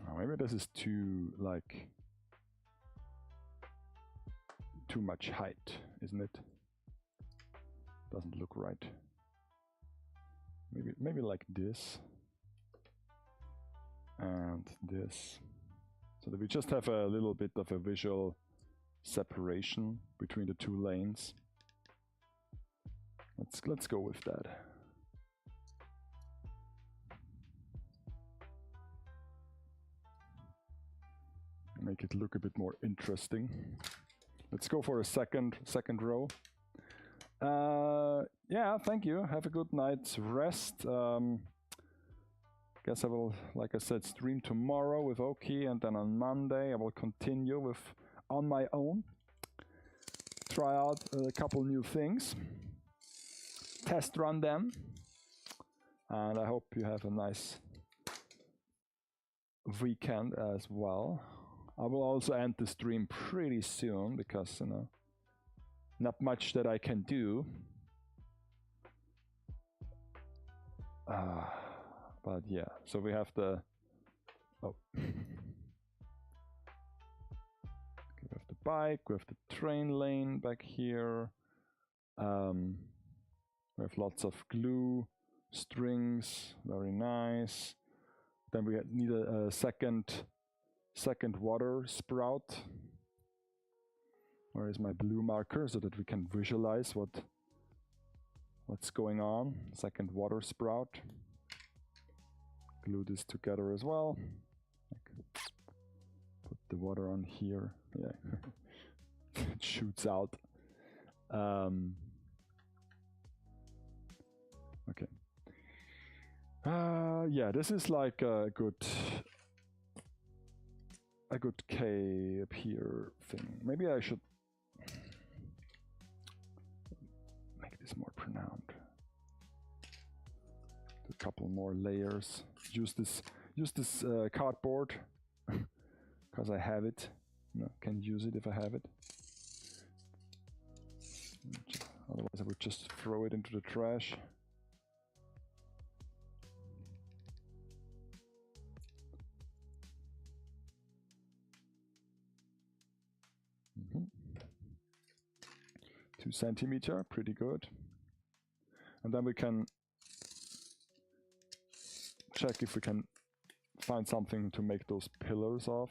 Speaker 1: Oh, maybe this is too much height, isn't it? Doesn't look right. Maybe like this and this, so that we just have a little bit of a visual separation between the two lanes. Let's go with that. Make it look a bit more interesting. Let's go for a second row. Yeah, thank you. Have a good night's rest. Guess I will, like I said, stream tomorrow with Oki, and then on Monday I will continue with on my own. Try out a couple new things. Test run them. And I hope you have a nice weekend as well. I will also end the stream pretty soon because, you know, not much that I can do. But yeah, so we have the we have the bike, we have the train lane back here. We have lots of glue, strings, very nice. Then we need a second water sprout. Where is my blue marker so that we can visualize what's going on? Second water sprout. Glue this together as well. Put the water on here. Yeah, it shoots out. Okay. Yeah, this is like a good K up here thing. Maybe I should make this more pronounced. A couple more layers. Use this cardboard because I have it. No, can use it if I have it. Otherwise, I would just throw it into the trash. centimeters, pretty good. And then we can check if we can find something to make those pillars of.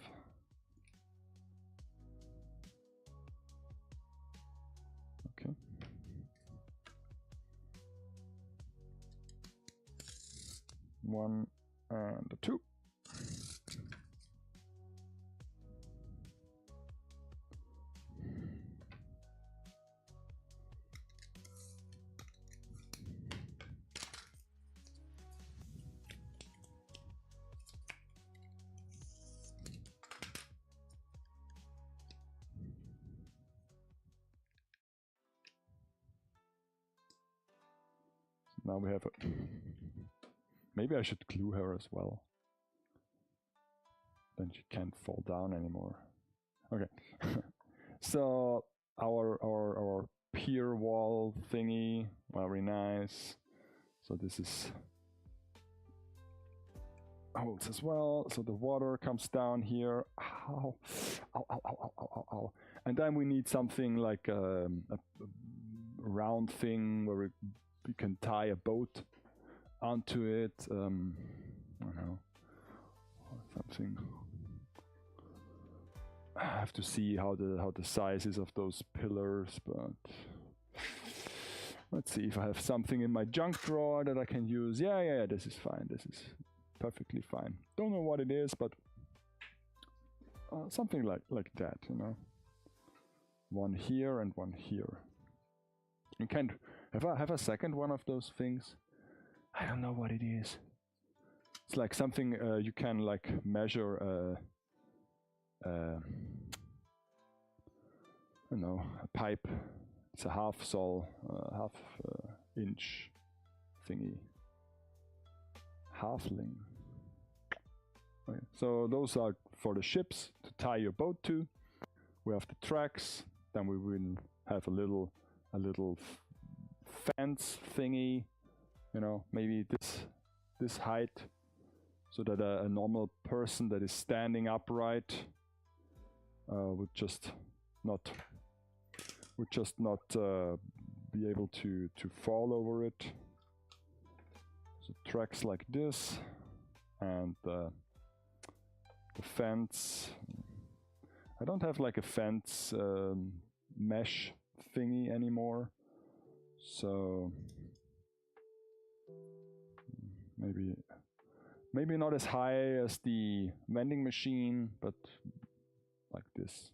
Speaker 1: Okay. One and a two. Now we have a... Maybe I should glue her as well. Then she can't fall down anymore. Okay. So our pier wall thingy, very nice. So this is holds as well. So the water comes down here. Ow. Ow, ow, ow, ow, ow, ow. And then we need something like a round thing where we can tie a boat onto it. I don't know, something. I have to see how the size is of those pillars, but let's see if I have something in my junk drawer that I can use. Yeah, this is fine. This is perfectly fine. Don't know what it is, but something like that, you know. One here and one here. You can have a second one of those things. I don't know what it is. It's like something you can like measure. I don't know, a pipe. It's a half inch thingy. Halfling. Okay. So those are for the ships to tie your boat to. We have the tracks. Then we will have a little fence thingy. You know, maybe this height, so that a normal person that is standing upright would just not be able to fall over it. So tracks like this, and the fence. I don't have like a fence mesh thingy anymore, so maybe not as high as the vending machine, but like this.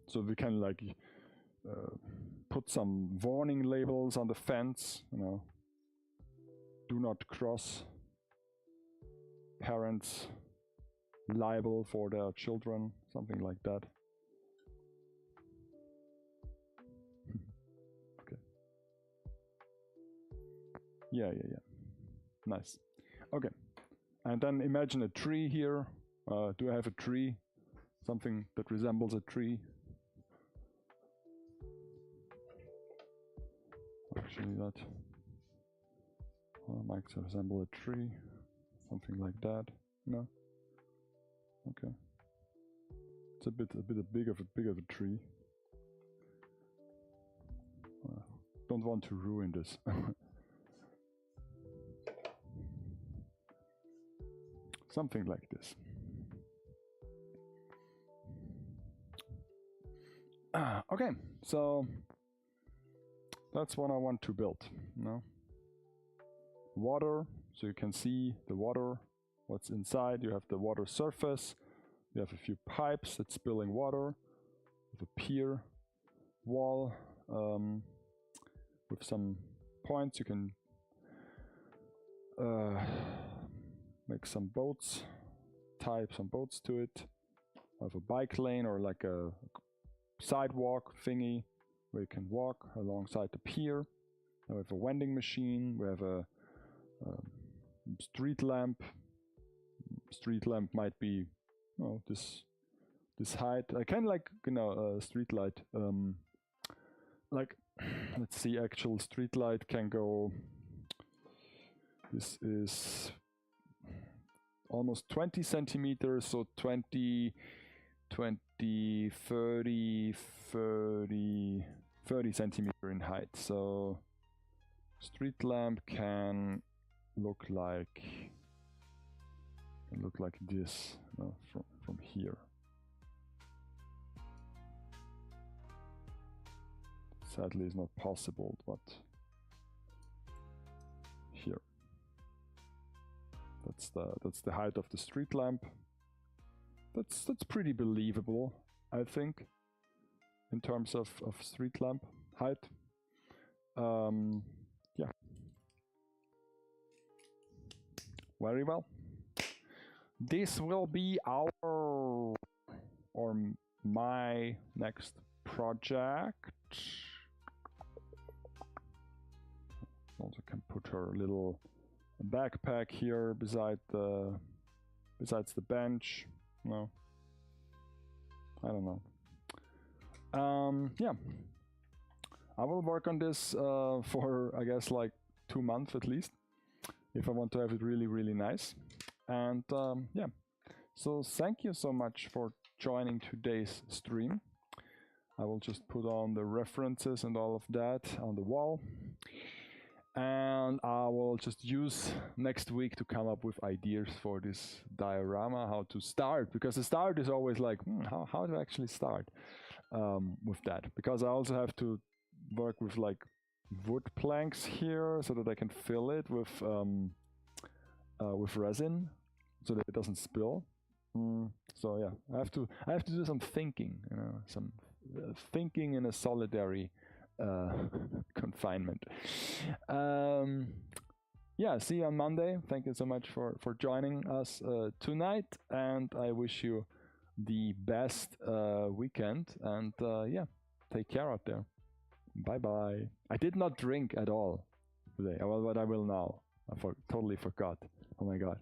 Speaker 1: So we can like put some warning labels on the fence, you know. Do not cross. Parents liable for their children, something like that. Okay. Yeah. Nice. Okay. And then imagine a tree here. Do I have a tree? Something that resembles a tree? Actually, that might resemble a tree. Something like that. No. Okay. It's a bit big of a tree. Don't want to ruin this. Something like this. Okay, so that's what I want to build. You know? Water, so you can see the water, what's inside. You have the water surface. You have a few pipes that's spilling water. You have a pier wall with some points. You can make some boats, tie some boats to it. I have a bike lane or like a sidewalk thingy where you can walk alongside the pier. I have a vending machine. We have a street lamp. Street lamp might be, you know, this height. I can like, you know, street light. Like, let's see, actual street light can go. This is almost 20 centimeters, so 20 20, 30, 30, 30 centimeter in height. So street lamp can look like this, from here. Sadly, it's not possible, but here. That's the height of the street lamp. That's pretty believable, I think, in terms of street lamp height. Yeah. Very well. This will be our or my next project. Also can put her little backpack here besides the bench. No, I don't know. Yeah, I will work on this for, I guess, like 2 months at least, if I want to have it really, really nice. And yeah, so thank you so much for joining today's stream. I will just put on the references and all of that on the wall. And I will just use next week to come up with ideas for this diorama, how to start, because the start is always like, how to actually start with that, because I also have to work with like wood planks here so that I can fill it with resin so that it doesn't spill. So yeah, I have to do some thinking, some thinking in a solitary confinement. Yeah, see you on Monday. Thank you so much for joining us tonight, and I wish you the best weekend, and yeah, take care out there. Bye bye. I did not drink at all today, but I will now. I totally forgot. Oh my god,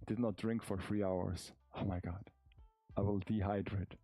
Speaker 1: I did not drink for 3 hours. Oh my god, I will dehydrate.